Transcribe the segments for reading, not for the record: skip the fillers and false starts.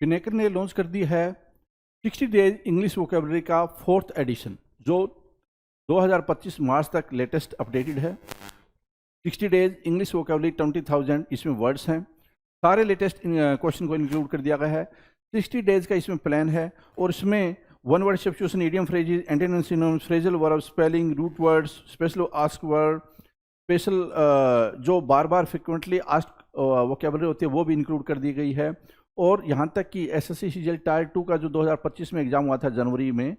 पिनेकर ने लॉन्च कर दी है 60 डेज इंग्लिश वोकेबलरी का 4th एडिशन, जो 2025 मार्च तक लेटेस्ट अपडेटेड है। 60 डेज इंग्लिश वोकेबलरी 20,000 इसमें वर्ड्स हैं। सारे लेटेस्ट क्वेश्चन को इंक्लूड कर दिया गया है। 60 डेज का इसमें प्लान है और इसमें one word substitution, idiom phrases, antonyms, synonyms, phrasal verb, spelling, root words, special ask word, special जो बार बार फ्रिक्वेंटली आस्क वोकेबलरी होती है वो भी इंक्लूड कर दी गई है। और यहाँ तक कि एसएससी सीजीएल टायर 2 का जो 2025 में एग्जाम हुआ था जनवरी में,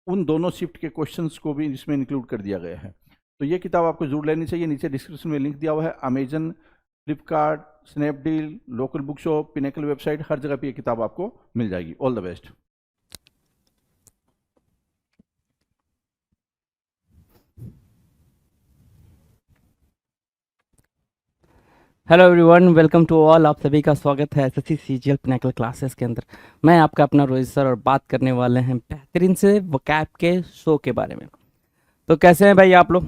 उन दोनों शिफ्ट के क्वेश्चंस को भी इसमें इंक्लूड कर दिया गया है। तो ये किताब आपको जरूर लेनी चाहिए। नीचे डिस्क्रिप्शन में लिंक दिया हुआ है। Amazon, Flipkart, Snapdeal, local book shop, Pinnacle website, हर जगह पे ये किताब आपको मिल जाएगी। All the best. Hello everyone, welcome to all. आप सभी का स्वागत है एसएससी सीजीएल पिनेकल क्लासेस के अंदर। मैं आपका अपना रोहित सर और बात करने वाले हैं बेहतरीन से वोकैब के शो के बारे में। तो कैसे हैं भाई आप लोग?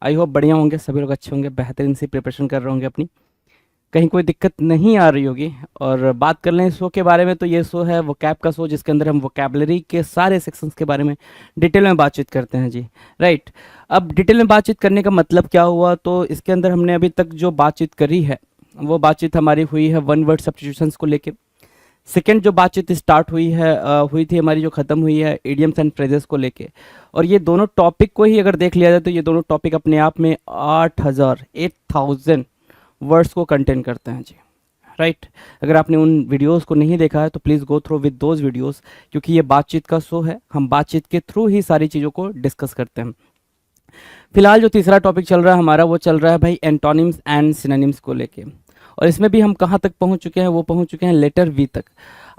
आई होप बढ़िया होंगे, सभी लोग अच्छे होंगे, बेहतरीन से प्रिपरेशन कर रहे होंगे अपनी, कहीं कोई दिक्कत नहीं आ रही होगी। और बात कर लें शो के बारे में, तो ये शो है वोकैब का शो, जिसके अंदर हम वोकैबलरी के सारे सेक्शंस के बारे में डिटेल में बातचीत करते हैं जी। राइट, अब डिटेल में बातचीत करने का मतलब क्या हुआ? तो इसके अंदर हमने अभी तक जो बातचीत करी है वो बातचीत हमारी हुई है वन वर्ड सब्स्टिट्यूशंस को लेके। सेकेंड जो बातचीत स्टार्ट हुई थी हमारी, जो ख़त्म हुई है इडियम्स एंड फ्रेजेस को लेके। और ये दोनों टॉपिक को ही अगर देख लिया जाए तो ये दोनों टॉपिक अपने आप में 8,000 वर्ड्स को कंटेन करते हैं जी। राइट, अगर आपने उन वीडियोस को नहीं देखा है तो please go through with those videos, क्योंकि ये बातचीत का शो है, हम बातचीत के थ्रू ही सारी चीज़ों को डिस्कस करते हैं। फिलहाल जो तीसरा टॉपिक चल रहा है हमारा, वो चल रहा है भाई एंटोनिम्स एंड सिनोनिम्स को लेके। और इसमें भी हम कहाँ तक पहुँच चुके हैं? वो पहुँच चुके हैं लेटर वी तक।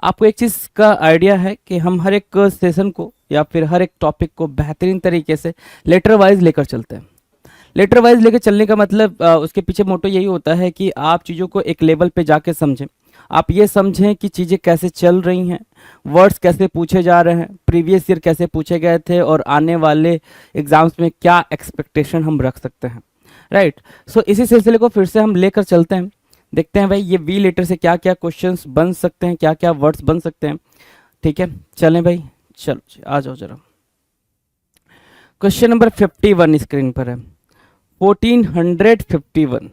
आपको एक चीज़ का आइडिया है कि हम हर एक सेशन को या फिर हर एक टॉपिक को बेहतरीन तरीके से लेटर वाइज लेकर चलते हैं। लेटर वाइज लेकर चलने का मतलब उसके पीछे मोटो यही होता है कि आप चीज़ों को एक लेवल पे जाके समझें। आप ये समझें कि चीज़ें कैसे चल रही हैं, वर्ड्स कैसे पूछे जा रहे हैं, प्रीवियस ईयर कैसे पूछे गए थे और आने वाले एग्जाम्स में क्या एक्सपेक्टेशन हम रख सकते हैं। राइट, सो इसी सिलसिले को फिर से हम लेकर चलते हैं। देखते हैं भाई ये वी लेटर से क्या क्या क्वेश्चंस बन सकते हैं, क्या क्या वर्ड्स बन सकते हैं। ठीक है, चलें भाई, चलो आ जाओ जरा। क्वेश्चन नंबर 51 स्क्रीन पर है, 1451।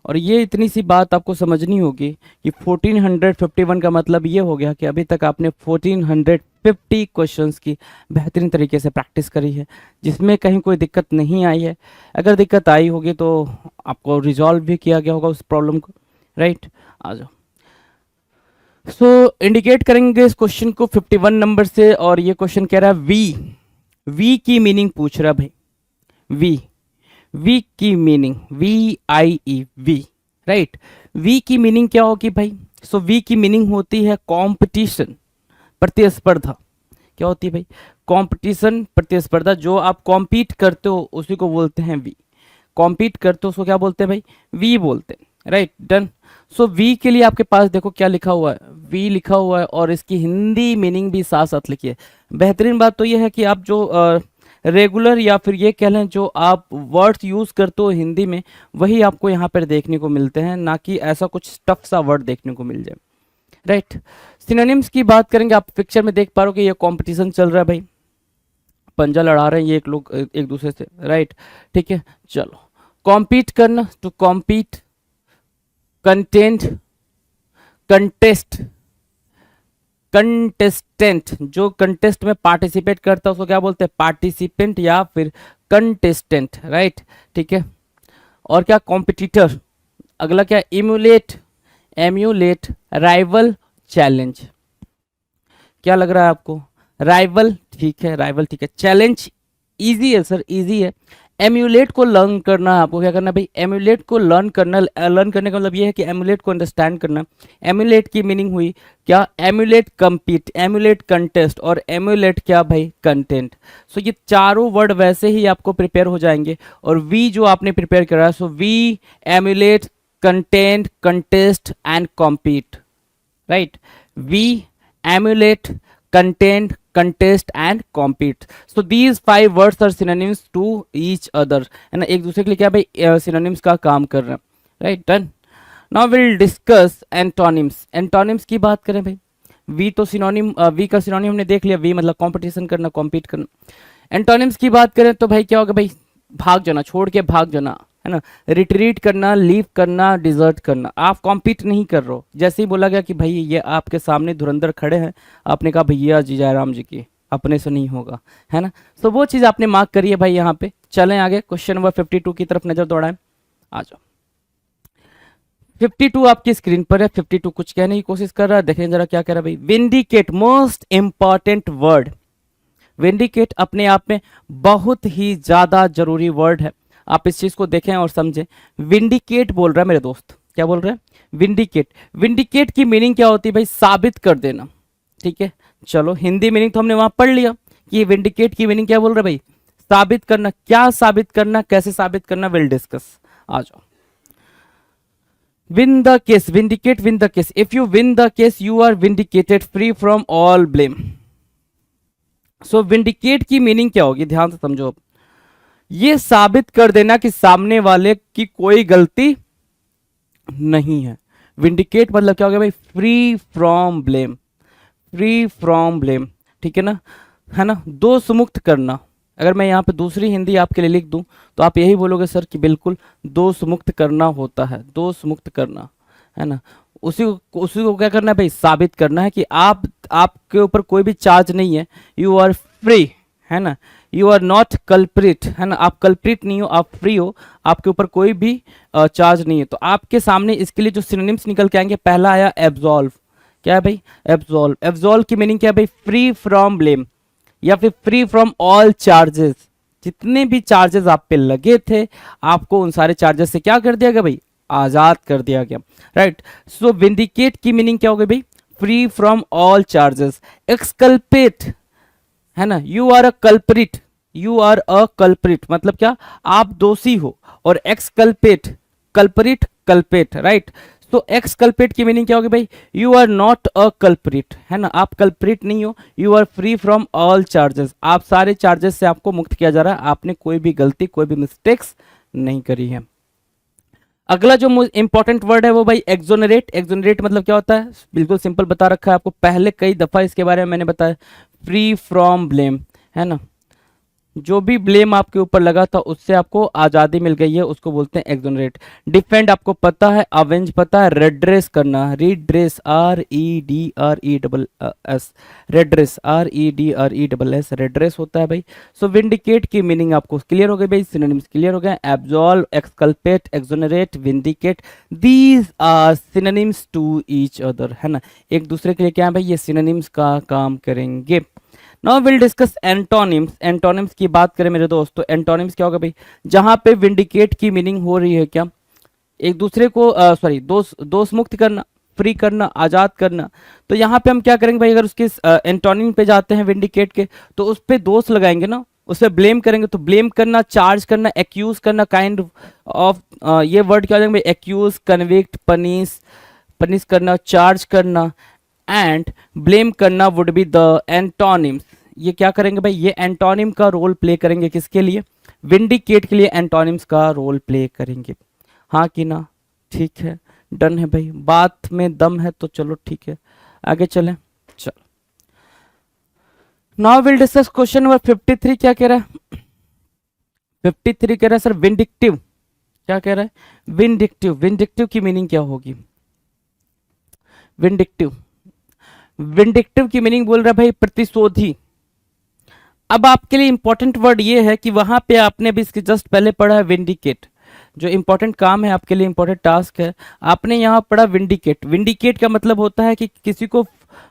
और ये इतनी सी बात आपको समझनी होगी कि 1451 का मतलब ये हो गया कि अभी तक आपने 1450 क्वेश्चंस की बेहतरीन तरीके से प्रैक्टिस करी है, जिसमें कहीं कोई दिक्कत नहीं आई है। अगर दिक्कत आई होगी तो आपको रिजॉल्व भी किया गया होगा उस प्रॉब्लम को। राइट, आ जाओ। सो इंडिकेट करेंगे इस क्वेश्चन को 51 नंबर से। और ये क्वेश्चन कह रहा है वी की मीनिंग पूछ रहा है भाई। वी की meaning, VIE, vie. Right, vie की मीनिंग क्या होगी भाई? सो वी की मीनिंग होती है कंपटीशन, प्रतिस्पर्धा। क्या होती है भाई? कंपटीशन, प्रतिस्पर्धा। जो आप कॉम्पीट करते हो उसी को बोलते हैं वी। कॉम्पीट करते हो उसको क्या बोलते हैं भाई? वी बोलते हैं। Right, done. सो वी के लिए आपके पास देखो क्या लिखा हुआ है, वी लिखा हुआ है और इसकी हिंदी मीनिंग भी साथ साथ लिखी है। बेहतरीन बात तो यह है कि आप जो रेगुलर या फिर ये कह लें जो आप वर्ड्स यूज़ करते हो हिंदी में, वही आपको यहाँ पर देखने को मिलते हैं, ना कि ऐसा कुछ टफ सा वर्ड देखने को मिल जाए। राइट, सिनोनिम्स की बात करेंगे। आप पिक्चर में देख पा रहे हो कि ये कंपटीशन चल रहा है भाई, पंजा लड़ा रहे हैं ये लोग एक दूसरे से। राइट, ठीक है, चलो। कॉम्पीट करना, to compete, content, contest, contestant. जो कंटेस्ट में पार्टिसिपेट करता है उसको क्या बोलते हैं? पार्टिसिपेंट या फिर कंटेस्टेंट। राइट, ठीक है। और क्या? कॉम्पिटिटर। अगला क्या? Emulate, emulate, rival, challenge. क्या लग रहा है आपको? राइवल, ठीक है, राइवल ठीक है। चैलेंज इजी है सर, इजी है। एम्यूलेट को लर्न करना, आपको क्या करना भाई? एम्यूलेट को लर्न करना। लर्न करने का मतलब ये है कि एम्यूलेट को अंडरस्टैंड करना। एम्यूलेट की मीनिंग हुई क्या? एम्यूलेट कम्पीट, एम्यूलेट कंटेस्ट और एम्यूलेट क्या भाई? कंटेंट। सो ये चारों वर्ड वैसे ही आपको प्रिपेयर हो जाएंगे। और वी जो आपने प्रिपेयर करा है, so vie, emulate, content, contest and compete. Right, vie, emulate, content, contest and compete. So these 5 words are synonyms to each other, है ना, एक दूसरे के लिए क्या भाई synonyms का काम कर रहे हैं। Right, done. Now will discuss antonyms. Antonyms की बात करें भाई, वी तो सिनोनिम, वी का सिनोनिम हमने देख लिया, वी मतलब कंपटीशन करना, कॉम्पीट करना। एंटोनिम्स की बात करें तो भाई क्या होगा भाई, भाग जाना, छोड़ के भाग जाना, है ना, रिट्रीट करना, लीव करना, डिजर्ट करना। आप कॉम्पीट नहीं कर रहे हो। जैसे ही बोला गया कि भाई ये आपके सामने धुरंधर खड़े हैं, आपने कहा भैया जी जयराम जी की, अपने से नहीं होगा, है ना। तो वो चीज़ आपने मार्क करी है भाई यहाँ पे। चलें आगे, क्वेश्चन नंबर 52 की तरफ नजर दौड़ाएं। आ जाओ, 52 आपकी स्क्रीन पर है। 52 कुछ कहने की कोशिश कर रहा है, देखें जरा क्या कह रहा है भाई। Vindicate, most important word. Vindicate अपने आप में बहुत ही ज्यादा जरूरी वर्ड है। आप इस चीज को देखें और समझें। विंडिकेट बोल रहा है मेरे दोस्त, क्या बोल रहा है, विंडिकेट। विंडिकेट की मीनिंग क्या होती है भाई, साबित कर देना, ठीक है। चलो हिंदी मीनिंग तो हमने वहां पढ़ लिया कि विंडिकेट की मीनिंग क्या बोल रहा है भाई, साबित करना। क्या साबित करना, कैसे साबित करना, विल डिस्कस। आ जाओ, win the case, vindicate, win the case. If you win the case, you are vindicated, free from all blame. So vindicate की मीनिंग क्या होगी, ध्यान से समझो। अब ये साबित कर देना कि सामने वाले की कोई गलती नहीं है। विंडिकेट मतलब क्या हो गया भाई, free from blame, free from blame, ठीक है ना, है ना, दोष मुक्त करना। अगर मैं यहाँ पे दूसरी हिंदी आपके लिए लिख दूं तो आप यही बोलोगे सर कि बिल्कुल दोष मुक्त करना होता है, दोष मुक्त करना, है ना। उसी को क्या करना है भाई, साबित करना है कि आपके ऊपर कोई भी चार्ज नहीं है, यू आर फ्री, है ना, यू आर नॉट कल्प्रिट, है ना, आप कल्प्रिट नहीं हो, आप फ्री हो, आपके ऊपर कोई भी चार्ज नहीं है। तो आपके सामने इसके लिए जो सिनोनिम्स निकल के आएंगे, पहला आया एब्सॉल्व। क्या है भाई, एब्सॉल्व। एब्सॉल्व की मीनिंग क्या है भाई, फ्री फ्रॉम ब्लेम या फिर फ्री फ्रॉम ऑल चार्जेस। जितने भी चार्जेस आप पे लगे थे, आपको उन सारे चार्जेस से क्या कर दिया गया भाई, आजाद कर दिया गया, राइट। सो विंडिकेट की मीनिंग क्या हो गई भाई, free from all charges. Exculpate, है ना, you are a culprit, you are a culprit मतलब क्या, आप दोषी हो। और एक्सकल्पेट, कल्प्रिट, कल्पेट, राइट। तो एक्स कल्प्रिट की मीनिंग क्या होगी भाई, you are not a culprit, है ना, आप कल्प्रिट नहीं हो, you are free from all charges, आप सारे चार्जेस से आपको मुक्त किया जा रहा है, आपने कोई भी गलती, कोई भी मिस्टेक्स नहीं करी है। अगला जो इंपॉर्टेंट वर्ड है वो भाई एक्सोनरेट। एक्सोनरेट मतलब क्या होता है, बिल्कुल सिंपल बता रखा है आपको, पहले कई दफा इसके बारे में मैंने बताया। फ्री फ्रॉम ब्लेम, है ना, जो भी ब्लेम आपके ऊपर लगा था उससे आपको आज़ादी मिल गई है, उसको बोलते हैं एक्सोनरेट। डिफेंड आपको पता है, अवेंज पता है, रेड्रेस करना, रीड्रेस, REDRESS, रेड्रेस, REDRESS, रेड्रेस होता है भाई। सो विंडिकेट की मीनिंग आपको क्लियर हो गई भाई, सिनोनिम्स क्लियर हो गए, absolve, exculpate, exonerate, vindicate, these are synonyms to each other, है ना, एक दूसरे के लिए क्या है भाई, ये सिनोनिम्स का काम करेंगे। Now will discuss antonyms. Antonyms की बात करें मेरे दोस्त तो एंटोनिम्स क्या होगा भाई, जहां पे विंडिकेट की मीनिंग हो रही है क्या, एक दूसरे को सॉरी दोष मुक्त करना, फ्री करना, आजाद करना। तो यहाँ पे हम क्या करेंगे भाई, अगर उसके एंटोनिम पे जाते हैं विंडिकेट के, तो उस पे दोष लगाएंगे ना, उस पर ब्लेम करेंगे। तो ब्लेम करना, चार्ज करना, एक्यूज करना, काइंड ऑफ ये वर्ड क्या हो जाएंगे भाई, एक्यूज, कन्विक्ट, पनिश करना, चार्ज करना एंड ब्लेम करना वुड बी द एंटोनिम्स। ये क्या करेंगे भाई, ये एंटोनिम का रोल प्ले करेंगे, किसके लिए, विंडिकेट के लिए एंटोनिम्स का रोल प्ले करेंगे। हाँ कि ना, ठीक है, डन है भाई, बात में दम है तो चलो ठीक है, आगे चलें। चलो now will discuss question number 53। क्या कह रहा है, 53 कह रहा है सर विंडिक्टिव। क्या कह रहा है, विंडिक्टिव। विंडिक्टिव की मीनिंग क्या होगी, विंडिक्टिव, विंडिक्टिव की मीनिंग बोल रहा है भाई प्रतिशोधी। अब आपके लिए इंपॉर्टेंट वर्ड ये है कि वहां पे आपने भी इसके जस्ट पहले पढ़ा है विंडिकेट, जो इंपॉर्टेंट काम है आपके लिए, इंपॉर्टेंट टास्क है, आपने यहाँ पढ़ा विंडिकेट। विंडिकेट का मतलब होता है कि किसी को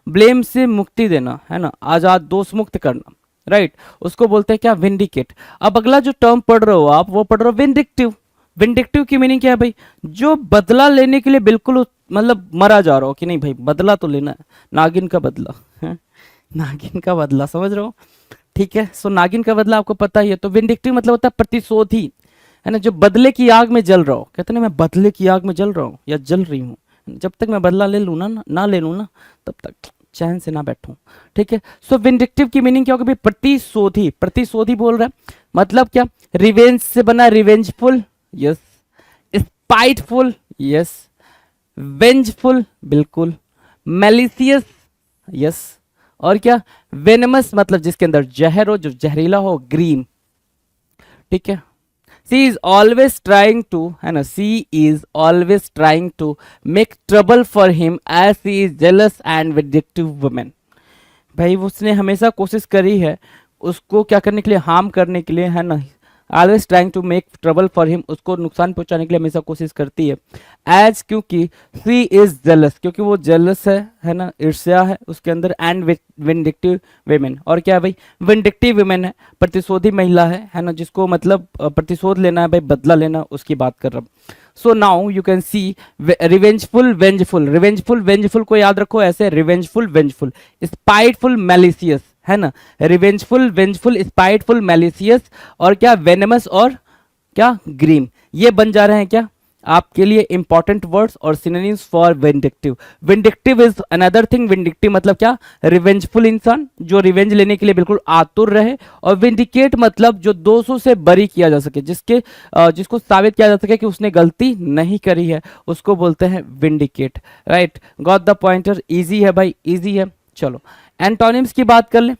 ब्लेम से मुक्ति देना, है ना, आजाद, दोष मुक्त करना, राइट, उसको बोलते हैं क्या, विंडिकेट। अब अगला जो टर्म पढ़ रहे हो आप, वो पढ़ रहे हो विंडिक्टिव। विंडिक्टिव की मीनिंग क्या है भाई, जो बदला लेने के लिए बिल्कुल मतलब मरा जा रहा हो कि नहीं भाई बदला तो लेना है, नागिन का बदला है, नागिन का बदला, समझ रहे हो, ठीक है। सो नागिन का बदला आपको पता ही है। तो विंडिक्टिव मतलब होता है प्रतिशोधी, है ना, जो बदले की आग में जल रहा हो। कहते ना, मैं बदले की आग में जल रहा हूँ या जल रही हूँ, जब तक मैं बदला ले लूँ ना ले लूँ ना, तब तक चैन से ना बैठूं, ठीक है। सो विंडिक्टिव की मीनिंग क्या होगी भाई, प्रतिशोधी। प्रतिशोधी बोल रहा है मतलब क्या, रिवेंज से बना, revengeful, yes, spiteful, yes, vengeful, बिल्कुल, मैलिसियस, यस। और क्या, वेनमस मतलब जिसके अंदर जहर हो, जो जहरीला हो, ग्रीन, ठीक है। She is always trying to, है ना, she is always trying to make trouble for him as she is jealous and vindictive women. भाई उसने हमेशा कोशिश करी है उसको क्या करने के लिए, हार्म करने के लिए, है ना, always trying to make trouble for him, उसको नुकसान पहुंचाने के लिए हमेशा कोशिश करती है। एज, क्योंकि सी इज जेलस, क्योंकि वो जेलस है ना, ईर्ष्या है उसके अंदर, एंड विंडिक्टिव वेमेन, और क्या है भाई, विंडिक्टिव वेमेन है, प्रतिशोधी महिला है ना, जिसको मतलब प्रतिशोध लेना है भाई, बदला लेना, उसकी बात कर रहा हूँ। So now you can see revengeful vengeful, revengeful vengeful को याद रखो ऐसे, रिवेंजफुल वेंजफुल, स्पाइटफुल मैलिशियस, है ना, रिवेंजफुल वेंजफुल स्पाइटफुल मैलिशियस, और क्या, वेनमस और क्या, ग्रीन। ये बन जा रहे हैं क्या आपके लिए इंपॉर्टेंट वर्ड्स और synonyms for vindictive. Vindictive is another thing, vindictive मतलब क्या, रिवेंजफुल इंसान जो रिवेंज लेने के लिए बिल्कुल आतुर रहे, और विंडिकेट मतलब जो दोषों से बरी किया जा सके, जिसको साबित किया जा सके कि उसने गलती नहीं करी है, उसको बोलते हैं vindicate. Right, got the pointer, easy है भाई, इजी है। चलो एंटोनिम्स की बात कर लें।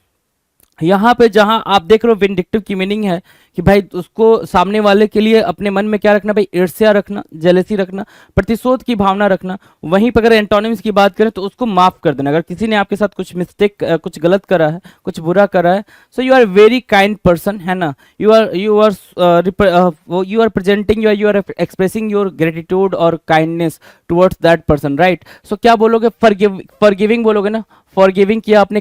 यहाँ पे जहां आप देख रहे हो विंडिक्टिव की मीनिंग है कि भाई उसको सामने वाले के लिए अपने मन में क्या रखना भाई, ईर्ष्या रखना, जेलेसी रखना, प्रतिशोध की भावना रखना। वहीं पर अगर एंटोनिम्स की बात करें तो उसको माफ कर देना। अगर किसी ने आपके साथ कुछ मिस्टेक, कुछ गलत करा है, कुछ बुरा करा है, so you are very kind person, है ना, you are presenting, you are expressing your gratitude और kindness towards that person. Right, so क्या बोलोगे, फॉरगिविंग बोलोगे ना, फॉरगिविंग किया आपने।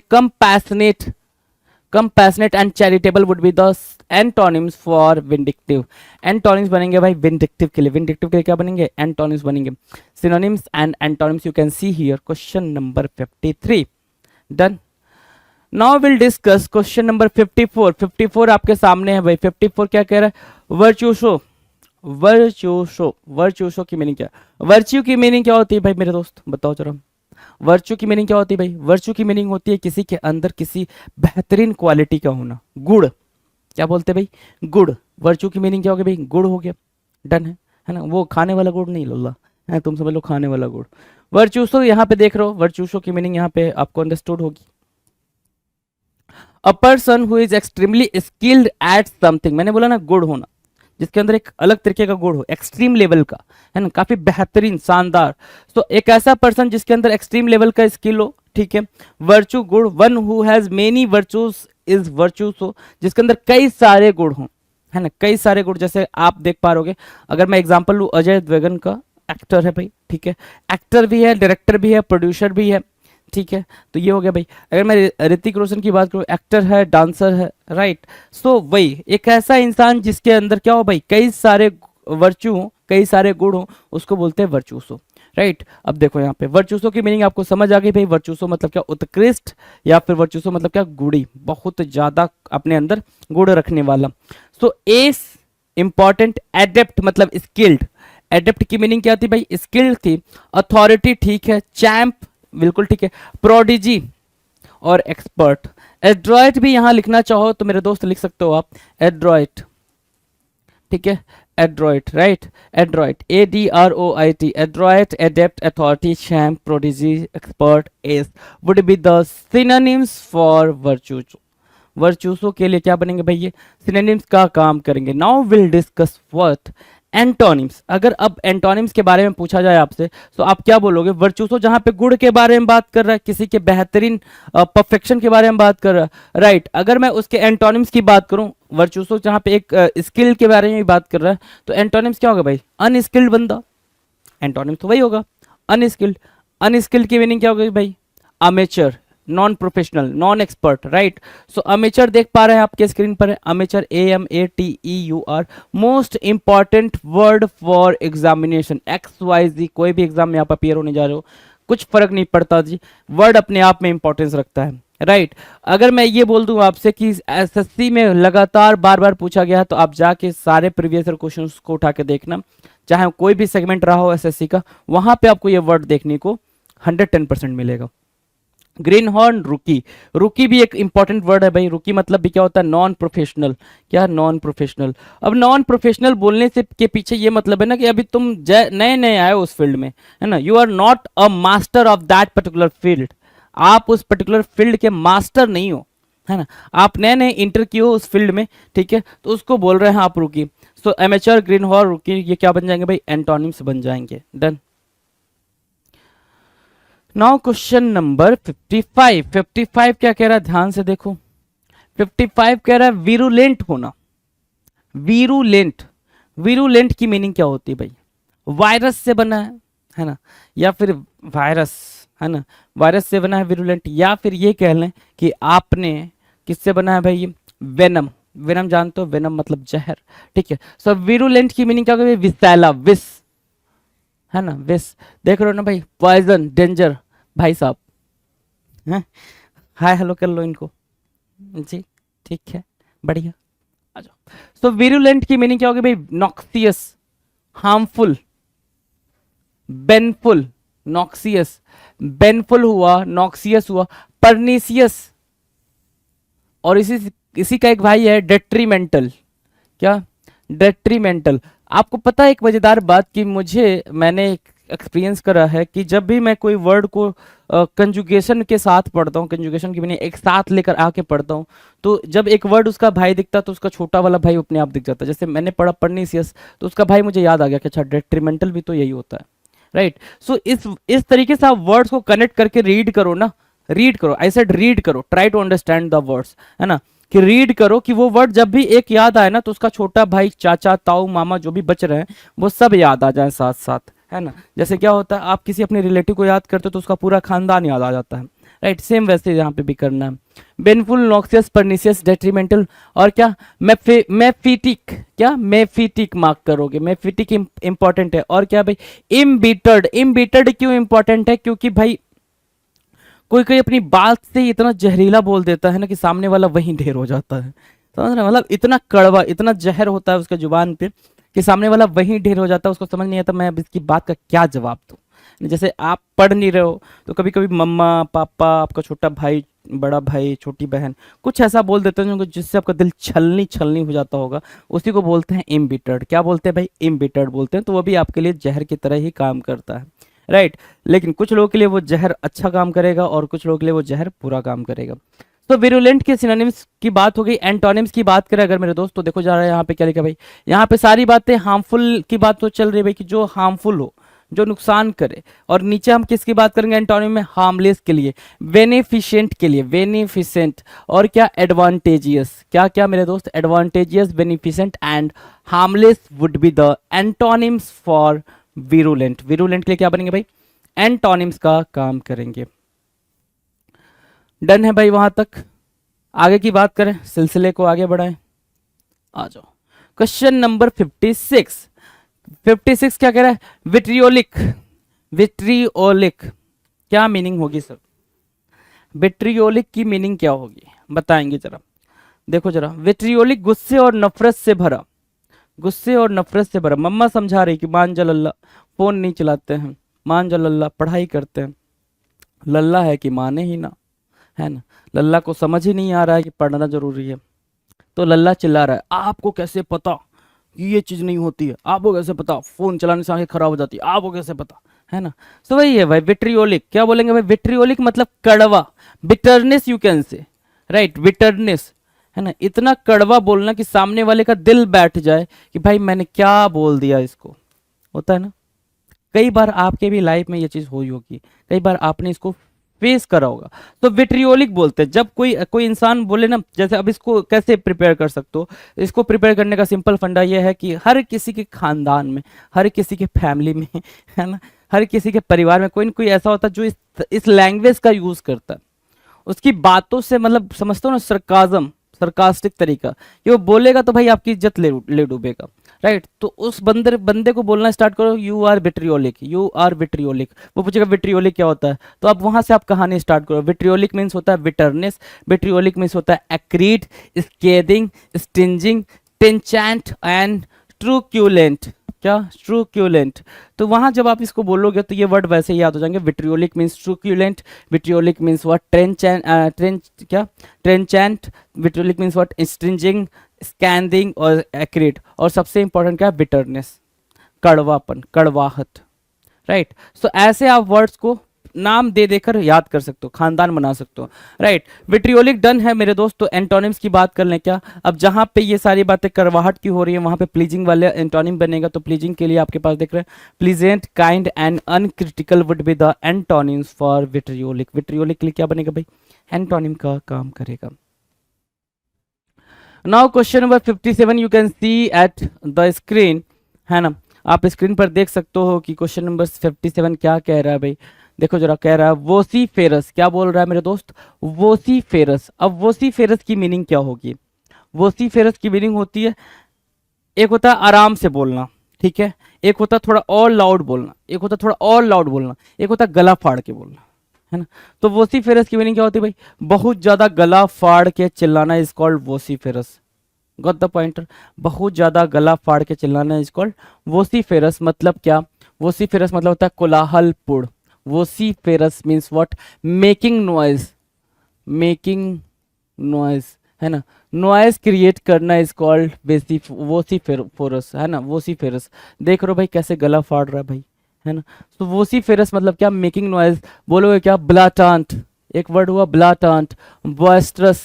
compassionate and charitable would be the antonyms for vindictive। antonyms बनेंगे भाई vindictive के लिए, vindictive के लिए क्या बनेंगे, antonyms बनेंगे। synonyms and antonyms you can see here, question number 53 done। now we'll discuss question number 54। 54 आपके सामने है भाई। 54 क्या कह रहा है, वर्चुसो। वर्चुसो की मीनिंग क्या, वर्च्यू की मीनिंग क्या होती है भाई मेरे दोस्त, बताओ जरा। वर्च्यू की मीनिंग क्या होती है भाई, वर्च्यू की मीनिंग होती है किसी के अंदर किसी बेहतरीन क्वालिटी का होना, गुड़। क्या बोलते हैं भाई, गुड़। वर्च्यू की मीनिंग क्या हो गया भाई, गुड़ हो गया, डन है ना, वो खाने वाला गुड़ नहीं लल्ला है, तुम समझ लो खाने वाला गुड़। वर्चूसो यहाँ पे देख रहे हो, वर्चूसो की मीनिंग यहाँ पे आपको अंडरस्टूड होगी। A person who is extremely skilled at something, मैंने बोला ना गुड़ होना, जिसके अंदर एक अलग तरीके का गुण हो, एक्सट्रीम लेवल का, है ना, काफी बेहतरीन, शानदार। तो एक ऐसा पर्सन जिसके अंदर एक्सट्रीम लेवल का स्किल हो, ठीक है। वर्चू, गुण, one who has many virtues is virtuoso, जिसके अंदर कई सारे गुण हो, है ना, कई सारे गुण। जैसे आप देख पा रहोगे, अगर मैं एग्जांपल लूं, अजय देवगन का, एक्टर है भाई, ठीक है, एक्टर भी है, डायरेक्टर भी है, प्रोड्यूसर भी है, ठीक है, तो ये हो गया भाई। अगर मैं ऋतिक रोशन की बात करूं, एक्टर है, डांसर है, राइट। सो वही एक ऐसा इंसान जिसके अंदर क्या हो भाई, कई सारे वर्च्यू हो, कई सारे गुण हो, उसको बोलते हैं वर्चूसो। राइट, अब देखो यहाँ पे वर्चूसो की मीनिंग आपको समझ आ गई भाई। वर्चूसो मतलब क्या, उत्कृष्ट, या फिर वर्चूसो मतलब क्या, गुड़ी, बहुत ज्यादा अपने अंदर गुण रखने वाला। सो एस इंपॉर्टेंट, एडेप्ट मतलब स्किल्ड, एडेप्ट की मीनिंग क्या थी भाई, स्किल्ड थी। अथॉरिटी, ठीक है, चैंप, बिल्कुल ठीक है, प्रोडिजी और एक्सपर्ट। एड्रॉइट भी यहां लिखना चाहो तो मेरे दोस्त लिख सकते हो आप, एड्रॉइट, ठीक है, adroit, right, adroit, ADROIT, adroit, adept, authority, champ, prodigy, expert, ace would be the synonyms for virtuoso. Virtuoso के लिए क्या बनेंगे भाई, ये सिनोनिम्स का काम करेंगे। Now will discuss what antonyms. अगर अब एंटोनिम्स के बारे में पूछा जाए आपसे तो आप क्या बोलोगे, वर्चूसो जहां पे गुड़ के बारे में बात कर रहा है, किसी के बेहतरीन परफेक्शन के बारे में बात कर रहा है, राइट। अगर मैं उसके एंटोनिम्स की बात करूं, वर्चूसो जहां पे एक स्किल के बारे में बात कर रहा है, तो एंटोनिम्स क्या होगा भाई, अनस्किल्ड बंदा, एंटोनिम्स तो वही होगा, अनस्किल्ड। अनस्किल्ड की मीनिंग क्या होगी भाई, amateur, non professional, non expert, right. सो अमेचर देख पा रहे हैं आपके स्क्रीन पर, amateur, AMATEUR, most important word for examination, XYZ, कोई भी एग्जाम में आप अपियर होने जा रहे हो, कुछ फर्क नहीं पड़ता जी, वर्ड अपने आप में इंपॉर्टेंस रखता है, राइट। अगर मैं ये बोल दूं आपसे कि SSC में लगातार बार बार पूछा गया है, तो आप जाके सारे प्रीवियस क्वेश्चंस को उठा के देखना, चाहे कोई भी सेगमेंट रहा हो SSC का, वहां पे आपको ये वर्ड देखने को 110% मिलेगा। ग्रीन हॉर्न, रुकी, रुकी भी एक इंपॉर्टेंट वर्ड है भाई। रुकी मतलब भी क्या होता है, नॉन प्रोफेशनल, क्या, नॉन प्रोफेशनल। अब नॉन प्रोफेशनल बोलने से के पीछे ये मतलब है ना कि अभी तुम नए नए आए हो उस फील्ड में, है ना, you are not a master of that particular field, आप उस पर्टिकुलर फील्ड के मास्टर नहीं हो, है ना, आप नए नए इंटर किए हो उस फील्ड में, ठीक है, तो उसको बोल रहे हैं आप रुकी। सो एमेच्योर, ग्रीन हॉर्न, रुकी, ये क्या बन जाएंगे भाई, एंटोनिम्स बन जाएंगे। डन। Now question number 55। 55 क्या कह रहा है, ध्यान से देखो। 55 कह रहा है वीरुलेंट होना। वीरुलेंट, वीरुलेंट की मीनिंग क्या होती है भाई, वायरस से बना है ना, या फिर वायरस, है ना, वायरस से बना है वीरुलेंट, या फिर ये कह लें कि आपने किससे बना है भाई, वेनम। वेनम जानते हो, वेनम मतलब जहर, ठीक है। सो वीरुलेंट की मीनिंग क्या होगी, विषैला, विष, है ना, विष। देख रहे हो ना भाई, पॉइजन, डेंजर, भाई साहब, हैं, हाय हेलो कर लो इनको जी, ठीक है, बढ़िया, आ जाओ। सो वीरुलेंट की मीनिंग क्या होगी भाई, नॉक्सियस, हार्मफुल, बेनफुल, नॉक्सियस, बेनफुल हुआ, नॉक्सियस हुआ, परनीसियस, और इसी का एक भाई है डेट्रीमेंटल। क्या, डेट्रीमेंटल। आपको पता है एक मजेदार बात कि मैंने एक्सपीरियंस करा है कि जब भी मैं कोई वर्ड को कंजुगेशन के साथ पढ़ता हूँ, कंजुगेशन की मीनिंग एक साथ लेकर आके पढ़ता हूँ, तो जब एक वर्ड उसका भाई दिखता तो उसका छोटा वाला भाई अपने आप दिख जाता है। जैसे मैंने पढ़ा परनीसियस, तो उसका भाई मुझे याद आ गया कि अच्छा डेट्रीमेंटल भी तो यही होता है, राइट। सो इस तरीके से आप वर्ड्स को कनेक्ट करके रीड करो ना, रीड करो, आई सेड रीड करो, try to understand the words, है ना, कि रीड करो कि वो वर्ड जब भी एक याद आए ना तो उसका छोटा भाई, चाचा, ताऊ, मामा जो भी बच रहे हैं वो सब याद आ जाए साथ साथ, है ना। जैसे क्या होता है, आप किसी अपने रिलेटिव को याद करते हो तो उसका पूरा खानदान याद आ जाता है, राइट। सेम वैसे यहाँ पे भी करना है। बेनफुल, नॉक्सियस, परनीसियस, डेट्रीमेंटल, और क्या, मेफिटिक, क्या, मेफिटिक मार्क करोगे, मेफिटिक इंपॉर्टेंट है। और क्या भाई, इम्बिटर्ड। इम्बिटर्ड क्यों इंपॉर्टेंट है, क्योंकि भाई कोई कोई अपनी बात से इतना जहरीला बोल देता है ना कि सामने वाला वहीं ढेर हो जाता है, समझ रहे, मतलब इतना कड़वा, इतना जहर होता है उसके जुबान पे कि सामने वाला वहीं ढेर हो जाता है, उसको समझ नहीं आता मैं अब इसकी बात का क्या जवाब दूं। जैसे आप पढ़ नहीं रहे हो तो कभी कभी मम्मा, पापा, आपका छोटा भाई, बड़ा भाई, छोटी बहन कुछ ऐसा बोल देते हैं जिससे आपका दिल छलनी छलनी हो जाता होगा, उसी को बोलते हैं इम्बिटर्ड। क्या बोलते हैं भाई, इम्बिटर्ड बोलते हैं। तो वो भी आपके लिए जहर की तरह ही काम करता है, राइट। लेकिन कुछ लोगों के लिए वो जहर अच्छा काम करेगा और कुछ लोगों के लिए वो जहर बुरा काम करेगा। तो विरुलेंट के सिनोनिम्स की बात हो गई। एंटोनिम्स की बात करें अगर मेरे दोस्त, तो देखो जा रहा है यहाँ पे क्या लिखा भाई, यहाँ पे सारी बातें हार्मफुल की बात तो चल रही है भाई, कि जो हार्मफुल हो, जो नुकसान करे। और नीचे हम किसकी बात करेंगे एंटोनिम में, हार्मलेस के लिए, बेनिफिशिएंट के लिए, बेनिफिसेंट, और क्या, एडवांटेजियस। क्या क्या मेरे दोस्त, advantageous, beneficent and harmless would be the antonyms for virulent. Virulent के लिए क्या बनेंगे भाई, एंटोनिम्स का काम करेंगे। डन है भाई वहां तक। आगे की बात करें, सिलसिले को आगे बढ़ाएं, आ जाओ। Question number 56। 56 क्या कह रहा है, विट्रियोलिक। विट्रियोलिक क्या मीनिंग होगी सर, विट्रियोलिक की मीनिंग क्या होगी बताएंगे जरा। देखो जरा, विट्रियोलिक गुस्से और नफरत से भरा, गुस्से और नफरत से भरा। मम्मा समझा रही कि मान जा लल्ला, फोन नहीं चलाते हैं, मान जा लल्ला, पढ़ाई करते हैं। लल्ला है कि माने ही ना, है ना, लल्ला को समझ ही नहीं आ रहा है कि पढ़ना जरूरी है, तो लल्ला चिल्ला रहा है, आपको कैसे पता कि ये चीज नहीं होती है, आपको कैसे पता फोन चलाने से आंखें खराब हो जाती है, आपको कैसे पता, है ना। तो वही है भाई विट्रियोलिक। क्या बोलेंगे भाई, विट्रियोलिक मतलब कड़वा, bitterness you can say, right, bitterness, है ना, इतना कड़वा बोलना कि सामने वाले का दिल बैठ जाए कि भाई मैंने क्या बोल दिया इसको, होता है ना। कई बार आपके भी लाइफ में ये चीज हुई होगी, कई बार आपने इसको फेस करा होगा। तो विट्रियोलिक बोलते हैं जब कोई कोई इंसान बोले ना, जैसे अब इसको कैसे प्रिपेयर कर सकते हो, इसको प्रिपेयर करने का सिंपल फंडा ये है कि हर किसी के खानदान में, हर किसी के फैमिली में, है ना, हर किसी के परिवार में कोई न कोई ऐसा होता है जो इस लैंग्वेज का यूज करता है। उसकी बातों से मतलब समझते हो ना, सरकाजम, सरकास्टिक तरीका, कि वो बोलेगा तो भाई आपकी इज्जत ले डूबेगा, राइट। तो उस बंदे को बोलना स्टार्ट करो, you are vitriolic, you are vitriolic. वो पूछेगा विट्रियोलिक क्या होता है, तो अब वहां से आप कहानी स्टार्ट करो। विट्रियोलिक मीन्स होता है बिटरनेस, विट्रियोलिक मीन्स होता है एक्रीड, स्केदिंग, स्टिंजिंग, टेंचेंट एंड ट्रूक्यूलेंट। क्या, ट्रूक्यूलेंट। तो वहां जब आप इसको बोलोगे तो ये वर्ड वैसे ही याद हो जाएंगे। Vitriolic means truculent, vitriolic means what, trenchant, vitriolic means what, stinging, scathing और एक्रीड, और सबसे इंपॉर्टेंट क्या है, बिटरनेस, कड़वापन, कड़वाहट, राइट। सो ऐसे आप वर्ड्स को नाम दे देकर याद कर सकते हो, खानदान बना सकते हो, राइट। विट्रियोलिक डन है मेरे दोस्त, तो एंटोनिम्स की बात कर लें क्या। अब जहां पे ये सारी बातें करवाहट की हो रही है वहां पे प्लीजिंग वाले एंटोनिम बनेगा, तो प्लीजिंग के लिए आपके पास देख रहे हैं pleasant, kind and uncritical would be the antonyms for vitriolic. Vitriolic के लिए क्या बनेगा भाई, एंटोनिम का काम करेगा। Now question number 57 you can see at the screen, है ना, आप स्क्रीन पर देख सकते हो कि क्वेश्चन नंबर 57 क्या कह रहा है भाई। देखो जरा, कह रहा है वोसीफेरस, क्या बोल रहा है मेरे दोस्त, वोसीफेरस। अब वोसीफेरस की मीनिंग क्या होगी, वोसीफेरस की मीनिंग होती है, एक होता है आराम से बोलना, ठीक है, एक होता है थोड़ा और लाउड बोलना, एक होता है थोड़ा और लाउड बोलना, एक होता है गला फाड़ के बोलना, है ना। तो वोसीफेरस की मीनिंग क्या होती है भाई, बहुत ज्यादा गला फाड़ के चिल्लाना is called vociferous. Got the pointer, बहुत ज्यादा गला फाड़ के चिल्लाना इज कॉल्ड वोसीफेरस। मतलब क्या, वोसीफेरस मतलब होता है कोलाहलपूर्ण। Vociferous means what, making noise, making noise, है ना, नॉइज क्रिएट करना इज कॉल्ड वोसीफेरस, है ना, वोसीफेरस। देख रहे हो भाई कैसे गला फाड़ रहा है भाई, है ना। तो वोसीफेरस मतलब क्या, मेकिंग नॉइज। बोलोगे क्या, ब्लाटांट, एक वर्ड हुआ ब्लाटांट, बॉयस्ट्रस,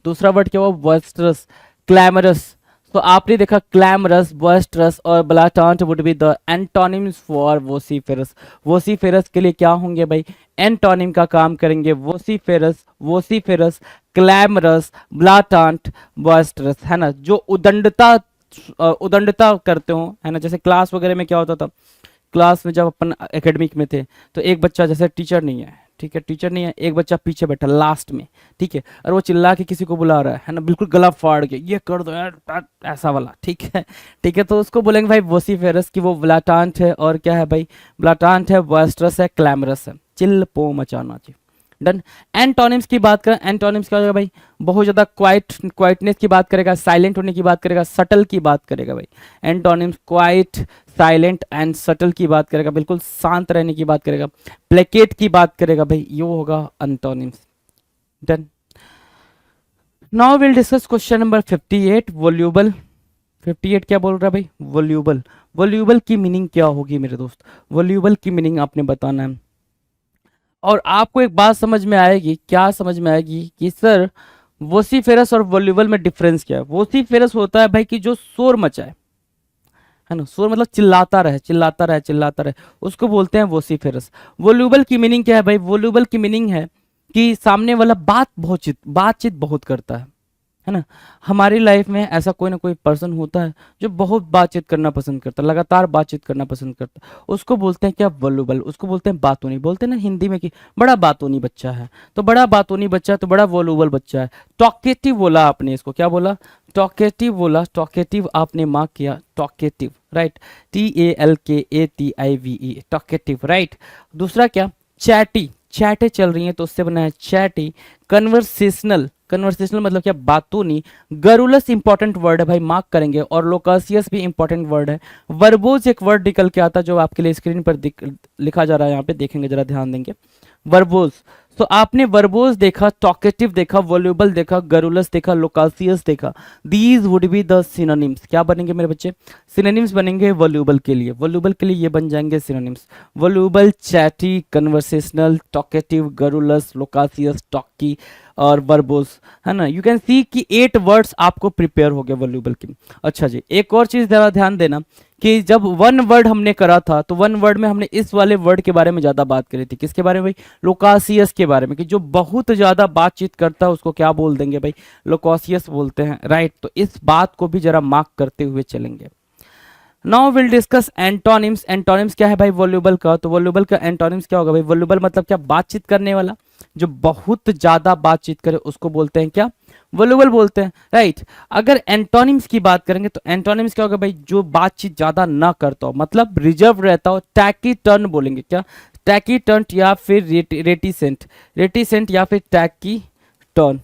दूसरा वर्ड क्या हुआ बॉयस्ट्रस, क्लैमरस। तो आपने देखा क्लैमरस, बॉयस्ट्रस और blatant would be the antonyms for vociferous. Vociferous के लिए क्या होंगे भाई, एंटोनिम का काम करेंगे वोसीफेरस, वोसीफेरस, क्लैमरस, ब्लाटांट, बॉयस्ट्रस, है ना। जो उदंडता करते हो, है ना, जैसे क्लास वगैरह में क्या होता था, क्लास में जब अपन एकेडमिक में थे तो एक बच्चा, जैसे टीचर नहीं है, ठीक है, टीचर नहीं है, एक बच्चा पीछे बैठा लास्ट में, ठीक है, और वो चिल्ला के किसी को बुला रहा है ना, बिल्कुल गला फाड़ के ये कर दो यार, ऐसा वाला, ठीक है, ठीक है, तो उसको बोलेंगे भाई वोसीफेरस की वो ब्लाटांट है, और क्या है भाई, ब्लाटांट है, बॉयस्ट्रस है, क्लैमरस है, चिल पो मचाना जी। डन। एंटोनिम्स की बात करें, एंटोनिम्स क्या होगा भाई, बहुत ज्यादा क्वाइटनेस की बात करेगा, साइलेंट होने की बात करेगा, सटल की बात करेगा भाई। Antonyms quite, silent and subtle की बात करेगा, बिल्कुल शांत रहने की बात करेगा, प्लेकेट की बात करेगा भाई, ये होगा antonyms. Done. Now will discuss question number 58, voluble. 58 क्या बोल रहा है भाई, वॉल्यूबल। वॉल्यूबल की मीनिंग क्या होगी मेरे दोस्त, वॉल्यूबल की मीनिंग आपने बताना है। और आपको एक बात समझ में आएगी, क्या समझ में आएगी कि सर वोसीफेरस और वॉल्यूबल में डिफरेंस क्या है। वोसीफेरस होता है भाई कि जो शोर मचाए, है ना, शोर मतलब चिल्लाता रहे, चिल्लाता रहे, चिल्लाता रहे, उसको बोलते हैं वोसीफेरस। वॉल्यूबल की मीनिंग क्या है भाई, वॉल्यूबल की मीनिंग है कि सामने वाला बातचीत बहुत करता है ना। हमारी लाइफ में ऐसा कोई ना कोई पर्सन होता है जो बहुत बातचीत करना पसंद करता है, लगातार बातचीत करना पसंद करता है, उसको बोलते हैं क्या, वॉल्यूबल, उसको बोलते हैं बातूनी। बोलते हैं ना हिंदी में कि बड़ा बातूनी बच्चा है, तो बड़ा बातूनी बच्चा है तो बड़ा वॉल्यूबल बच्चा है। टॉकेटिव बोला आपने, इसको क्या बोला, टॉकेटिव बोला, टॉकेटिव आपने मार्क किया, talkative, right, TALKATIVE, talkative, right. दूसरा क्या, चैटी, चैटें चल रही हैं तो उससे बना है चैटी। कन्वर्सेशनल, कन्वर्सेशनल मतलब क्या, बातूनी। गरुलस इंपॉर्टेंट वर्ड है भाई, मार्क करेंगे, और लोकासियस भी इंपॉर्टेंट वर्ड है। वर्बोज एक वर्ड निकल के आता जो आपके लिए स्क्रीन पर लिखा जा रहा है, यहाँ पे देखेंगे, जरा ध्यान देंगे, वर्बोज। तो आपने वर्बोज देखा, टॉकेटिव देखा, वॉल्यूबल देखा, गरुलस देखा, लोकासियस देखा, these would be the synonyms. क्या बनेंगे मेरे बच्चे, सिनोनिम्स बनेंगे वॉल्यूबल के लिए। वॉल्यूबल के लिए ये बन जाएंगे synonyms, voluble, chatty, conversational, talkative, garrulous, loquacious, talky और वर्बोज, है ना। यू कैन सी कि 8 वर्ड्स आपको प्रिपेयर हो गए वॉल्यूबल की। अच्छा जी, एक और चीज जरा ध्यान देना कि जब 1 वर्ड हमने करा था तो 1 वर्ड में हमने इस वाले वर्ड के बारे में ज्यादा बात करी थी। किसके बारे में भाई, लोकासियस के बारे में, कि जो बहुत ज्यादा बातचीत करता है उसको क्या बोल देंगे भाई, लोकासियस बोलते हैं, राइट। तो इस बात को भी जरा मार्क करते हुए चलेंगे। Now will discuss antonyms. Antonyms क्या है भाई वॉल्यूबल का, तो वॉल्यूबल का एंटोनिम्स क्या होगा भाई, वॉल्यूबल मतलब क्या, बातचीत करने वाला, जो बहुत ज्यादा बातचीत करे उसको बोलते हैं क्या, वॉल्यूबल बोलते हैं, राइट। अगर एंटोनिम्स की बात करेंगे तो एंटोनिम्स क्या होगा भाई, जो बातचीत ज्यादा ना करता हो, मतलब रिजर्व रहता हो, टैकी टर्न बोलेंगे क्या, टैकी टर्न या फिर रेटिसेंट, रेटिसेंट या फिर taciturn,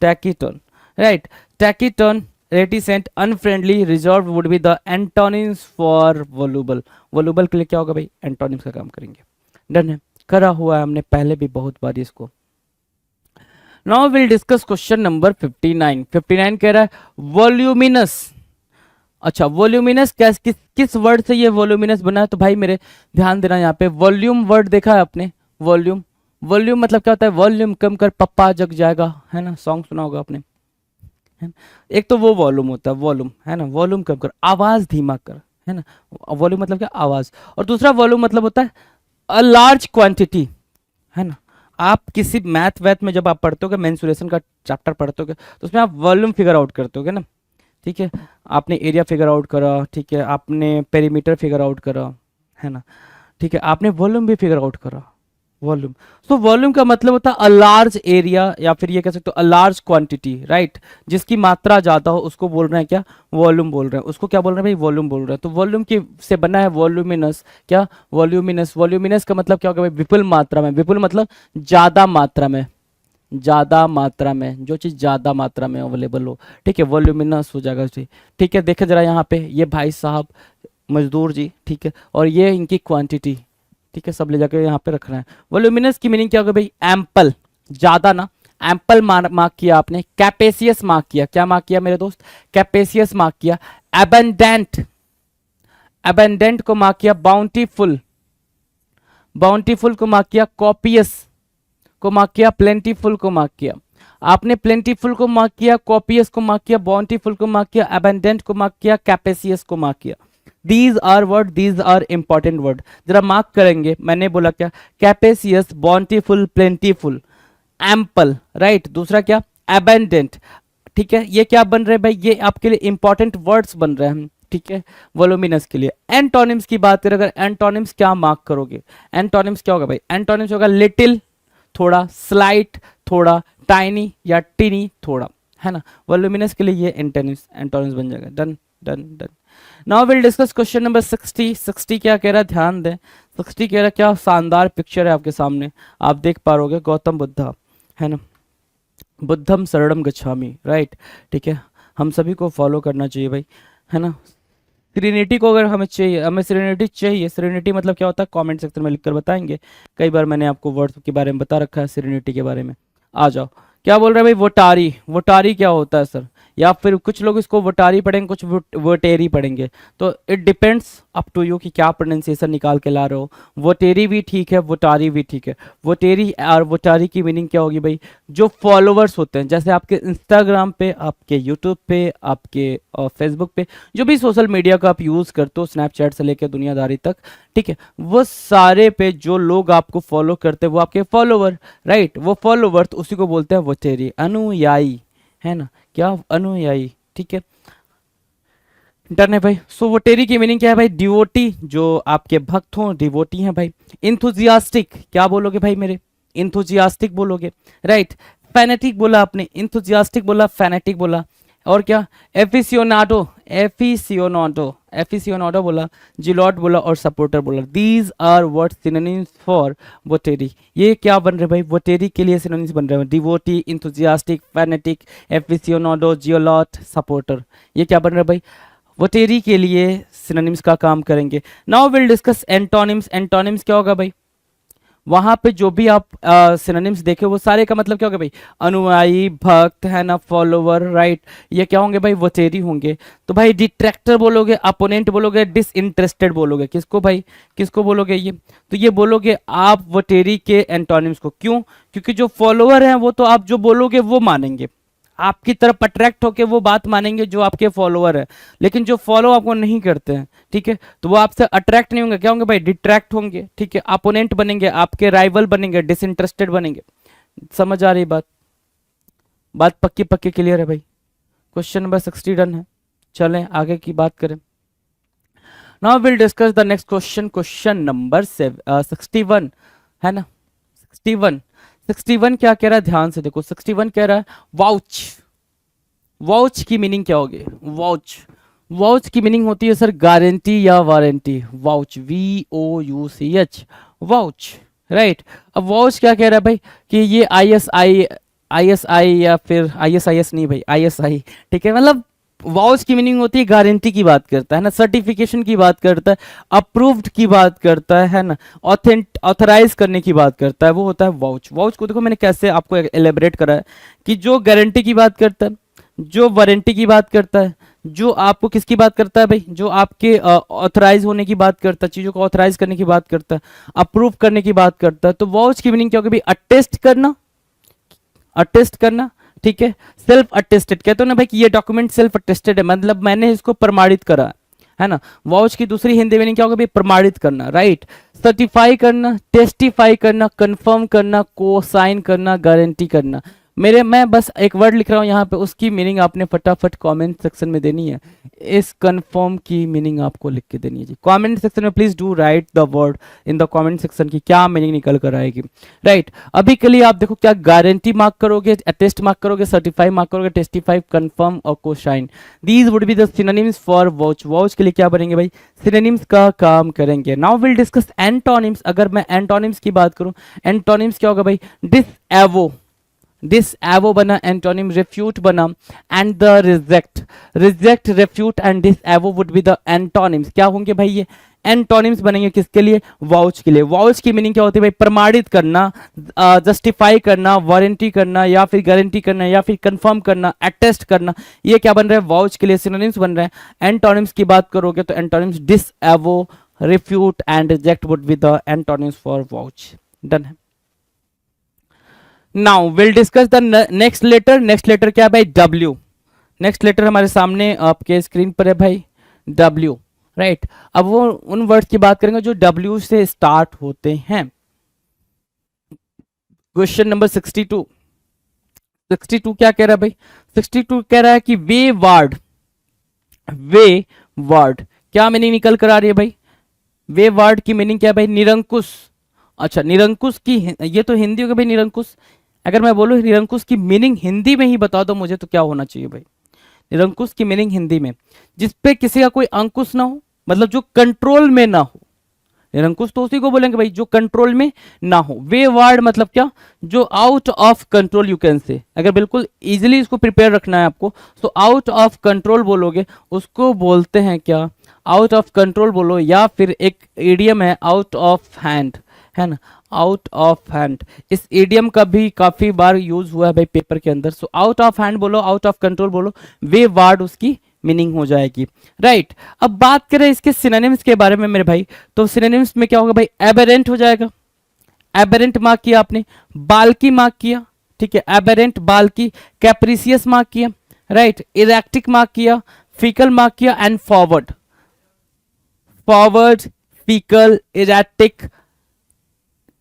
taciturn, right, taciturn, reticent, unfriendly, reserve would be the antonyms for voluble. Voluble के लिए क्या होगा भाई, एंटोनिम्स का काम करेंगे। डन है, करा हुआ है हमने पहले भी बहुत बार इसको। Now will discuss question number 59। 59 कह रहा है वॉल्यूमिनस। अच्छा, वॉल्यूमिनस किस वर्ड से ये वॉल्यूमिनस बना है, तो भाई मेरे ध्यान देना, यहाँ पे वॉल्यूम वर्ड देखा है आपने, वॉल्यूम। वॉल्यूम मतलब क्या होता है, वॉल्यूम कम कर पप्पा जग जाएगा, है ना, सॉन्ग सुना होगा आपने, है ना। एक तो वो वॉल्यूम होता है, वॉल्यूम, है ना, वॉल्यूम कम कर, आवाज धीमा कर, है ना। वॉल्यूम मतलब क्या, आवाज। और दूसरा वॉल्यूम मतलब होता है अ लार्ज क्वांटिटी, है ना। आप किसी मैथ वैथ में जब आप पढ़ते हो, मेंसुरेशन का चैप्टर पढ़ते हो, तो उसमें आप वॉल्यूम फिगर आउट करते हो ना, ठीक है। आपने एरिया फिगर आउट करा, ठीक है, आपने पेरीमीटर फिगर आउट करा, है ना, ठीक है, आपने वॉल्यूम भी फिगर आउट करा, वॉल्यूम। सो वॉल्यूम का मतलब होता है अ लार्ज एरिया, या फिर ये कह सकते हो अ लार्ज क्वांटिटी, राइट। जिसकी मात्रा ज्यादा हो उसको बोल रहे हैं क्या, वॉल्यूम बोल रहे हैं। उसको क्या बोल रहे हैं भाई, वॉल्यूम बोल रहे हैं। तो वॉल्यूम की से बना है वॉल्यूमिनस, क्या, वॉल्यूमिनस। वॉल्यूमिनस का मतलब क्या होगा भाई, विपुल मात्रा में। विपुल मतलब ज्यादा मात्रा में, ज्यादा मात्रा में, जो चीज ज्यादा मात्रा में अवेलेबल हो, ठीक है, वॉल्यूमिनस हो जाएगा उसे, ठीक है। देखे जरा यहाँ पे, ये भाई साहब मजदूर जी, ठीक है, और ये इनकी क्वांटिटी, ठीक है, सब ले जाकर यहाँ पे रखना है। वॉल्यूमिनस की मीनिंग क्या होगा भाई, एम्पल, ज्यादा ना, एम्पल मार्क किया आपने, कैपेसियस मार्क किया, क्या मार्क किया मेरे दोस्त, कैपेसियस मार्क किया। एबंडेंट, एबंडेंट को मार्क किया, बाउंटीफुल, बाउंटीफुल को मार्क किया, कॉपियस को मार्क किया, प्लेंटीफुल को मार्क किया। आपने प्लेंटीफुल को मार्क किया, कॉपियस को मार्क किया, बाउंटीफुल को मार्क किया, एबंडेंट को मार्क किया, कैपेसियस को मार्क किया। These are word, these are important word, जरा मार्क करेंगे। मैंने बोला क्या, capacious, bountiful, plentiful, ample, right. दूसरा क्या, एबंडेंट, ठीक है। ये क्या बन रहे हैं भाई, ये आपके लिए इंपॉर्टेंट वर्ड्स बन रहे हैं, ठीक है, वॉल्यूमिनस के लिए। एंटोनिम्स की बात करें अगर, एंटोनिम्स क्या मार्क करोगे, एंटोनिम्स क्या होगा भाई, एंटोनिम्स होगा लिटिल, थोड़ा, स्लाइट, थोड़ा, टाइनी या टिनी, थोड़ा, है ना। वॉल्यूमिनस के लिए ये एंटोनिम्स, एंटोनिम्स बन जाएगा। Done done done. Now will discuss question number 60। 60 क्या कह रहा है, ध्यान दें। 60 कह रहा है, क्या शानदार पिक्चर है आपके सामने, आप देख पा रहोगे, गौतम बुद्धा, है ना, बुद्धम शरणम गच्छामि, राइट, ठीक है। हम सभी को फॉलो करना चाहिए भाई, है ना। सीरेनिटी को अगर हमें चाहिए, हमें सीरेनिटी चाहिए। सीरेनिटी मतलब क्या होता है, कमेंट सेक्शन में लिखकर बताएंगे। कई बार मैंने आपको वर्ड्स के बारे में बता रखा है, सीरेनिटी के बारे में। आ जाओ, क्या बोल रहे हैं भाई, वोटारी। वोटारी क्या होता है सर, या फिर कुछ लोग इसको वोटारी पढ़ेंगे, कुछ वोटेरी पढ़ेंगे, तो it depends up to you कि क्या प्रोनाउंसिएशन निकाल के ला रहे हो। वोटेरी भी ठीक है, वोटारी भी ठीक है। वोटेरी और वोटारी की मीनिंग क्या होगी भाई, जो फॉलोवर्स होते हैं, जैसे आपके इंस्टाग्राम पे, आपके यूट्यूब पे, आपके फेसबुक पे, जो भी सोशल मीडिया का आप यूज़ करते हो, स्नैपचैट से लेकर दुनियादारी तक, ठीक है, वो सारे पे जो लोग आपको फॉलो करते हैं वो आपके फॉलोवर, राइट। वो फॉलोवर तो उसी को बोलते हैं वोटेरी, अनुयायी, है ना, क्या, अनुयायी, ठीक है, डन है भाई। सो वोटेरी की मीनिंग क्या है भाई, डिवोटी, जो आपके भक्त हों, डिवोटी हैं भाई। इंथुजियास्टिक, क्या बोलोगे भाई मेरे, इंथुजियास्टिक बोलोगे, राइट। फैनेटिक बोला आपने, इंथुजियास्टिक बोला, फैनेटिक बोला, और क्या, एफिसियोनाडो, एफिसियोनाडो, एफिसियोनाडो बोला, जिलॉट बोला, और सपोर्टर बोला। These are what synonyms for votary. ये क्या बन रहे भाई, वोटेरी के लिए सिनोनिम्स बन रहे हैं, डिवोटी, इंथुजियास्टिक, फैनेटिक, एफिसियोनाडो, जियोलॉट, सपोर्टर। ये क्या बन रहा है भाई, वोटेरी के लिए सिनोनिम्स का काम करेंगे। Now will discuss antonyms. Antonyms क्या होगा भाई, वहां पे जो भी आप सिनोनिम्स देखे वो सारे का मतलब क्या होगा भाई, अनुयायी, भक्त, है ना, फॉलोवर, राइट। ये क्या होंगे भाई, वोटेरी होंगे। तो भाई डिट्रैक्टर बोलोगे, अपोनेंट बोलोगे, डिसइंटरेस्टेड बोलोगे, किसको भाई, किसको बोलोगे ये, तो ये बोलोगे आप वोटेरी के एंटोनिम्स को। क्यों, क्योंकि जो फॉलोवर हैं वो तो आप जो बोलोगे वो मानेंगे, आपकी तरफ अट्रैक्ट होके वो बात मानेंगे जो आपके फॉलोवर है। लेकिन जो फॉलो आपको नहीं करते हैं, ठीक है, तो वो आपसे अट्रैक्ट नहीं होंगे, क्या होंगे भाई, डिट्रैक्ट होंगे, ठीक है, अपोनेंट बनेंगे, आपके राइवल बनेंगे, डिसइंटरेस्टेड बनेंगे। समझ आ रही बात, बात पक्की पक्की क्लियर है भाई। क्वेश्चन नंबर 60 डन है, चलें आगे की बात करें। Now will discuss the next question, question number 61, है ना, 61। 61 क्या कह रहा है, ध्यान से देखो। 61 कह रहा है वाउच। वाउच की मीनिंग क्या होगी, वाउच, वाउच की मीनिंग होती है सर गारंटी या warranty. Vouch, VOUCH, vouch, right. अब वाउच क्या कह रहा है भाई, कि ये ISI या फिर ISIS नहीं भाई, ISI, ठीक है, मतलब वाउच की मीनिंग होती है गारंटी की बात करता है ना, सर्टिफिकेशन की बात करता है, अप्रूव्ड की बात करता है ना, ऑथराइज करने की बात करता है, वो होता है वाउच। वाउच को देखो मैंने कैसे आपको एलेबरेट करा है, कि जो गारंटी की बात करता है, जो वारंटी की बात करता है, जो आपको किसकी बात करता है भाई, जो आपके ऑथराइज होने की बात करता है, चीजों को ऑथराइज करने की बात करता है, अप्रूव करने की बात करता है। तो वाउच की मीनिंग क्या होगी भाई, अटेस्ट करना, अटेस्ट करना, ठीक है। सेल्फ अटेस्टेड कहते हो ना भाई कि ये डॉक्यूमेंट सेल्फ अटेस्टेड है, मतलब मैंने इसको प्रमाणित करा है ना। वाउच की दूसरी हिंदी मीनिंग क्या होगा भाई, प्रमाणित करना, राइट। सर्टिफाई करना, टेस्टिफाई करना, कंफर्म करना, को साइन करना, गारंटी करना। मैं बस एक वर्ड लिख रहा हूं यहाँ पे, उसकी मीनिंग आपने फटाफट कमेंट सेक्शन में देनी है। इस कंफर्म की मीनिंग आपको लिख के देनी है जी। कमेंट सेक्शन में please do right the word in the comment section की क्या मीनिंग निकल कर आएगी, राइट। अभी के लिए आप देखो क्या गारंटी मार्क करोगे, अटेस्ट मार्क करोगे, सर्टिफाई मार्क करोगे, टेस्टिफाई, कंफर्म और cosign. These would be the synonyms for vouch. Vouch के लिए क्या बनेंगे भाई, सिनोनिम्स का काम करेंगे। Now will discuss antonyms. अगर मैं एंटोनिम्स की बात करूं, एंटोनिम्स क्या होगा भाई, डिसएवो, डिसएवो बना, एंटोनिम रेफ्यूट बना, and the reject, reject, refute and disavow would be the antonyms. क्या होंगे भाई ये एंटोनिम्स बनेंगे किसके लिए, वाउच के लिए। वाउच की मीनिंग क्या होती है भाई, प्रमाणित करना, जस्टिफाई करना, वारंटी करना, या फिर गारंटी करना, या फिर कंफर्म करना, अटेस्ट करना। ये क्या बन रहा है, वाउच के लिए सिनोनिम्स बन रहे हैं। एंटोनिम्स की बात करोगे तो antonyms disavow, refute and reject would be the antonyms for vouch. Done है। Now will discuss the next letter. Next letter क्या है भाई, डब्ल्यू। नेक्स्ट लेटर हमारे सामने आपके स्क्रीन पर है भाई, डब्ल्यू, राइट। अब वो उन वर्ड्स की बात करेंगे जो डब्ल्यू से स्टार्ट होते हैं। Question number 62। 62 क्या कह रहा है भाई, 62 कह रहा है कि वे वर्ड, वे वर्ड क्या मीनिंग निकल कर आ रही है भाई, वे वर्ड की मीनिंग क्या है भाई, निरंकुश। अच्छा निरंकुश की, ये तो हिंदी होगा भाई निरंकुश। अगर मैं बोलूँ निरंकुश की मीनिंग हिंदी में ही बता दो मुझे, तो क्या होना चाहिए भाई, निरंकुश की मीनिंग हिंदी में, जिसपे किसी का कोई अंकुश ना हो, मतलब जो कंट्रोल में ना हो। निरंकुश तो उसी को बोलेंगे भाई जो कंट्रोल में ना हो। वे वर्ड मतलब क्या, जो out of control you can say. अगर बिल्कुल इजीली इसको प्रिपेयर रखना है आपको, तो आउट ऑफ कंट्रोल बोलोगे, उसको बोलते हैं क्या, आउट ऑफ कंट्रोल बोलो, या फिर एक इडियम है आउट ऑफ हैंड, है ना, आउट ऑफ हैंड। इस इडियम का भी काफी बार यूज हुआ है भाई पेपर के अंदर। सो आउट ऑफ हैंड बोलो, आउट ऑफ कंट्रोल बोलो, वे वर्ड उसकी मीनिंग हो जाएगी, राइट। अब बात करें इसके सिनोनिम्स के बारे में मेरे भाई, तो सिनोनिम्स में क्या होगा भाई, एबेरेंट हो जाएगा, एबेरेंट मार्क किया आपने, बाल्की मार्क किया, ठीक है, एबेरेंट, बाल्की, कैप्रिसियस मार्क किया, राइट, इरेक्टिक मार्क किया, फीकल मार्क किया, and forward, forward, fickle, erratic,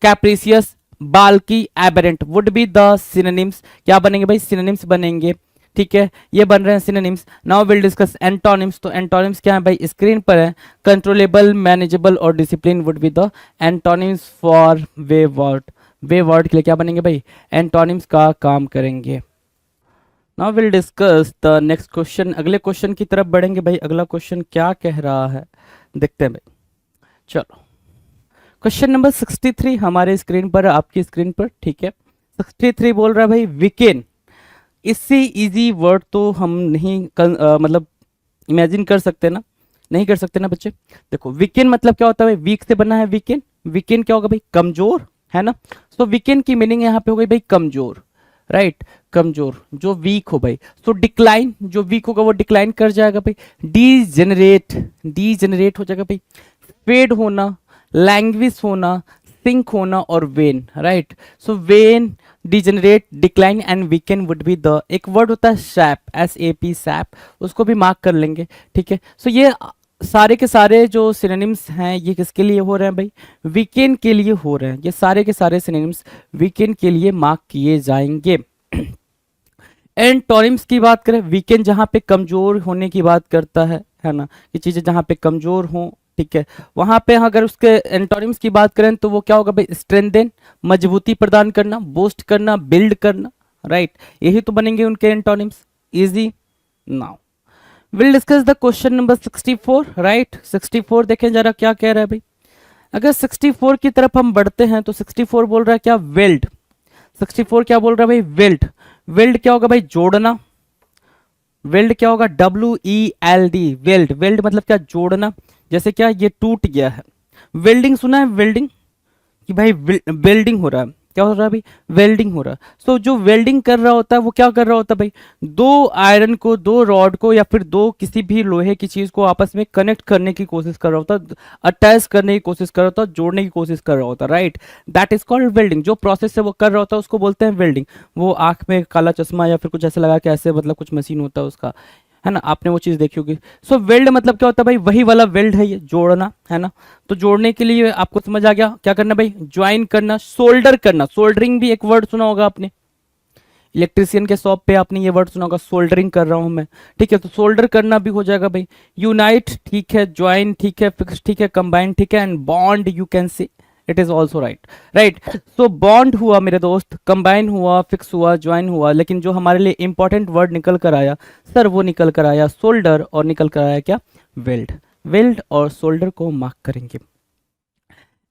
capricious, balky, aberrant would be the synonyms. क्या बनेंगे भाई, सिनोनिम्स बनेंगे, ठीक है, ये बन रहे हैं synonyms. Now will discuss antonyms. तो एंटोनिम्स क्या है भाई, स्क्रीन पर है, कंट्रोलेबल, मैनेजेबल और discipline would be the antonyms for way word. Way word के लिए क्या बनेंगे भाई, एंटोनिम्स का काम करेंगे। Now will discuss the next question. अगले क्वेश्चन की तरफ बढ़ेंगे भाई। अगला क्वेश्चन क्या कह रहा है, देखते हैं भाई, चलो। क्वेश्चन नंबर 63 हमारे स्क्रीन पर, आपकी स्क्रीन पर, ठीक है। 63 बोल रहा है भाई वीकेंड। इससे इजी वर्ड तो हम नहीं मतलब इमेजिन कर सकते ना, नहीं कर सकते ना बच्चे। देखो वीकेंड मतलब क्या होता है भाई, वीक से बना है वीकेंड। वीकेंड क्या होगा भाई, कमजोर, है ना। सो वीकेंड की मीनिंग यहाँ पे हो गई भाई कमजोर, राइट, कमजोर, जो वीक हो भाई। सो डिक्लाइन, जो वीक होगा वो डिक्लाइन कर जाएगा भाई। डीजेनरेट, डीजेनरेट हो जाएगा भाई। फेड होना, लैंग्विश होना, सिंक होना और when, right. So when, degenerate, decline and weekend would be the, एक वर्ड होता है सैप, SAP, सैप, उसको भी मार्क कर लेंगे, ठीक है। सो ये सारे के सारे जो सिनोनिम्स हैं ये किसके लिए हो रहे हैं भाई, वीकेंड के लिए हो रहे हैं। ये सारे के सारे सिनोनिम्स वीकेंड के लिए मार्क किए जाएंगे। एंटोनिम्स की बात करें, वीकेंड जहां पे कमजोर होने की बात करता है ना, ये चीजें जहां पे कमजोर हों, ठीक है, वहां पे अगर उसके एंटोनिम्स की बात करें तो वो क्या होगा भाई, स्ट्रेंथन, मजबूती प्रदान करना, बूस्ट करना, बिल्ड करना, राइट, यही तो बनेंगे उनके antonyms. Easy. Now will discuss the question number 64, right. 64 देखें जरा क्या कह रहा है भाई। अगर 64 की तरफ हम बढ़ते हैं तो 64 बोल रहा है क्या, वेल्ड। 64 क्या बोल रहा है भाई, वेल्ड। वेल्ड क्या होगा भाई, जोड़ना। वेल्ड क्या होगा, WELD, वेल्ड। वेल्ड मतलब क्या, जोड़ना। जैसे क्या, ये टूट गया है, वेल्डिंग सुना है, वेल्डिंग, कि भाई वेल्डिंग हो रहा है, क्या हो रहा है भाई, वेल्डिंग हो रहा है। सो जो वेल्डिंग कर रहा होता है वो क्या कर रहा होता है भाई, दो आयरन को, दो रॉड को या फिर दो किसी भी लोहे की चीज को आपस में कनेक्ट करने की कोशिश कर रहा होता है, अटैच करने की कोशिश कर रहा होता है, जोड़ने की कोशिश कर रहा होता है, right. That is called welding. जो प्रोसेस से वो कर रहा होता है उसको बोलते हैं वेल्डिंग। वो आंख में काला चश्मा या फिर कुछ ऐसे लगा के ऐसे, मतलब कुछ मशीन होता है उसका, है ना, आपने वो चीज देखी होगी। सो वेल्ड मतलब क्या होता है भाई, वही वाला वेल्ड है ये, जोड़ना, है ना। तो जोड़ने के लिए आपको समझ आ गया क्या करना भाई, ज्वाइन करना, सोल्डर करना। सोल्डरिंग भी एक वर्ड सुना होगा आपने, इलेक्ट्रिशियन के शॉप पे आपने ये वर्ड सुना होगा, सोल्डरिंग कर रहा हूं मैं, ठीक है। तो सोल्डर करना भी हो जाएगा भाई। यूनाइट ठीक है, ज्वाइन ठीक है, फिक्स ठीक है, कंबाइन ठीक है, and bond you can say, it is also right, right. So bond हुआ मेरे दोस्त, कंबाइन हुआ, फिक्स हुआ, ज्वाइन हुआ, लेकिन जो हमारे लिए इंपॉर्टेंट वर्ड निकल कर आया सर, वो निकल कर आया सोल्डर, और निकल कर आया क्या, वेल्ड। वेल्ड और सोल्डर को मार्क करेंगे।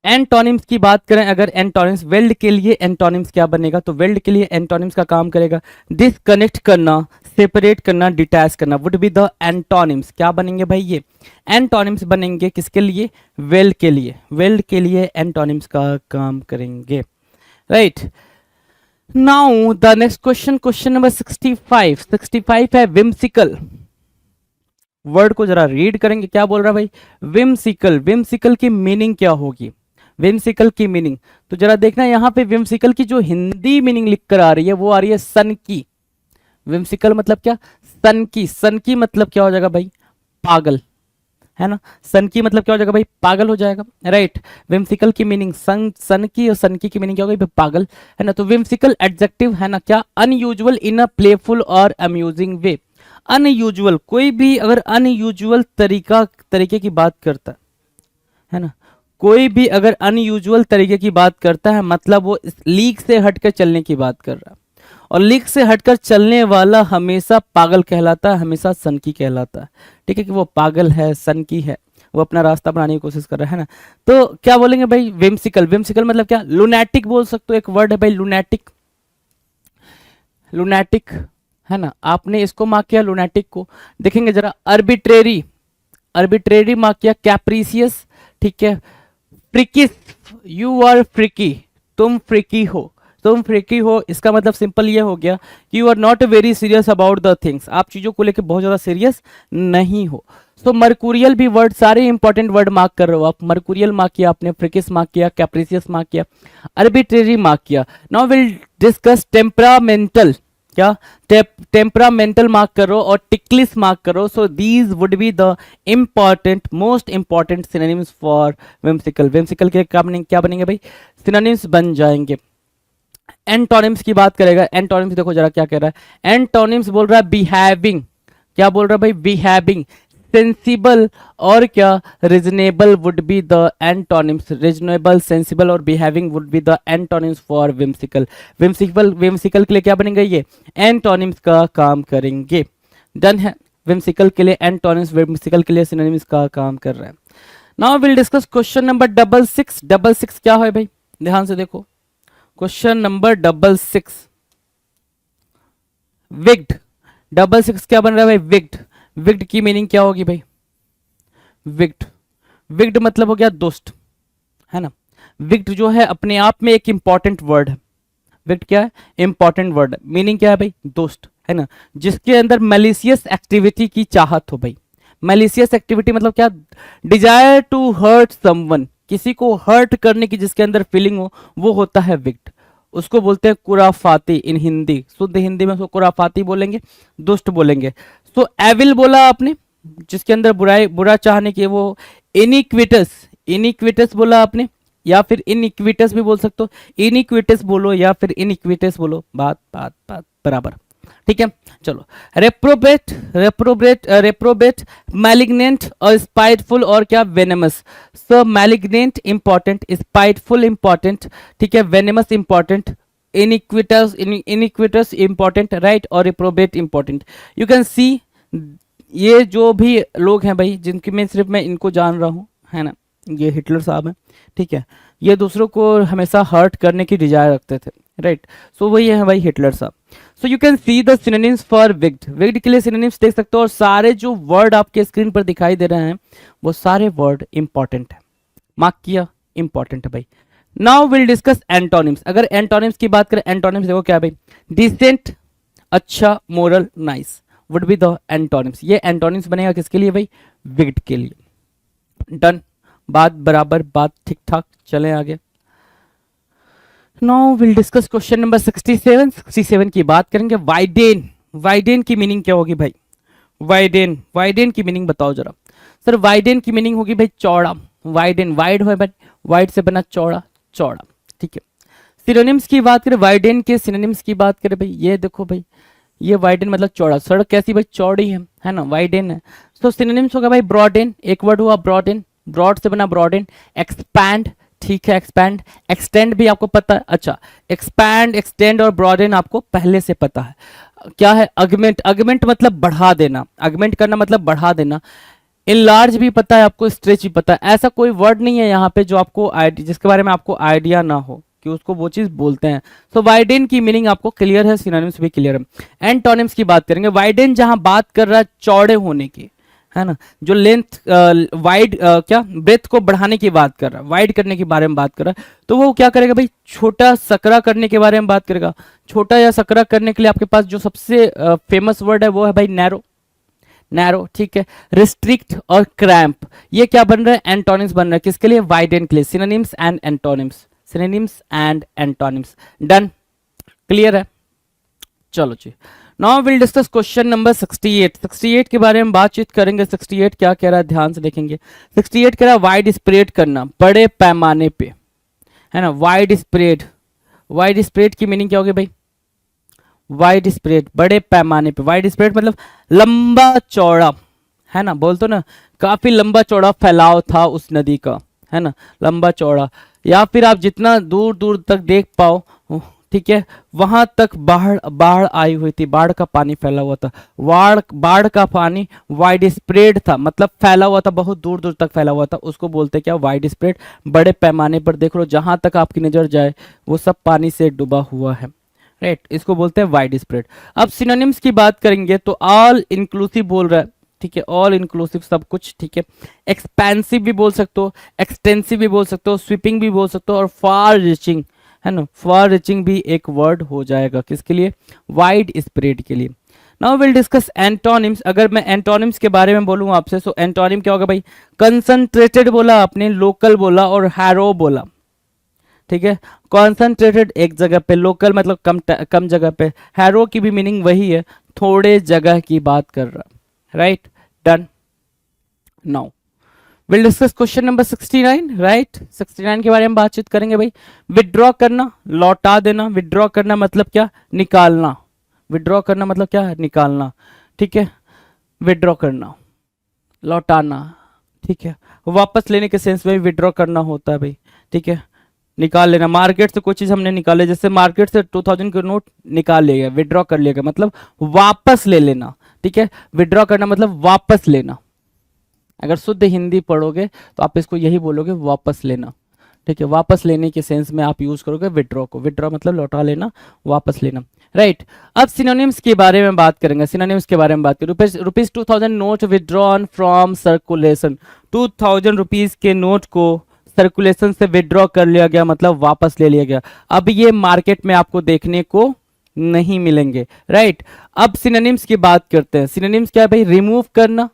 एंटोनिम्स की बात करें अगर, एंटोनिम्स वेल्ड के लिए एंटोनिम्स क्या बनेगा, तो वेल्ड के लिए एंटोनिम्स का काम करेगा डिसकनेक्ट करना, सेपरेट करना, डिटैच करना, वुड बी द एंटोनिम्स। क्या बनेंगे भाई, ये एंटोनिम्स बनेंगे किसके लिए, वेल्ड के लिए। वेल्ड के लिए एंटोनिम्स का काम करेंगे, right. Now the next question, question number 65। 65 है विम्सिकल। वर्ड को जरा रीड करेंगे, क्या बोल रहा है भाई, विम्सिकल। विम्सिकल की मीनिंग क्या होगी, विम्सिकल की मीनिंग, तो जरा देखना यहाँ पे विम्सिकल की जो हिंदी मीनिंग लिख कर आ रही है वो आ रही है सन की। विम्सिकल मतलब क्या, सन की। सन की मतलब क्या हो जाएगा भाई, पागल, है ना। सन की मतलब क्या हो जाएगा भाई, पागल हो जाएगा, राइट। विम्सिकल की मीनिंग सन की, और सन की मीनिंग क्या होगी भाई, पागल, है ना। तो विम्सिकल एडजेक्टिव है ना क्या, अनयूजुअल इन अ प्लेफुल और अम्यूजिंग वे। अनयूजुअल, कोई भी अगर अनयूजुअल तरीके की बात करता है ना, कोई भी अगर अनयूजुअल तरीके की बात करता है मतलब वो लीक से हटकर चलने की बात कर रहा है, और लीक से हटकर चलने वाला हमेशा पागल कहलाता है, हमेशा सनकी कहलाता है, ठीक है, कि वो पागल है, सनकी है, वो अपना रास्ता बनाने की कोशिश कर रहा है ना। तो क्या बोलेंगे भाई, विम्सिकल। विम्सिकल मतलब क्या, लुनैटिक बोल सकते हो, एक वर्ड है भाई लुनैटिक। लुनैटिक, है ना, आपने इसको मार्क किया लुनैटिक को। देखेंगे जरा, अर्बिट्रेरी, अर्बिट्रेरी मार्क किया, कैप्रीसियस, ठीक है, फ्रिकिस, यू आर फ्रिकी, तुम फ्रिकी हो, तुम फ्रिकी हो, इसका मतलब सिंपल ये हो गया कि you are not very serious about the things, आप चीजों को लेकर बहुत ज्यादा सीरियस नहीं हो। सो मर्कुरियल भी वर्ड, सारे इंपॉर्टेंट वर्ड मार्क कर रहे हो आप। मर्कुरियल मार्क किया आपने, फ्रिकिस मार्क किया, कैप्रिसियस मार्क किया, अर्बिट्रेरी मार्क किया। नाउ विल डिस्कस टेम्परामेंटल, क्या, टेम्परामेंटल मार्क करो और टिकलिस मार्क करो। So these would be the important, most important synonyms for whimsical. Whimsical के क्या बनेंगे भाई, सिनोनिम्स बन जाएंगे। एंटोनिम्स की बात करेगा, एंटोनिम्स देखो जरा क्या कह रहा है, एंटोनिम्स बोल रहा है बिहेविंग, क्या बोल रहा है भाई, बिहेविंग, सेंसिबल और क्या, reasonable would be the antonyms. Reasonable, sensible और behaving would be the antonyms for whimsical. Whimsical, whimsical के लिए क्या बनेंगे, ये एंटोनिम्स का काम करेंगे। डन है, विम्सिकल के लिए एंटोनिम्स, विम्सिकल के लिए सिनोनिम्स का काम कर रहे हैं। Now will discuss question number 66। 66 क्या है भाई, ध्यान से देखो, क्वेश्चन नंबर 66, विग्ड। 66 क्या बन रहा है भाई, विग्ड। विग्ड की मीनिंग क्या होगी भाई, विग्ड, विग्ड मतलब हो गया दुष्ट, है ना। विग्ड जो है अपने आप में एक इंपॉर्टेंट वर्ड है। विग्ड क्या है, इंपॉर्टेंट वर्ड, मीनिंग क्या है भाई, दुष्ट, है ना, जिसके अंदर मैलिशियस एक्टिविटी की चाहत हो भाई। मैलिशियस एक्टिविटी मतलब क्या, डिजायर टू हर्ट समवन, किसी को हर्ट करने की जिसके अंदर फीलिंग हो, वो होता है विग्ड। उसको बोलते हैं कुराफाती इन हिंदी, शुद्ध हिंदी में उसको कुराफाती बोलेंगे, दुष्ट बोलेंगे। सो एविल बोला आपने, जिसके अंदर बुराई, बुरा चाहने की, वो इनिक्विटस, इनिक्विटस बोला आपने, या फिर इनइक्विटस भी बोल सकते हो, इनइक्विटस बोलो या फिर इनइक्विटस बोलो, बात बात बात बराबर, ठीक है। चलो, रेप्रोबेट, रेप्रोबेट, रेप्रोबेट, मैलिग्नेंट और स्पाइटफुल और क्या, वेनेमस। सो मैलिग्नेंट इंपॉर्टेंट, स्पाइटफुल इंपॉर्टेंट, ठीक है, वेनेमस इंपॉर्टेंट, इनइक्विटस, इनइक्विटस इंपॉर्टेंट, राइट, और रेप्रोबेट इंपॉर्टेंट। यू कैन सी ये जो भी लोग हैं भाई, जिनकी मैं सिर्फ मैं इनको जान रहा हूँ, है ना, ये हिटलर साहब हैं, ठीक है, ये दूसरों को हमेशा हर्ट करने की डिजायर रखते थे, राइट। सो वही है भाई हिटलर साहब। So you can see the synonyms for विग्ड। विग्ड के लिए सिनोनिम्स देख सकते हो, और सारे जो वर्ड आपके स्क्रीन पर दिखाई दे रहे हैं वो सारे वर्ड इंपॉर्टेंट है, मार्क किया, इंपॉर्टेंट है भाई। Now will discuss antonyms. अगर एंटोनिम्स की बात करें, एंटोनिम्स देखो क्या है भाई, डिसेंट, अच्छा, moral, nice would be the antonyms. ये एंटोनिम्स बनेगा किसके लिए भाई, विक्ड के लिए। डन, बात बराबर, बात ठीक ठाक, चलें आगे। Now will discuss question number 67। 67 की बात करेंगे, वाइडेन। वाइडेन की मीनिंग क्या होगी भाई, वाइडेन, वाइडेन की मीनिंग बताओ जरा। सर वाइडेन की मीनिंग होगी भाई चौड़ा, वाइडेन, वाइड हो भाई, वाइड से बना चौड़ा, चौड़ा, ठीक है। सिनोनिम्स की बात करें, वाइडेन के सिनोनिम्स की बात करें भाई, ये देखो भाई, ये वाइडेन मतलब चौड़ा, सड़क कैसी भाई, चौड़ी है ना, वाइडेन है। तो सिनोनिम्स होगा भाई ब्रॉडेन, एक वर्ड हुआ ब्रॉडेन, ब्रॉड से बना ब्रॉडेन। एक्सपैंड, ठीक है, एक्सपैंड, एक्सटेंड भी आपको पता है, अच्छा, एक्सपैंड, एक्सटेंड और ब्रॉडेन आपको पहले से पता है। क्या है अगमेंट, अगमेंट मतलब बढ़ा देना, अगमेंट करना मतलब बढ़ा देना। इनलार्ज भी पता है आपको, स्ट्रेच भी पता है। ऐसा कोई वर्ड नहीं है यहाँ पे जो आपको जिसके बारे में आपको आइडिया ना हो कि उसको वो चीज बोलते हैं। सो वाइडेन की मीनिंग आपको क्लियर है, सिनोनिम्स भी क्लियर है। एंटोनिम्स की बात करेंगे, वाइडेन जहां बात कर रहा है चौड़े होने की, है ना, जो लेंथ वाइड क्या ब्रेथ को बढ़ाने की बात कर रहा है, वाइड करने के बारे में बात कर रहा है, तो वो क्या करेगा भाई, छोटा सकरा करने के बारे में बात करेगा। छोटा या सकरा करने के लिए आपके पास जो सबसे फेमस वर्ड है वो है भाई नैरो, नैरो, ठीक है। रिस्ट्रिक्ट और क्रैम्प, ये क्या बन रहा है, एंटोनिम्स बन रहा है किसके लिए, वाइडेन के लिए। Synonyms and antonyms, synonyms and antonyms, done, clear है। चलो जी, now will discuss question number 68। 68 के बारे में बातचीत करेंगे। 68 क्या कह रहा है, ध्यान से देखेंगे। 68 कह रहा है वाइड स्प्रेड करना, बड़े पैमाने पे, है ना, वाइड स्प्रेड। वाइड स्प्रेड की मीनिंग क्या होगी भाई, वाइड स्प्रेड, बड़े पैमाने पे। वाइड स्प्रेड मतलब लंबा चौड़ा, है ना, बोलते ना, काफी लंबा चौड़ा फैलाव था उस नदी का, है ना, लंबा चौड़ा। या फिर आप जितना दूर दूर तक देख पाओ, ठीक है, वहां तक बाढ़, बाढ़ आई हुई थी, बाढ़ का पानी फैला हुआ था। बाढ़ का पानी वाइड स्प्रेड था, मतलब फैला हुआ था, बहुत दूर दूर तक फैला हुआ था, उसको बोलते क्या, वाइड स्प्रेड। बड़े पैमाने पर देख लो, जहां तक आपकी नजर जाए वो सब पानी से डूबा हुआ है, राइट, इसको बोलते हैं वाइड स्प्रेड। अब सिनोनिम्स की बात करेंगे तो ऑल इंक्लूसिव बोल रहा है, ठीक है, ऑल इंक्लूसिव सब कुछ, ठीक है। एक्सपेंसिव भी बोल सकते हो, एक्सटेंसिव भी बोल सकते हो, स्वीपिंग भी बोल सकते हो, और फार रीचिंग, है ना, फार रीचिंग भी एक वर्ड हो जाएगा किसके लिए, वाइड स्प्रेड के लिए। Now will discuss antonyms. अगर मैं एंटोनिम्स के बारे में बोलूं आपसे, सो एंटोनिम क्या होगा भाई, कंसंट्रेटेड बोला आपने, लोकल बोला और हैरो बोला, ठीक है। कॉन्सेंट्रेटेड एक जगह पे, लोकल मतलब कम जगह पे, हैरो की भी मीनिंग वही है, थोड़े जगह की बात कर रहा, right, done. Now will discuss question number 69, right. 69 के बारे में बातचीत करेंगे भाई। विड्रॉ करना, लौटा देना। विड्रॉ करना मतलब क्या, निकालना। विड्रॉ करना मतलब क्या है, निकालना, ठीक है। विड्रॉ करना, लौटाना, ठीक है। वापस लेने के सेंस में विड्रॉ करना होता है भाई, ठीक है, निकाल लेना। मार्केट से कोई चीज हमने निकाले, जैसे मार्केट से 2000 के नोट निकाल लिया गया, विड्रॉ कर लिया गया, मतलब वापस ले लेना, ठीक है। विड्रॉ करना मतलब वापस लेना। अगर शुद्ध हिंदी पढ़ोगे तो आप इसको यही बोलोगे, वापस लेना, ठीक है। वापस लेने के सेंस में आप यूज करोगे विड्रॉ को। विड्रॉ मतलब लौटा लेना, वापस लेना, राइट। अब सिनोनिम्स के बारे में बात करेंगे। सिनोनिम्स के बारे में बात करें, rupees 2000 note withdrawn from circulation. 2000 rupees के नोट को सर्कुलेशन से विड्रॉ कर लिया गया, मतलब वापस ले लिया गया। अब ये मार्केट में आपको देखने को नहीं मिलेंगे, राइट। अब सिनोनिम्स की बात करते हैं। सिनोनिम्स क्या है भाई, रिमूव करना,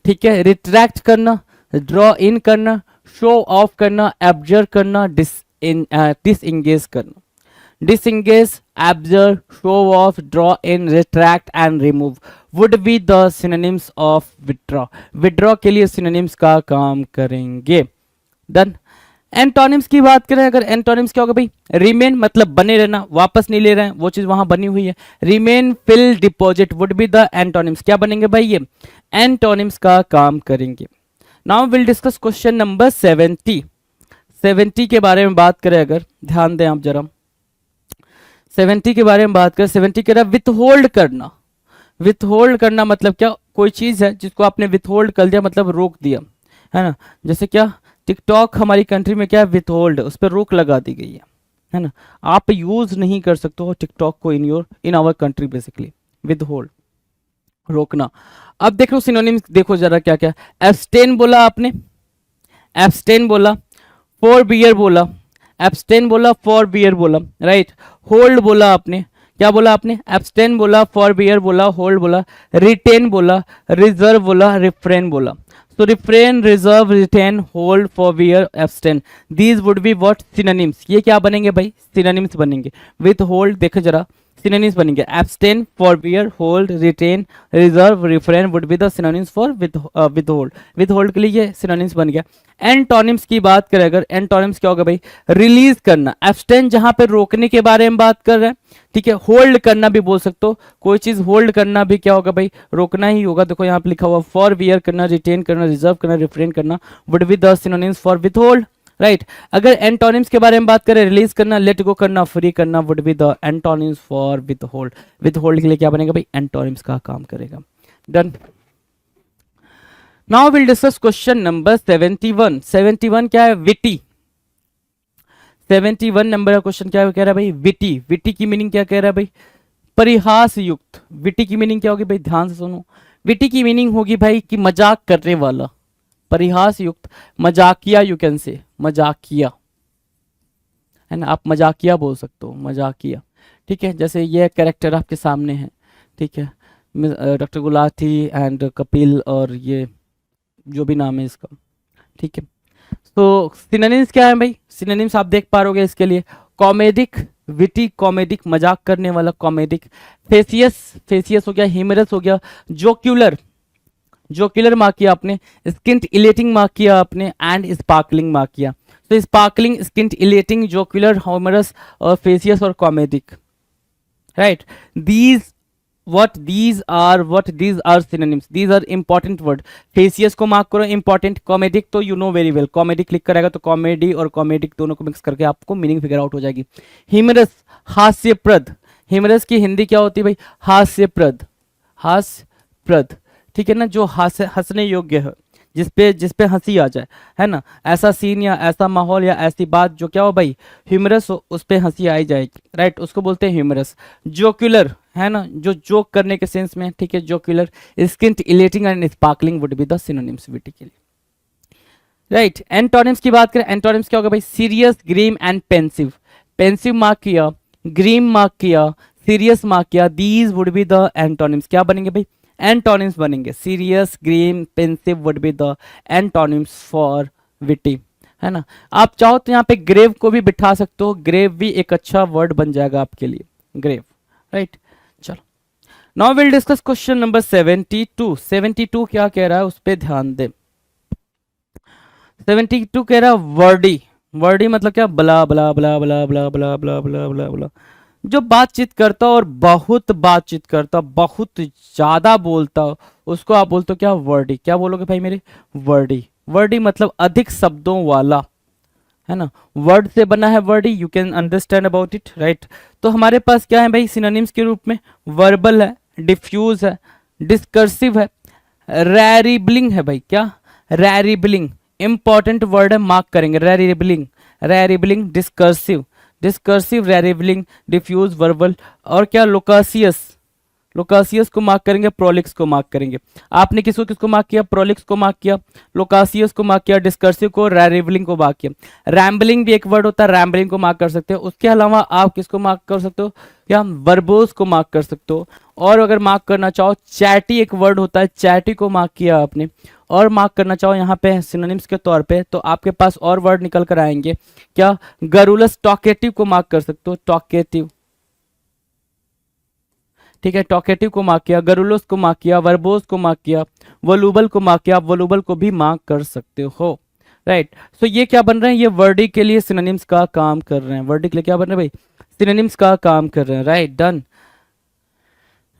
ठीक है, रिट्रैक्ट करना, ड्रॉ इन करना, शो ऑफ करना, एब्जर्व करना, डिसएंगेज करना। disengage, observe, show off, draw in, retract and remove would be the synonyms of withdraw. withdraw के लिए synonyms का काम करेंगे, डन। एंटोनिम्स की बात करें, अगर एंटोनिम्स क्या होगा भाई, रिमेन मतलब बने रहना, वापस नहीं ले रहे हैं, वो चीज वहां बनी हुई है। Remain, fill, deposit would be the antonyms. क्या बनेंगे भाई, ये एंटोनिम्स का काम करेंगे। Now will discuss question number 70। 70 के बारे में बात करें, अगर ध्यान दें आप जरा, 70 के बारे में बात करें। 70 कह रहा है विथहोल्ड करना। विथहोल्ड करना मतलब क्या, कोई चीज है जिसको आपने विथहोल्ड कर दिया, मतलब रोक दिया, है ना। जैसे क्या, टिकटॉक हमारी कंट्री में क्या है, विथहोल्ड, उस पर रोक लगा दी गई है ना। आप यूज नहीं कर सकते हो टिकटॉक को in our country, basically withhold, रोकना। अब देख लो सिनोनिम्स, देखो जरा क्या क्या। एब्सटेन बोला आपने, एब्सटेन बोला, फॉर बियर बोला, एब्सटेन बोला, फॉर बियर बोला, राइट। होल्ड बोला आपने, क्या बोला आपने? एब्सटेन बोला, फॉर बियर बोला, होल्ड बोला, रिटेन बोला, रिजर्व बोला, रिफ्रेन बोला। So refrain, reserve, retain, hold, forbear, abstain. These would be what synonyms. ये क्या बनेंगे भाई? Synonyms बनेंगे। Withhold देखो जरा, synonyms बनेंगे। Abstain, forbear, hold, retain, reserve, refrain would be the synonyms for withhold. Withhold के लिए ये synonyms बन गया। Antonyms की बात करें अगर, antonyms क्या होगा भाई? रिलीज करना। Abstain जहां पे रोकने के बारे में बात कर रहे हैं, ठीक है। होल्ड करना भी बोल सकते हो, कोई चीज होल्ड करना भी क्या होगा भाई? रोकना ही होगा। देखो यहाँ पे लिखा हुआ फॉर बियर करना, रिटेन करना, रिजर्व करना, रिफ्रेन करना would be the synonyms for withhold, right. अगर एंटोनिम्स के बारे में बात करें, रिलीज करना, लेट गो करना, फ्री करना would be the antonyms for withhold. Withhold के लिए क्या बनेगा भाई? एंटोनिम्स का काम करेगा। Done. Now will discuss question number 71। 71 क्या है? विटी। 71 नंबर का क्वेश्चन क्या कह रहा है भाई? विटी। विटी की मीनिंग क्या कह रहा है भाई? परिहास युक्त। विटी की मीनिंग क्या होगी भाई? ध्यान से सुनो। विटी की मीनिंग होगी भाई कि मजाक करने वाला, परिहास युक्त, मजाकिया, यू कैन से, मजाकिया, है ना। आप मजाकिया बोल सकते हो, मजाकिया, ठीक है। जैसे ये कैरेक्टर आपके सामने है, ठीक है, डॉक्टर गुलाटी एंड कपिल और ये जो भी नाम है इसका, ठीक है। तो सिनोनिम्स क्या है भाई? सिनोनिम्स आप देख पा रहोगे इसके लिए। कॉमेडिक, विटी, कॉमेडिक, मजाक करने वाला, कॉमेडिक। फेसियस, फेसियस हो गया, ह्यूमरस हो गया, जोक्यूलर, जोक्यूलर मार्क किया आपने, स्किंट इलेटिंग मार्क किया आपने, एंड स्पार्कलिंग मार्क किया। तो स्पार्कलिंग, स्किंट इलेटिंग, जोक्यूलर, ह्यूमरस और फेसियस और comedic, right. these these are synonyms, these are important word। फेसियस को मार्क करो, इंपॉर्टेंट। कॉमेडिक तो you know very well, comedy click करेगा तो कॉमेडी और कॉमेडिक दोनों को मिक्स करके आपको मीनिंग फिगर आउट हो जाएगी। ह्यूमरस, हास्यप्रद। ह्यूमरस की हिंदी क्या होती है भाई? हास्यप्रद, हास्यप्रद, ठीक है ना, जो हंसने योग्य है, जिसपे हंसी आ जाए, है ना। ऐसा सीन या ऐसा माहौल या ऐसी बात जो क्या हो भाई? ह्यूमरस हो, उस पे हंसी आई जाएगी, राइट, उसको बोलते हैं ह्यूमरस। जोक्यूलर, है ना, जो जोक करने के सेंस में, ठीक है, jocular. Scintillating and sparkling would be the synonyms witty के लिए, राइट। एंटोनिम्स की बात करें, एंटोनिम्स क्या होगा भाई? Serious, grim and pensive. Pensive mark किया, ग्रीम मार्क किया, सीरियस मार्क किया, these would be the antonyms. क्या बनेंगे भाई? एंटोनिम्स बनेंगे। Serious, grim, pensive would be the antonyms for witty, है ना। आप चाहो तो यहाँ पे ग्रेव को भी बिठा सकते हो, ग्रेव भी एक अच्छा वर्ड बन जाएगा आपके लिए, ग्रेव, राइट। चलो, now will discuss question number 72। 72 क्या कह रहा है उस पर ध्यान दे। 72 कह रहा है वर्डी। वर्डी मतलब क्या? बला बला बला बला बला बला बला बला बला बला, जो बातचीत करता और बहुत बातचीत करता, बहुत ज्यादा बोलता, उसको आप बोलते हो क्या? वर्डी। क्या बोलोगे भाई मेरे? वर्डी। वर्डी मतलब अधिक शब्दों वाला, है ना। वर्ड से बना है Verde, you can understand about it, right. तो हमारे पास क्या है भाई सिनोनिम्स के रूप में? वर्बल है, डिफ्यूज है, डिस्कर्सिव है, रैरिबलिंग है भाई। क्या? रैरिबलिंग, इंपॉर्टेंट वर्ड है, मार्क करेंगे। रैरिबलिंग, रैरिबलिंग, डिस्कर्सिव, डिस्कर्सिव, रैरिबलिंग, डिफ्यूज, वर्बल, और क्या? लोकासियस, लोकासियस को मार्क करेंगे, प्रोलिक्स को मार्क करेंगे। आपने किसको किसको मार्क किया? प्रोलिक्स को मार्क किया, लोकासियस को मार्क किया, डिस्कर्सिव को, रैरिबलिंग को मार्क किया। रैम्बलिंग भी एक वर्ड होता है, रैम्बलिंग को मार्क कर सकते हो। उसके अलावा आप किसको मार्क कर सकते हो? क्या? वर्बोस को मार्क कर सकते हो। और अगर मार्क करना चाहो, चैटी एक वर्ड होता है, चैटी को मार्क किया आपने। और मार्क करना चाहो यहाँ पे सिनोनिम्स के तौर पे, तो आपके पास और वर्ड निकल कर आएंगे। क्या? गरुलस, टॉकेटिव को मार्क कर सकते हो, टॉकेटिव, ठीक है, टॉकेटिव को मार्क किया, गरुलोस को मार्क किया, वर्बोस को मार्क किया, वोलूबल को मार्क किया, आप वोलूबल को भी मार्क कर सकते हो, राइट। सो ये क्या बन रहे हैं? ये वर्डी के लिए सिनोनिम्स का काम कर रहे हैं। वर्डी के लिए क्या बन रहे हैं भाई? सिनोनिम्स का काम कर रहे हैं, right. Done.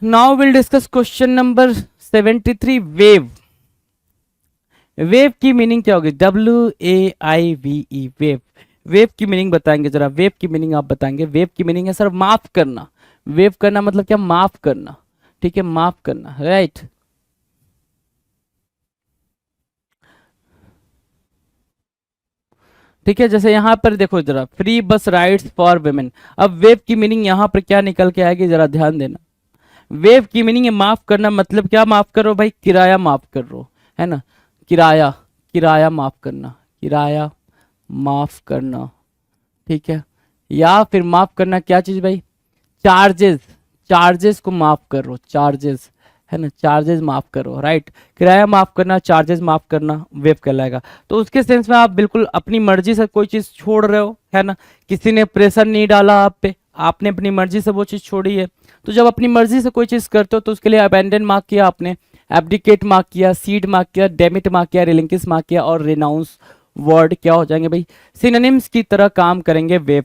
Now will discuss question number 73। Wave. Wave की मीनिंग क्या होगी? WAIVE, wave. वेव की मीनिंग बताएंगे जरा, वेव की मीनिंग आप बताएंगे। वेव की मीनिंग है सर माफ करना। वेव करना मतलब क्या? माफ करना, ठीक है, माफ करना, राइट। ठीक है, जैसे यहां पर देखो जरा, फ्री बस राइड्स फॉर वुमेन। अब वेव की मीनिंग यहां पर क्या निकल के आएगी, जरा ध्यान देना। वेव की मीनिंग है माफ करना, मतलब क्या माफ करो भाई? किराया माफ कर रो, है ना। किराया, किराया माफ करना, किराया माफ करना, ठीक है, या फिर माफ करना क्या चीज भाई, चार्जेस, चार्जेस को माफ करो, चार्जेस है ना, चार्जेस माफ करो, राइट, किराया माफ करना, चार्जेस माफ करना वेव कहलाएगा। तो उसके सेंस में आप बिल्कुल अपनी मर्जी से कोई चीज छोड़ रहे हो, है ना, किसी ने प्रेशर नहीं डाला आप पे, आपने अपनी मर्जी से वो चीज छोड़ी है। तो जब अपनी मर्जी से कोई चीज करते हो तो उसके लिए अबेंडन मार्क किया आपने, एब्डिकेट मार्क किया, सीड मार्क किया, डेमिट मार्क किया, रिलिंकिस मार्क किया और रिनाउंस वर्ड क्या हो जाएंगे भाई, सिनोनिम्स की तरह काम करेंगे वेव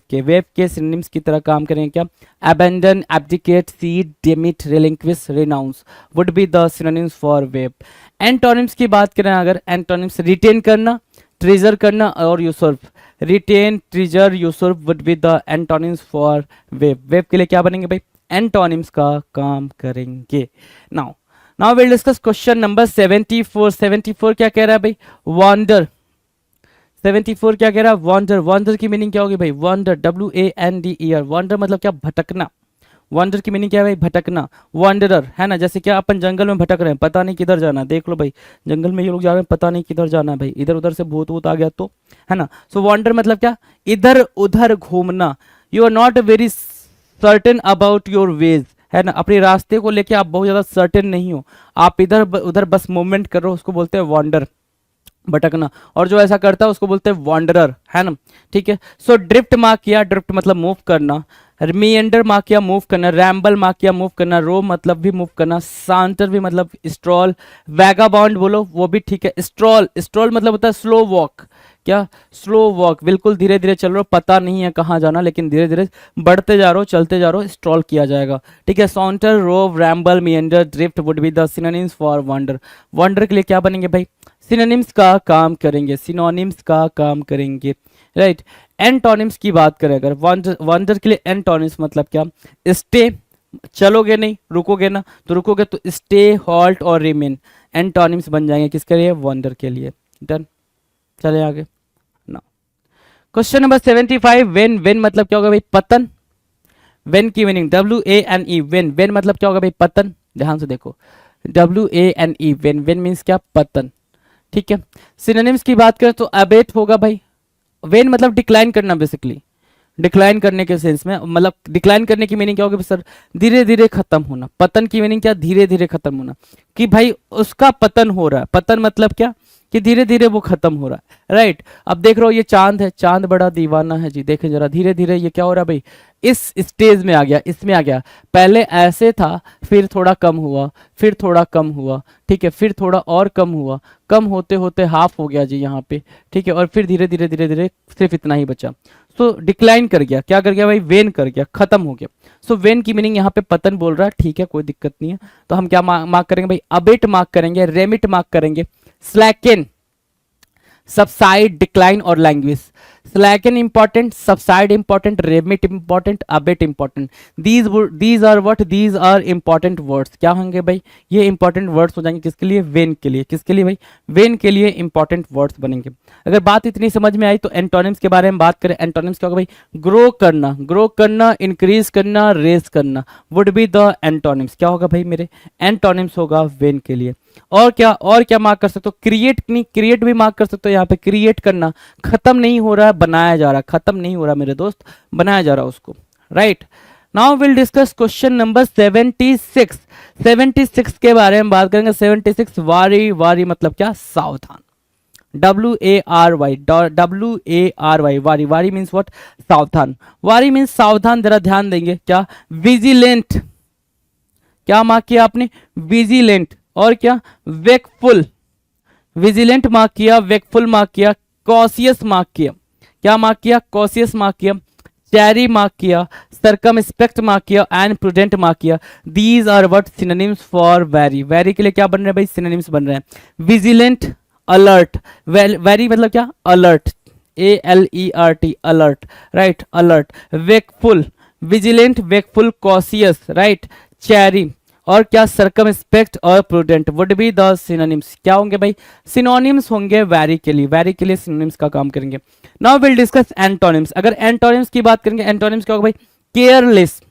के सिनोनिम्स की तरह काम करेंगे क्या, abandon, abdicate, seed, demat, relinquish, renounce would be the synonyms for wave. Antonyms की बात करें अगर, एंटोनिम्स रिटेन करना, ट्रेजर करना और usurp, retain, treasure, usurp would be the antonyms for waive. Waive के लिए क्या बनेंगे भाई, एंटोनिम्स का काम करेंगे। Now will discuss question number 74। 74 क्या कह रहा है भाई, वॉन्डर। 74 क्या कह रहा है, वॉन्डर। वॉन्डर की मीनिंग क्या होगी भाई, वॉन्डर, WANDER, वॉन्डर मतलब क्या, भटकना। वॉन्डर की मीनिंग क्या है भाई, भटकना, वॉन्डरर, है ना, जैसे क्या अपन जंगल में भटक रहे हैं, पता नहीं किधर जाना, देख लो भाई जंगल में ये लोग जा रहे हैं, पता नहीं किधर जाना है भाई, इधर उधर से भूत वूत आ गया तो, है ना। सो वॉन्डर मतलब क्या, इधर उधर घूमना, you are not very certain about your ways, है ना, अपने रास्ते को लेके आप बहुत ज्यादा सर्टेन नहीं हो, आप इधर उधर बस मूवमेंट कर रहे हो, उसको बोलते हैं वॉन्डर, भटकना। और जो ऐसा करता है उसको बोलते हैं वॉन्डरर, है ना, ठीक है। सो ड्रिफ्ट मार्क किया, ड्रिफ्ट मतलब मूव करना, मीएंडर मार्क किया, मूव करना, रैम्बल मार्क किया, मूव करना, रो मतलब भी मूव करना, सांटर भी मतलब स्ट्रॉल, वैगाबॉन्ड बोलो वो भी ठीक है, स्ट्रॉल, स्ट्रॉल मतलब होता है स्लो वॉक, क्या, स्लो वॉक, बिल्कुल धीरे धीरे चल रहे हो, पता नहीं है कहाँ जाना लेकिन धीरे धीरे बढ़ते जा रहे हो, चलते जा रहे हो, स्ट्रॉल किया जाएगा, ठीक है। Saunter, rove, ramble, meander, drift would be the synonyms for wander. Wander के लिए क्या बनेंगे भाई, सिनोनिम्स का काम करेंगे, सिनोनिम्स का काम करेंगे, राइट। एंटोनिम्स की बात करें अगर, वॉन्डर के लिए एंटोनिम्स मतलब क्या, स्टे, चलोगे नहीं, रुकोगे ना, तो रुकोगे तो स्टे, हॉल्ट और रिमेन, एंटोनिम्स बन जाएंगे किसके लिए, वॉन्डर के लिए। डन, चले आगे। ना क्वेश्चन नंबर 75, वेन, वेन मतलब क्या होगा भाई, पतन। वेन की मीनिंग WANE, वेन, वेन मतलब क्या होगा भाई, पतन, ध्यान से देखो, WANE, वेन, वेन मीन्स क्या, पतन, ठीक है। सिनोनिम्स की बात करें तो अबेट होगा भाई, वेन मतलब डिक्लाइन करना, बेसिकली डिक्लाइन करने के सेंस में, मतलब डिक्लाइन करने की मीनिंग क्या होगी सर, धीरे धीरे खत्म होना। पतन की मीनिंग क्या, धीरे धीरे खत्म होना, कि भाई उसका पतन हो रहा है, पतन मतलब क्या, कि धीरे धीरे वो खत्म हो रहा है, राइट। अब देख रहे हो ये चांद है, चांद बड़ा दीवाना है जी, देखें जरा, धीरे धीरे ये क्या हो रहा है भाई, इस स्टेज में आ गया, इसमें आ गया, पहले ऐसे था, फिर थोड़ा कम हुआ, फिर थोड़ा कम हुआ, ठीक है, फिर थोड़ा और कम हुआ, कम होते होते हाफ हो गया जी यहाँ पे, ठीक है, और फिर धीरे धीरे धीरे धीरे सिर्फ इतना ही बचा। सो डिक्लाइन कर गया, क्या कर गया भाई, वेन कर गया, खत्म हो गया। सो वेन की मीनिंग यहाँ पे पतन बोल रहा है, ठीक है, कोई दिक्कत नहीं है। तो हम क्या मार्क करेंगे भाई, अबेट मार्क करेंगे, रेमिट मार्क करेंगे, स्लैकेन, सबसाइड, डिक्लाइन और languish. Slacken important, subside important, remit important, abate important, these are what, these are important words. क्या होंगे भाई, ये इंपॉर्टेंट वर्ड्स हो जाएंगे किसके लिए, वेन के लिए, किसके लिए भाई, वेन के लिए इंपॉर्टेंट वर्ड्स बनेंगे। अगर बात इतनी समझ में आई तो एंटोनिम्स के बारे में बात करें। एंटोनिम्स क्या होगा भाई, ग्रो करना, ग्रो करना, इंक्रीज करना, रेज करना वुड बी द एंटोनिम्स। क्या होगा भाई मेरे, एंटोनिम्स होगा वेन के लिए। और क्या मार्क कर सकते हो, क्रिएट, नहीं क्रिएट भी मार्क कर सकते हो यहाँ पे, क्रिएट करना, खत्म नहीं हो रहा है, बनाया जा रहा है, खत्म नहीं हो रहा मेरे दोस्त, बनाया जा रहा है उसको, right. Now will discuss question number 76। 76 के बारे में बात करेंगे। 76, वारी, वारी मतलब क्या, सावधान, WARY, WARY, वारी, वारी मीन्स व्हाट, सावधान, वारी मीन्स सावधान, जरा ध्यान देंगे, क्या, विजिलेंट, क्या मार्क किया आपने, विजिलेंट, और क्या, वेकफुल, विजिलेंट मार्क किया, वेकफुल मार्क किया, कॉशियस मार्क किया, क्या मार्क किया, कॉशियस मार्क किया, चैरी मार्क किया, सर्कमस्पेक्ट मार्क किया एंड प्रूडेंट मार्क किया। These are what, synonyms for wary. Wary के लिए क्या बन रहे हैं भाई, सिनोनिम्स बन रहे हैं, विजिलेंट, अलर्ट, वेरी मतलब क्या, alert, ALERT, alert, right, alert, wakeful, vigilant, wakeful, cautious, right, cherry, और क्या, सर्कमस्पेक्ट और prudent would be the synonyms. क्या होंगे भाई, सिनोनिम्स होंगे वेरी के लिए, वेरी के लिए सिनोनिम्स का काम करेंगे। Now will discuss antonyms. अगर एंटोनिम्स की बात करेंगे, एंटोनिम्स क्या होगा भाई, केयरलेस।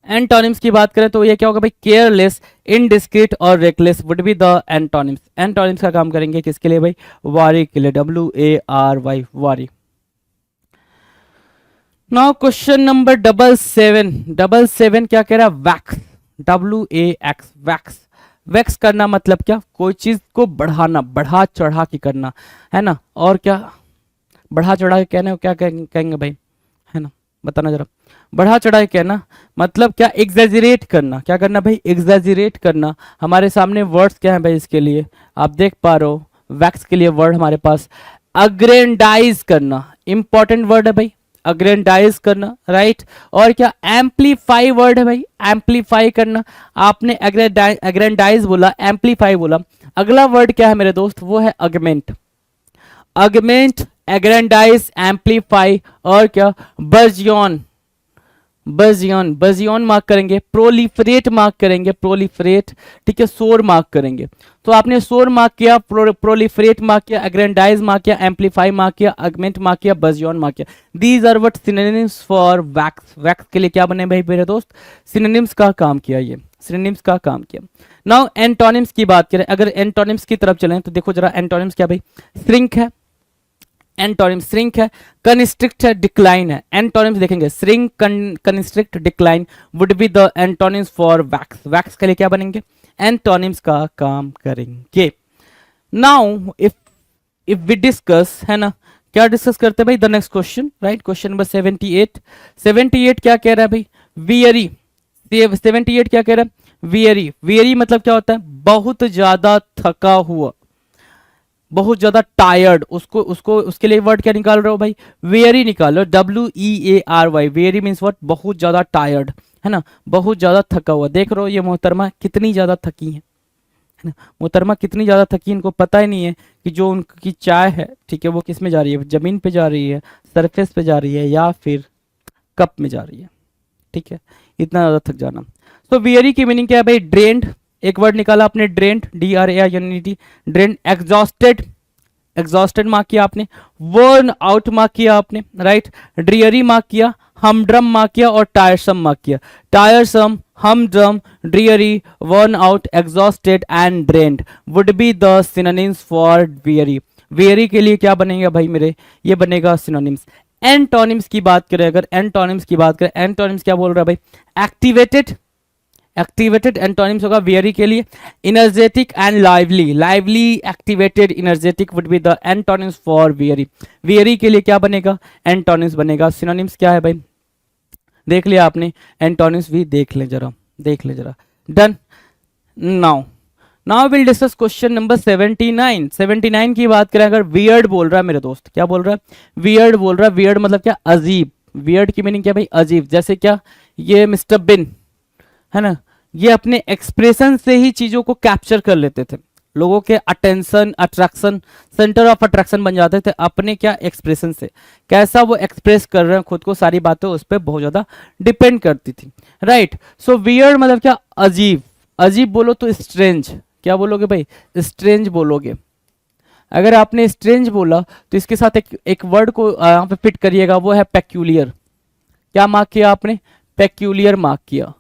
एंटोनिम्स की बात करें तो ये क्या होगा भाई, केयरलेस, इनडिस्क्रीट और reckless would be the antonyms. Antonyms का काम करेंगे किसके लिए भाई, वारी के लिए, WARY, वारी। नाउ क्वेश्चन नंबर 777 क्या कह रहा है? Wax, WAX, wax. वैक्स करना मतलब क्या? कोई चीज को बढ़ाना, बढ़ा चढ़ा के करना, है ना। और क्या बढ़ा चढ़ा के कहने को क्या कहेंगे भाई, है ना, बताना जरा। बढ़ा चढ़ा के कहना मतलब क्या? एग्जैजरेट करना। क्या करना भाई? एग्जैजरेट करना। हमारे सामने वर्ड्स क्या है भाई इसके लिए, आप देख पा रहे हो। वैक्स के लिए वर्ड हमारे पास अग्रेंडाइज करना, इंपॉर्टेंट वर्ड है भाई, अग्रेंडाइज करना, राइट। और क्या? एम्पलीफाई वर्ड है भाई, एम्पलीफाई करना। आपने अग्रेंडाइज बोला, एम्पलीफाई बोला। अगला वर्ड क्या है मेरे दोस्त? वो है अगमेंट। अगमेंट, एग्रेंडाइज, एम्पलीफाई और क्या? बर्जियन, बर्जियन, बर्जियन मार्क करेंगे। प्रोलिफरेट मार्क करेंगे, प्रोलिफरेट, ठीक है। शोर मार्क करेंगे। तो आपने शोर मार्क किया, प्रोलिफरेट मार्क किया, एग्रेंडाइज मार्क किया, एम्पलीफाई मार्क किया, अगमेंट मार्क किया, बर्जियन मार्क किया। These are what synonyms for wax. Wax के लिए क्या बने भाई मेरे दोस्त? सिनोनिम्स का काम किया, ये सिनोनिम्स का काम किया। नाउ एंटोनिम्स की बात करें, अगर एंटोनिम्स की तरफ चलें तो देखो जरा, एंटोनिम्स क्या भाई? श्रिंक है, एंटोनिम श्रिंक है, कंस्ट्रिक्ट है, डिक्लाइन है। एंटोनिम्स देखेंगे, shrink, constrict, decline would be the antonyms for wax. Wax के लिए क्या बनेंगे? एंटोनिम्स का काम करेंगे। नाउ इफ वी डिस्कस, है ना, क्या डिस्कस करते हैं भाई? The next question, right. Question number 78। 78 क्या कह रहा है भाई? वियरी। 78 क्या कह रहा है? वियरी। वियरी मतलब क्या होता है? बहुत ज्यादा थका हुआ, बहुत ज्यादा टायर्ड। उसको उसको उसके लिए वर्ड क्या निकाल रहे हो भाई? वेरी निकाल रहे हो, WEARY। Very means what? बहुत ज्यादा टायर्ड, है ना, बहुत ज्यादा थका हुआ। देख रहे हो ये मोहतरमा कितनी ज्यादा थकी है ना। मोहतरमा कितनी ज्यादा थकी, इनको पता ही नहीं है कि जो उनकी चाय है, ठीक है, वो किस में जा रही है? जमीन पे जा रही है, सरफेस पे जा रही है, या फिर कप में जा रही है, ठीक है। इतना ज्यादा थक जाना। तो वियरी की मीनिंग क्या है भाई? ड्रेन्ड। एक वर्ड निकाला आपने, drained, DRAINED, drained. Exhausted, exhausted mark किया आपने। वर्न आउट मार्क किया आपने, राइट। ड्रियरी मार्क किया, हमड्रम मार्क किया और टायरसम मार्क किया। Tiresome, humdrum, dreary, worn out, exhausted and drained would be the synonyms for weary. Weary के लिए क्या बनेगा भाई मेरे? ये बनेगा सिनोनिम्स। एंटोनिम्स की बात करें, अगर एंटोनिम्स की बात करें, एंटोनिम्स क्या बोल रहा है भाई? एक्टिवेटेड, एक्टिवेटेड एंटोनिम्स होगा वियरी के लिए। Energetic and lively, lively, activated, energetic would be the antonyms for weary. Weary के लिए क्या बनेगा? एंटोनिम्स बनेगा। सिनोनिम्स क्या है भाई? देख लिया आपने, एंटोनिम्स भी देख ले जरा, देख ले जरा। Done. Now now will discuss question number 79। 79 की बात करें, अगर वियर्ड बोल रहा है मेरे दोस्त, क्या बोल रहा है? वियर्ड बोल रहा है। वियर्ड मतलब क्या? अजीब। वियर्ड की मीनिंग क्या भाई? अजीब। जैसे क्या? ये मिस्टर बिन, है ना, ये अपने एक्सप्रेशन से ही चीजों को कैप्चर कर लेते थे, लोगों के attention, attraction, centre of attraction बन जाते थे अपने क्या? एक्सप्रेशन से। कैसा वो एक्सप्रेस कर रहे हैं खुद को, सारी बातें उस पर बहुत ज्यादा डिपेंड करती थी, राइट। सो वियर्ड मतलब क्या? अजीब। अजीब बोलो तो स्ट्रेंज। क्या बोलोगे भाई? स्ट्रेंज बोलोगे। अगर आपने स्ट्रेंज बोला तो इसके साथ एक वर्ड को यहाँ पे फिट करिएगा, वो है पेक्यूलियर। क्या मार्क किया आपने? पेक्यूलियर मार्क किया।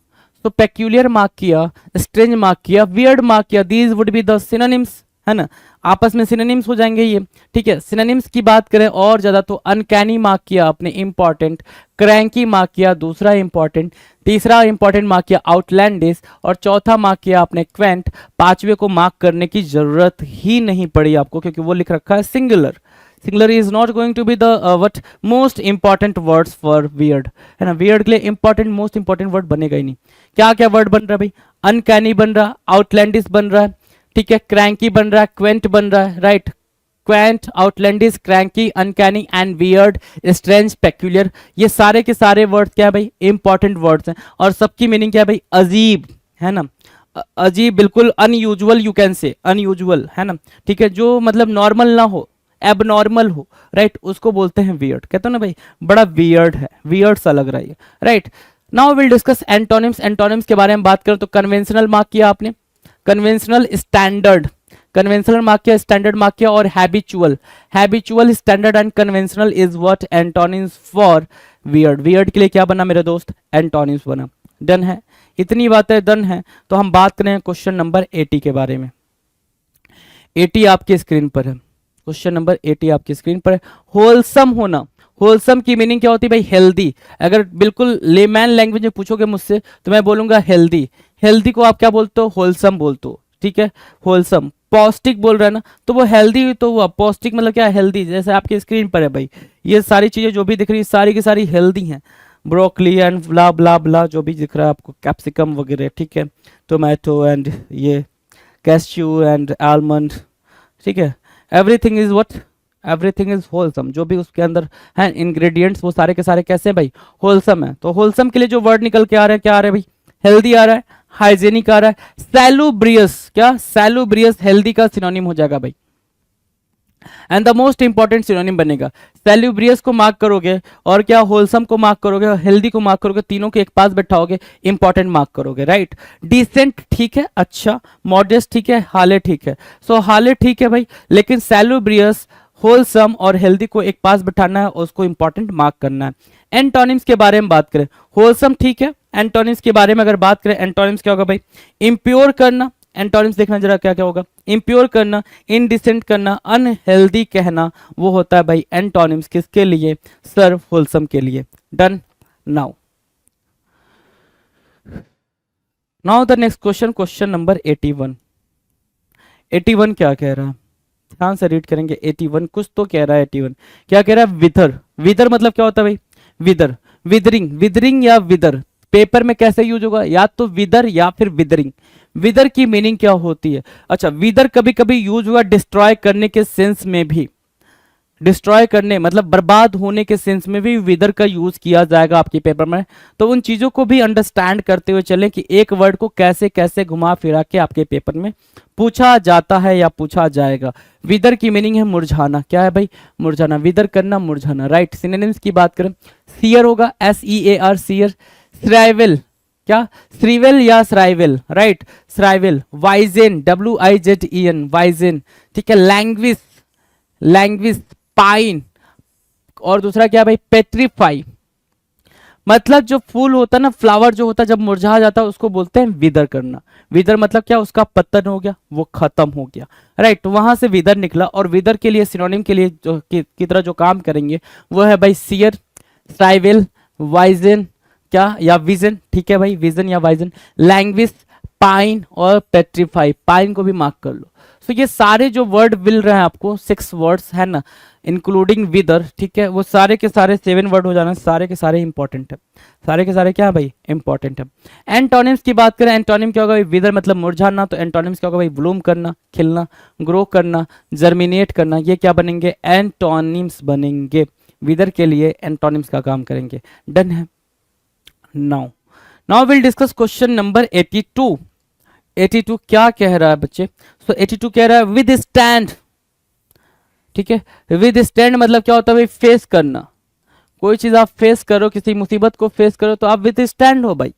तो पेक्यूलियर मार्क किया, स्ट्रेंज मार्क किया, वियर्ड मार्क किया। These would be the synonyms, है ना, आपस में सिनोनिम्स हो जाएंगे ये, ठीक है। सिनोनिम्स की बात करें और ज्यादा तो अनकैनी मार्क किया आपने, इंपॉर्टेंट। क्रैंकी मार्क किया, दूसरा इंपॉर्टेंट। तीसरा इंपॉर्टेंट मार्क किया आउटलैंडिश, और चौथा मार्क किया आपने क्वेंट। पांचवे को मार्क करने की जरूरत ही नहीं पड़ी आपको, क्योंकि वो लिख रखा है singular. Singular is not going to be the what most important words for weird, है ना। वियर्ड के लिए इंपॉर्टेंट, मोस्ट इंपॉर्टेंट वर्ड बनेगा ही नहीं। क्या क्या वर्ड बन रहा है भाई? अनकैनी बन रहा है, आउटलैंडिश बन रहा है, ठीक है, क्रैंकी बन रहा है, क्वेंट बन रहा है, right. Quint, outlandish, cranky, uncanny and weird, strange, peculiar, ये सारे के सारे वर्ड्स क्या है भाई? इंपॉर्टेंट वर्ड्स हैं। और सबकी मीनिंग क्या है भाई? अजीब, है ना, अजीब, बिल्कुल unusual, you can say unusual, है ना, ठीक है, जो मतलब नॉर्मल ना हो, एबनॉर्मल हो, राइट, उसको बोलते हैं वियर्ड। कहते हो ना भाई बड़ा वियर्ड है, वियर्ड सा लग रहा है, right. Now will discuss antonyms. Antonyms के बारे में बात करें तो कन्वेंशनल मार्क किया आपने, कन्वेंशनल, स्टैंडर्ड, कन्वेंशनल मार्क किया, स्टैंडर्ड मार्क किया, और habitual. Habitual, standard and conventional is what? Antonyms for weird. Weird के लिए क्या बना मेरे दोस्त? एंटोनिम्स बना। डन है, इतनी बातें डन है। तो हम बात करें क्वेश्चन नंबर 80 के बारे में। 80 आपके स्क्रीन पर है, क्वेश्चन नंबर 80 आपकी स्क्रीन पर है। होलसम होना, होलसम की मीनिंग क्या होती है भाई? हेल्दी। अगर बिल्कुल लेमैन लैंग्वेज में पूछोगे मुझसे तो मैं बोलूंगा हेल्दी। हेल्दी को आप क्या बोलते हो? होलसम बोलते हो, ठीक है, होलसम। पौष्टिक बोल रहा है ना, तो वो हेल्दी तो हुआ, पौष्टिक मतलब क्या? हेल्दी। जैसे आपकी स्क्रीन पर है भाई, ये सारी चीजें जो भी दिख रही है सारी की सारी हेल्दी हैं। ब्रोकली एंड ब्ला ब्ला ब्ला जो भी दिख रहा है आपको, कैप्सिकम वगैरह, ठीक है, टोमेटो एंड ये कैश्यू एंड आलमंड, ठीक है, everything is what? Everything is wholesome. जो भी उसके अंदर है इंग्रेडिएंट्स वो सारे के सारे कैसे हैं भाई? होलसम है। तो होलसम के लिए जो वर्ड निकल के आ रहा है, क्या आ रहा है भाई? हेल्दी आ रहा है, हाइजेनिक आ रहा है, सैलुब्रियस। क्या? सैलुब्रियस हेल्दी का सिनोनिम हो जाएगा भाई, and the most important synonym बनेगा। सैल्यूब्रियस को मार्क करोगे और क्या होलसम को मार्क करोगे और हेल्दी को मार्क करोगे, तीनों के एक पास बैठाओगे, इंपॉर्टेंट मार्क करोगे, राइट। डिसेंट ठीक है, अच्छा। मॉडेस्ट ठीक है, हाले ठीक है। सो हाले ठीक है भाई, लेकिन सैल्यूब्रियस, होलसम और हेल्दी को एक पास बैठाना है और उसको इंपॉर्टेंट मार्क करना है। एंटोनिम्स के बारे में बात करें, होलसम ठीक है। एंटोनिम्स के बारे में अगर बात करें, एंटोनिम्स क्या होगा भाई? इम्प्योर करना। एंटोनिम्स देखना जरा क्या क्या होगा? इम्प्योर करना, इनडिसेंट करना, अनहेल्दी कहना, वो होता है भाई एंटोनिम्स। किसके लिए? सर्व होलसम के लिए। Done. Now now the next question, question number 81। 81 क्या कह रहा है? ध्यान से रीड करेंगे। 81 कुछ तो कह रहा है। 81 क्या कह रहा है? विदर। विदर मतलब क्या होता है भाई? विदर, विदरिंग, विदरिंग या विदर पेपर में कैसे यूज होगा? या तो विदर या फिर विदरिंग। विदर की मीनिंग क्या होती है? अच्छा, विदर कभी कभी यूज हुआ डिस्ट्रॉय करने के सेंस में भी। डिस्ट्रॉय करने मतलब बर्बाद होने के सेंस में भी विदर का यूज किया जाएगा आपके पेपर में। तो उन चीजों को भी अंडरस्टैंड करते हुए चलें कि एक वर्ड को कैसे कैसे घुमा फिरा के आपके पेपर में पूछा जाता है या पूछा जाएगा। विदर की मीनिंग है मुरझाना। क्या है भाई? मुरझाना, विदर करना, मुरझाना, राइट। सिनोनिम्स की बात करें, सियर होगा, SEAR, सियर। श्राइवल, क्या? श्रीवेल या श्राइवल, राइट, श्राइवल। वाइजेन, WIZEN, वाइजेन, ठीक है। Language, language. पाइन, और दूसरा क्या भाई? पेट्रीफाई। मतलब जो फूल होता है ना, फ्लावर जो होता है जब मुरझा जाता है उसको बोलते हैं विदर करना। विदर मतलब क्या? उसका पतन हो गया, वो खत्म हो गया, राइट। वहां से विदर निकला। और विदर के लिए सिनोनिम के लिए जो की तरह जो काम करेंगे वो है भाई सियर, श्राइवेल, वाइजन, क्या, या विजन, ठीक है भाई, विजन या वाइजन। लैंग्विज, पाइन और पेट्रीफाई। पाइन को भी मार्क कर लो। तो ये सारे जो वर्ड मिल रहे हैं आपको, 6 वर्ड्स है ना, इंक्लूडिंग विदर, ठीक है, वो सारे के सारे 7 वर्ड हो जाना, सारे के सारे इंपॉर्टेंट है। सारे के सारे क्या है भाई? इंपॉर्टेंट है। एंटोनिम्स की बात करें, एंटोनिम क्या होगा भाई? विदर मतलब मुरझाना, तो एंटोनिम्स क्या होगा भाई? ब्लूम करना, खिलना, ग्रो करना, जर्मिनेट करना। ये क्या बनेंगे? एंटोनिम्स बनेंगे। विदर के लिए एंटोनिम्स का काम करेंगे। डन है। Now now will discuss question number 82। 82 क्या कह रहा है बच्चे? सो 82 कह रहा है विद स्टैंड, ठीक है। विद स्टैंड मतलब क्या होता है भाई? फेस करना। कोई चीज आप फेस करो, किसी मुसीबत को फेस करो तो आप विद स्टैंड हो भाई,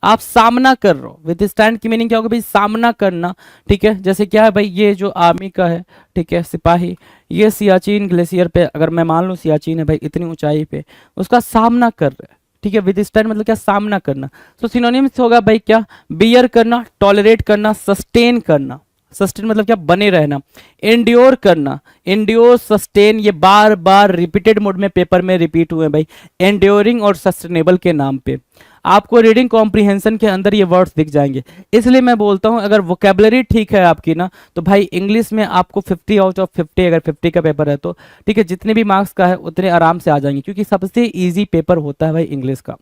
आप सामना कर रहे हो। विद स्टैंड की मीनिंग क्या होगा भाई? सामना करना, ठीक है। जैसे क्या है भाई? ये जो आर्मी का है, ठीक है, सिपाही, ये सियाचिन ग्लेशियर पे, अगर मैं मान लूं सियाचिन है भाई इतनी ऊंचाई पे, उसका सामना कर रहे हैं, ठीक है। विद स्टैंड मतलब क्या? सामना करना। तो सिनोनिम्स होगा भाई क्या? बियर करना, टॉलरेट करना, सस्टेन करना। सस्टेन मतलब क्या? बने रहना। एंड्योर करना, एंड्योर, सस्टेन, ये बार बार रिपीटेड मोड में पेपर में रिपीट हुए भाई, एंड्योरिंग और सस्टेनेबल के नाम पे। आपको रीडिंग कॉम्प्रिहेंशन के अंदर ये वर्ड्स दिख जाएंगे। इसलिए मैं बोलता हूं अगर वोकेबलरी ठीक है आपकी ना, तो भाई इंग्लिश में आपको 50 आउट ऑफ 50, अगर 50 का पेपर है तो ठीक है, जितने भी मार्क्स का है उतने आराम से आ जाएंगे, क्योंकि सबसे ईजी पेपर होता है भाई इंग्लिश का,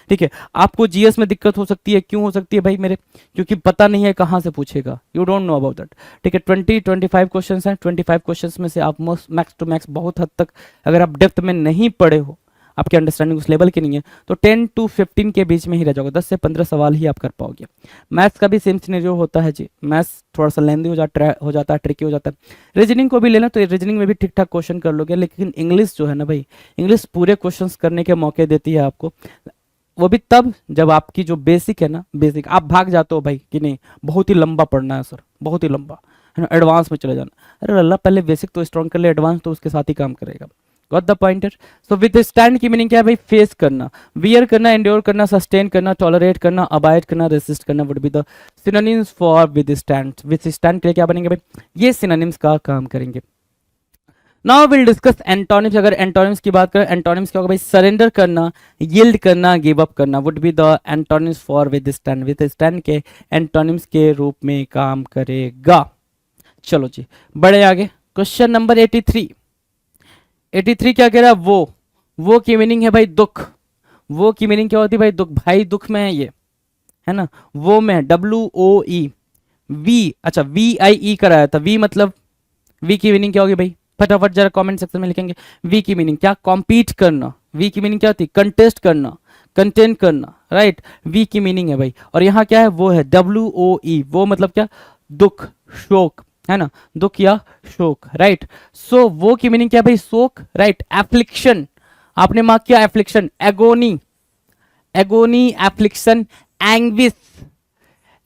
ठीक है। आपको जीएस में दिक्कत हो सकती है, क्यों हो सकती है भाई मेरे? क्योंकि पता नहीं है कहाँ से पूछेगा, you don't know about that, ठीक है। 25 क्वेश्चन हैं, 25 क्वेश्चन में से आप मैक्स टू मैक्स बहुत हद तक अगर आप डेप्थ में नहीं पढ़े हो, आपकी अंडरस्टैंडिंग उस लेवल की नहीं है, तो 10 to 15 के बीच में ही रह जाओगे। 10 से 15 सवाल ही आप कर पाओगे। मैथ्स का भी सेम सिनेरियो होता है जी, मैथ्स थोड़ा सा लेंदी हो जाता है, ट्रिकी हो जाता है। रीजनिंग को भी लेना तो रीजनिंग में भी ठीक ठाक क्वेश्चन कर लोगे, लेकिन इंग्लिश जो है ना भाई, इंग्लिश पूरे क्वेश्चन करने के मौके देती है आपको, वो भी तब जब आपकी जो बेसिक है ना, बेसिक आप भाग जाते हो भाई कि नहीं बहुत ही लंबा पढ़ना है सर, बहुत ही लंबा है ना, एडवांस में चले जाना। अरे अल्लाह, पहले बेसिक तो स्ट्रॉन्ग कर ले, एडवांस तो उसके साथ ही काम करेगा। Got the pointer? So with stand की मीनिंग क्या है भाई? फेस करना, वियर करना, एंड्योर करना, सस्टेन करना, टॉलरेट करना, अबाइड करना, रेसिस्ट करना would be the synonyms for with stand. With stand के लिए क्या बनेंगे भाई? ये सिनोनिम्स का काम करेंगे। Now will discuss antonyms. अगर एंटोनिम्स की बात करें, एंटोनिम्स क्या होगा भाई? सरेंडर करना, यील्ड करना, गिव अप करना would be the antonyms for withstand. Withstand के एंटोनिम्स के रूप में काम करेगा। चलो जी बढ़े आगे। Question number 83। 83 क्या कह रहा है? वो की मीनिंग है भाई दुख। वो की मीनिंग क्या होती है भाई? दुख। भाई दुख में है ये, है ना। वो में WOE। वी, अच्छा VIE कराया था। वी मतलब, वी की मीनिंग क्या होगी भाई? फटाफट जरा कमेंट सेक्शन में लिखेंगे। वी की मीनिंग क्या? कॉम्पीट करना। वी की मीनिंग क्या होती है? कंटेस्ट करना, कंटेंट करना, राइट। वी की मीनिंग है भाई। और यहाँ क्या है? वो है WOE। वो मतलब क्या? दुख, शोक, है ना। दुख या शोक, राइट। सो वो की मीनिंग क्या है भाई? शोक, राइट। एफ्लिक्शन, आपने मार्क किया affliction. Agony, agony, affliction, anguish,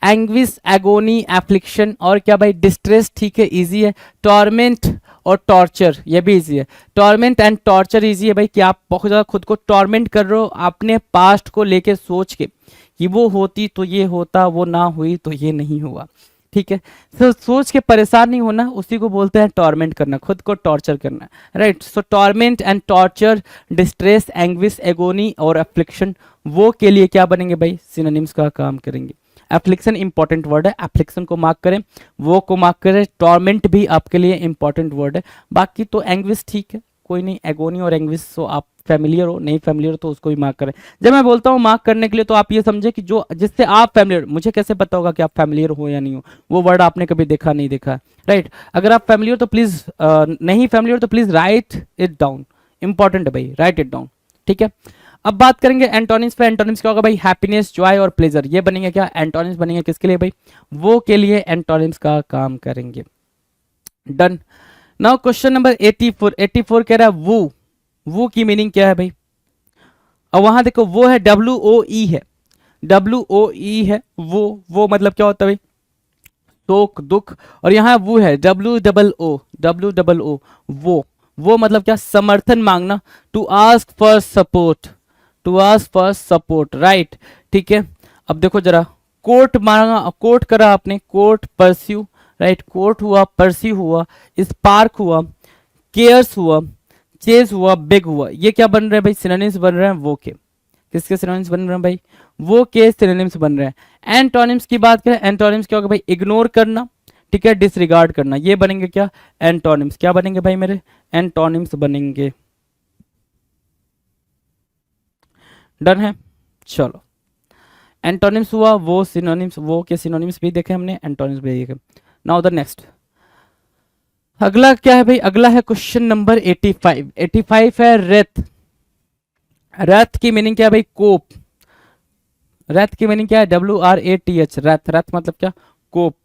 anguish, agony, affliction. और क्या भाई? डिस्ट्रेस, ठीक है, इजी है। टॉर्मेंट और टॉर्चर, ये भी इजी है। टॉर्मेंट एंड टॉर्चर इजी है भाई, कि आप बहुत ज़्यादा खुद को टॉर्मेंट कर रहे हो अपने पास्ट को लेके सोच के, कि वो होती तो ये होता, वो ना हुई तो ये नहीं हुआ, ठीक है। तो सोच के परेशान नहीं होना, उसी को बोलते हैं टॉर्मेंट करना, खुद को टॉर्चर करना, right. So torment and torture, distress, anguish, agony और एफ्लिक्शन, वो के लिए क्या बनेंगे भाई? सिनोनिम्स का काम करेंगे। एफ्लिक्शन इंपॉर्टेंट वर्ड है, एफ्लिक्शन को मार्क करें, वो को मार्क करें। टॉर्मेंट भी आपके लिए इंपॉर्टेंट वर्ड है। बाकी तो एंग्विश ठीक है, कोई नहीं। एगोनी और एंग्विश तो आप फैमिलियर हो, नहीं फैमिलियर हो तो उसको भी मार्क करें। जब मैं बोलता हूँ मार्क करने के लिए, तो आप ये समझे कि जो जिससे आप फैमिलियर, मुझे कैसे पता होगा कि आप फैमिलियर हो या नहीं हो? वो वर्ड आपने कभी देखा नहीं देखा, राइट। अगर आप फैमिलियर हो तो प्लीज, नहीं फैमिलियर तो please right it down. Important है भाई, राइट इट डाउन, ठीक है। अब बात करेंगे एंटोनिम्स पे। एंटोनिम्स क्या होगा भाई? हैप्पीनेस, जॉय और प्लेजर। ये बनेंगे क्या? एंटोनिम्स बनेंगे किसके लिए भाई? वो के लिए एंटोनिम्स का काम करेंगे। डन। Now question number 84। 84 कह रहा है वो की मीनिंग क्या है भाई? और वहां देखो वो है WOE है, WOE है। वो मतलब क्या होता है भाई? शोक, दुख। और यहाँ वो है WOO। वो मतलब क्या? समर्थन मांगना। To ask for support, to ask for support, right, ठीक है। अब देखो जरा, कोर्ट मांगा, कोर्ट करा आपने, कोर्ट परस्यू, राइट। कोर्ट हुआ, परस्यू हुआ, स्पार्क हुआ, केयर्स हुआ, चेज हुआ, बिग हुआ। ये क्या बन रहे हैं भाई? सिनोनिम्स बन रहे हैं वो के। किसके सिनोनिम्स बन रहे हैं भाई? वो के सिनोनिम्स बन रहे हैं। एंटोनिम्स की बात करें, एंटोनिम्स क्या होगा भाई? इग्नोर करना, ठीक है, डिसरिगार्ड करना। ये बनेंगे क्या? एंटोनिम्स। क्या बनेंगे भाई मेरे? एंटोनिम्स बनेंगे। डन है, चलो। एंटोनिम्स हुआ, वो सिनोनिम्स, वो के सिनोनिम्स भी देखे हमने, एंटोनिम्स भी देखे। नाउ द नेक्स्ट, अगला क्या है भाई? अगला है क्वेश्चन नंबर 85। 85 है रेत। रथ की मीनिंग क्या है भाई? कोप। रथ की मीनिंग क्या है? WRATH, रथ। रथ मतलब क्या? कोप।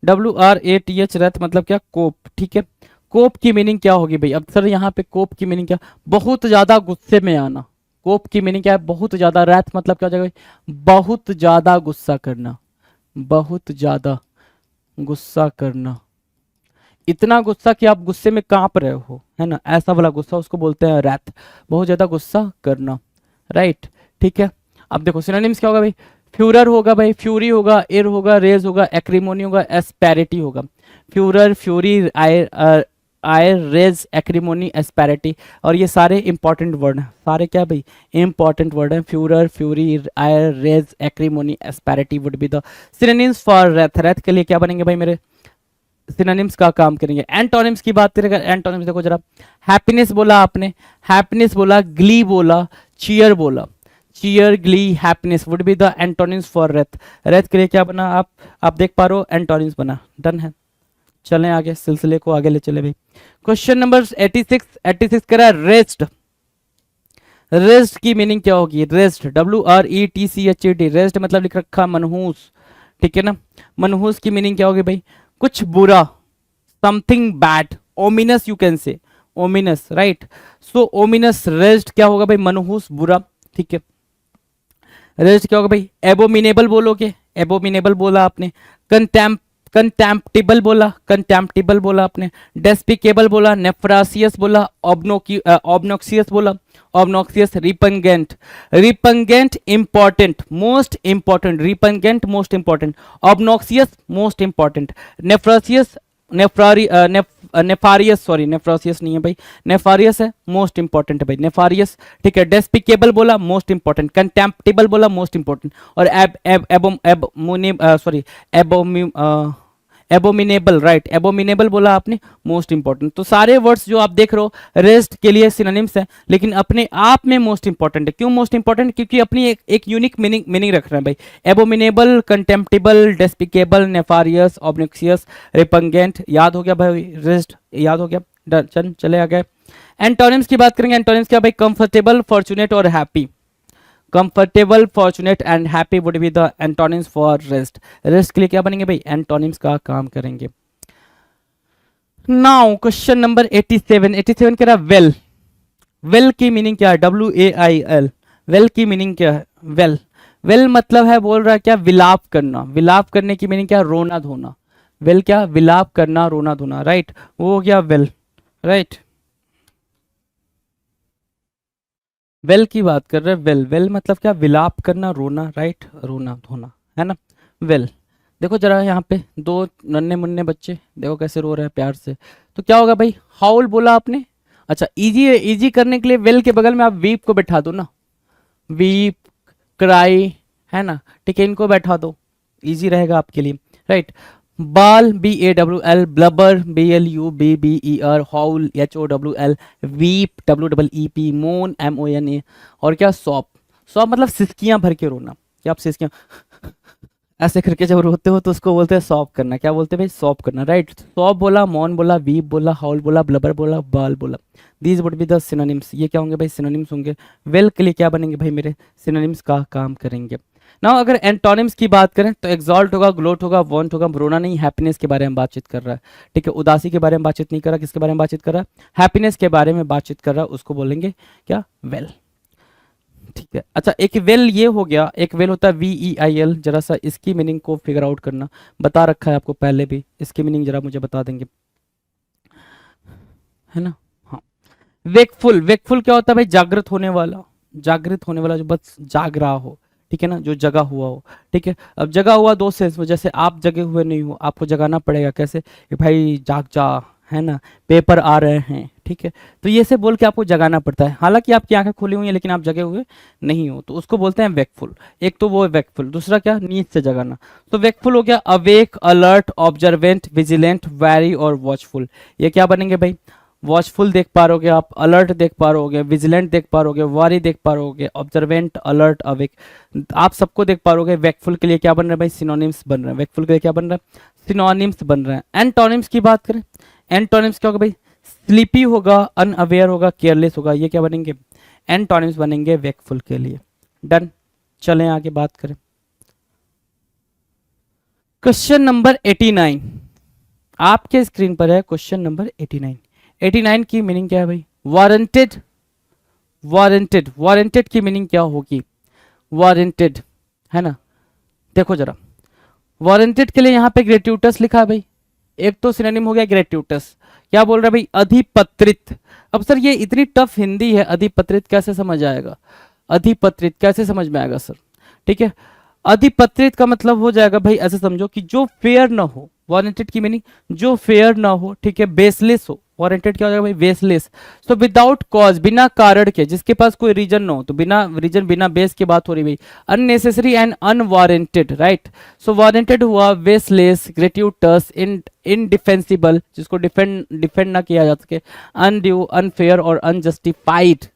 WRATH, रथ मतलब क्या? कोप, ठीक है। कोप की मीनिंग क्या होगी भाई? अब सर यहाँ पे कोप की मीनिंग क्या? बहुत ज्यादा गुस्से में आना। कोप की मीनिंग क्या है? बहुत ज्यादा। रथ मतलब क्या हो जाएगा भाई? बहुत ज्यादा गुस्सा करना, बहुत ज्यादा गुस्सा करना। इतना गुस्सा कि आप गुस्से में कांप रहे हो, है ना, ऐसा वाला गुस्सा, उसको बोलते हैं रैथ। बहुत ज्यादा गुस्सा करना, राइट, ठीक है। अब देखो सिनोनिम्स क्या होगा भाई? फ्यूरर होगा भाई, फ्यूरी होगा, एर होगा, रेज होगा, एक्रीमोनी होगा, एस्पेरिटी होगा। Furor, fury, ire, ire, rage, acrimony, asperity. और ये सारे इंपॉर्टेंट वर्ड हैं। सारे क्या भाई? इंपॉर्टेंट वर्ड हैं। Furor, fury, ire, rage, acrimony, asperity would be the synonyms for wrath. Wrath के लिए क्या बनेंगे भाई मेरे? सिनोनिम्स का काम करेंगे। एंटोनिम्स की बात करें, एंटोनिम्स देखो जरा। हैप्पीनेस बोला आपने, हैप्पीनेस बोला, ग्ली बोला, चीयर बोला। Cheer, glee, happiness would be the antonyms for wrath. Wrath के लिए क्या बना? आप देख पा रहे हो, एंटोनिम्स बना। डन है, चलें आगे, सिलसिले को आगे ले चले भाई। Question number 86। 86 कह रहा है रेस्ट। रेस्ट की मीनिंग क्या होगी? रेस्ट, WRETCHED, रेस्ट मतलब लिख रखा मनहूस, ठीक है ना। मनहूस की मीनिंग क्या होगी भाई? कुछ बुरा, something bad, ominous you can say, ominous, right. So ominous, rest क्या होगा भाई? मनहूस, बुरा, ठीक है। रेस्ट क्या होगा भाई? एबोमिनेबल बोलोगे, एबोमिनेबल बोला आपने। कंटेम्प्टिबल बोला आपने, डेस्पिकेबल बोला, नेफ्रासियस बोला, ऑब्नोक्सियस बोला, obnoxious, repugnant important, most important, repugnant most important, obnoxious most important, nefarious nefarious, sorry nefarious नहीं है भाई, नेफारियस है, मोस्ट इंपॉर्टेंट है भाई, नेफारियस, ठीक है। डेस्पिकेबल बोला मोस्ट इंपॉर्टेंट, कंटेम्प्टिबल बोला मोस्ट इंपॉर्टेंट, और एबोमिनेबल, राइट, एबोमिनेबल बोला आपने, मोस्ट इंपॉर्टेंट। तो सारे वर्ड्स जो आप देख रहे हो रेस्ट के लिए सिनोनिम्स है, लेकिन अपने आप में मोस्ट इंपॉर्टेंट है। क्यों मोस्ट इंपॉर्टेंट? क्योंकि अपनी एक यूनिक मीनिंग रख रहे हैं भाई। एबोमिनेबल, कंटेम्प्टिबल, डेस्पिकेबल, नेफारियस, ऑब्नोक्सियस, रिपंगेंट, याद हो गया भाई, रेस्ट याद हो गया, डन, चले आ गए। एंटोनिम्स की बात करेंगे। एंटोनिम्स क्या भाई? कंफर्टेबल, फॉर्चुनेट और happy. Comfortable, fortunate and happy would be the antonyms for rest. Rest के लिए क्या बनेंगे भाई? एंटोनिम्स का काम करेंगे। नाउ क्वेश्चन नंबर 87 कह रहा वेल। वेल की मीनिंग क्या है? WAIL। वेल की मीनिंग क्या है? वेल मतलब है, बोल रहा है क्या? विलाप करना। विलाप करने की मीनिंग क्या? रोना धोना। वेल क्या? विलाप करना, रोना धोना, राइट, वो हो गया वेल, राइट। वेल की बात कर रहे हैं। वेल मतलब क्या? विलाप करना, रोना, राइट, रोना धोना, है ना, वेल। देखो जरा यहाँ पे दो नन्हे मुन्ने बच्चे देखो कैसे रो रहे हैं प्यार से। तो क्या होगा भाई? हाउल बोला आपने। अच्छा, इजी करने के लिए वेल के बगल में आप वीप को बैठा दो ना, वीप, क्राई, है ना, ठीक है, इनको बैठा दो, इजी रहेगा आपके लिए, राइट। बाल, BAWL, ब्लबर, BLUBBER, हाउल, HOWL, वीप, WEEP, मोन, MONA, और क्या? सॉप। सॉप मतलब सिसकियां भर के रोना। क्या आप सिसकियां ऐसे करके जब रोते हो तो उसको बोलते हैं सॉप करना। क्या बोलते हैं भाई? सॉप करना, राइट। सॉप बोला, मौन बोला, वीप बोला, हाउल बोला, ब्लबर बोला, बाल बोला। These would be the synonyms. ये क्या होंगे भाई? सिनोनिम्स होंगे। वेल के लिए क्या बनेंगे भाई मेरे? सिनोनिम्स का काम करेंगे। ना अगर एंटोनिम्स की बात करें तो एक्सॉल्ट होगा, ग्लोट होगा, वॉन्ट होगा, रोना नहीं, हैप्पीनेस के बारे में बातचीत कर रहा है, ठीक है। उदासी के बारे में बातचीत नहीं कर रहा, किसके बारे में बातचीत कर रहा है? हैप्पीनेस के बारे में बातचीत कर रहा है, उसको बोलेंगे क्या? वेल, ठीक है। अच्छा, एक वेल ये हो गया, एक वेल होता है VEIL। जरा सा इसकी मीनिंग को फिगर आउट करना, बता रखा है आपको पहले भी, इसकी मीनिंग जरा मुझे बता देंगे, है ना। हाँ, वेकफुल। वेकफुल क्या होता है भाई? जागृत होने वाला, जागृत होने वाला, जो बस जाग रहा हो, ठीक है ना, जो जगा हुआ हो, ठीक है। अब जगा हुआ दो सेंस में, जैसे आप जगे हुए नहीं हो, आपको जगाना पड़ेगा, कैसे कि भाई जाग जा, है ना, पेपर आ रहे हैं, ठीक है। तो ये से बोल के आपको जगाना पड़ता है, हालांकि आपकी आंखें खुली हुई हैं लेकिन आप जगे हुए नहीं हो, तो उसको बोलते हैं वेकफुल। एक तो वो वेकफुल, दूसरा क्या? नींद से जगाना। तो वेकफुल हो गया awake, alert, observant, vigilant, wary और वॉचफुल। ये क्या बनेंगे भाई? वॉचफुल देख पा रहोगे आप, अलर्ट देख पा रहोगे, विजिलेंट देख पा रहोगे, वारी देख पा रहोगे, ऑब्जर्वेंट, अलर्ट, अवेक, आप सबको देख पा रहोगे। वेकफुल के लिए क्या बन रहा है भाई? सिनोनिम्स बन रहे हैं। वेकफुल के लिए क्या बन रहा है? सिनोनिम्स बन रहे हैं। एंटोनिम्स की बात करें, एंटोनिम्स क्या होगा भाई? स्लीपी होगा, अनअवेयर होगा, केयरलेस होगा, ये क्या बनेंगे? एंटोनिम्स बनेंगे वेकफुल के लिए। डन, चलें आगे बात करें। क्वेश्चन नंबर 89 आपके स्क्रीन पर है। क्वेश्चन नंबर 89 की मीनिंग क्या है भाई? वारंटेड। वारंटेड की मीनिंग क्या होगी? वारंटेड, है ना। देखो जरा, वारंटेड के लिए यहाँ पे ग्रेट्यूटस लिखा है भाई। एक तो सिनोनिम हो गया ग्रेट्यूटस। क्या बोल रहा है भाई? अधिपत्रित। अब सर ये इतनी टफ हिंदी है, अधिपत्रित कैसे समझ आएगा? अधिपत्रित कैसे समझ में आएगा सर? ठीक है, अधिपत्रित का मतलब हो जाएगा भाई, ऐसे समझो कि जो फेयर ना हो। वारंटेड की मीनिंग जो फेयर ना हो, ठीक है, बेसलेस हो। वारंटेड क्या हो जाएगा भाई? बेसलेस। सो विदाउट कॉज, बिना कारण के, जिसके पास कोई रीजन ना हो, तो बिना रीजन, बिना बेस की बात हो रही भाई। Unnecessary and unwarranted, right. So warranted हुआ बेसलेस, ग्रेट्यूटस, इनडिफेंसिबल, जिसको डिफेंड ना किया जा सके, अनड्यू, अनफेयर और अनजस्टिफाइड।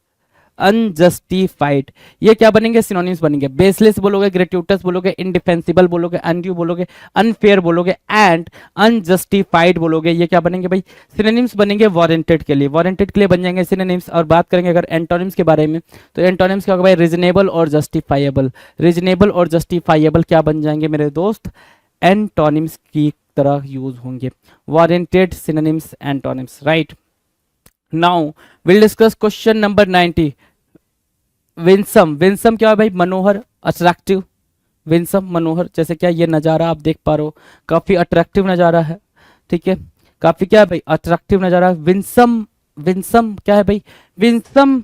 अनजस्टिफाइड, ये क्या बनेंगे? सिनोनिम्स बनेंगे। बेसलेस बोलोगे, ग्रेट्यूटस बोलोगे, इनडिफेंसिबल बोलोगे, अनड्यू बोलोगे, अनफेयर बोलोगे एंड अनजस्टिफाइड बोलोगे। ये क्या बनेंगे भाई? सिनोनिम्स बनेंगे वारंटेड के लिए। वारंटेड के लिए बन जाएंगे सिनोनिम्स। और बात करेंगे अगर एंटोनिम्स के बारे में, तो एंटोनिम्स क्या होगा भाई? रीजनेबल और जस्टिफाइएबल। रीजनेबल और जस्टिफाइएबल क्या बन जाएंगे मेरे दोस्त? एंटोनिम्स की तरह यूज होंगे। Warranted, synonyms, antonyms, right. Now we'll discuss question number 90. Winsome. Winsome क्या है भाई? मनोहर, अट्रैक्टिव, विंसम मनोहर, जैसे क्या ये नज़ारा आप देख पा रहे हो, काफ़ी अट्रैक्टिव नज़ारा है, ठीक है, काफ़ी क्या है भाई, अट्रैक्टिव नज़ारा। विंसम, विंसम क्या है भाई, विंसम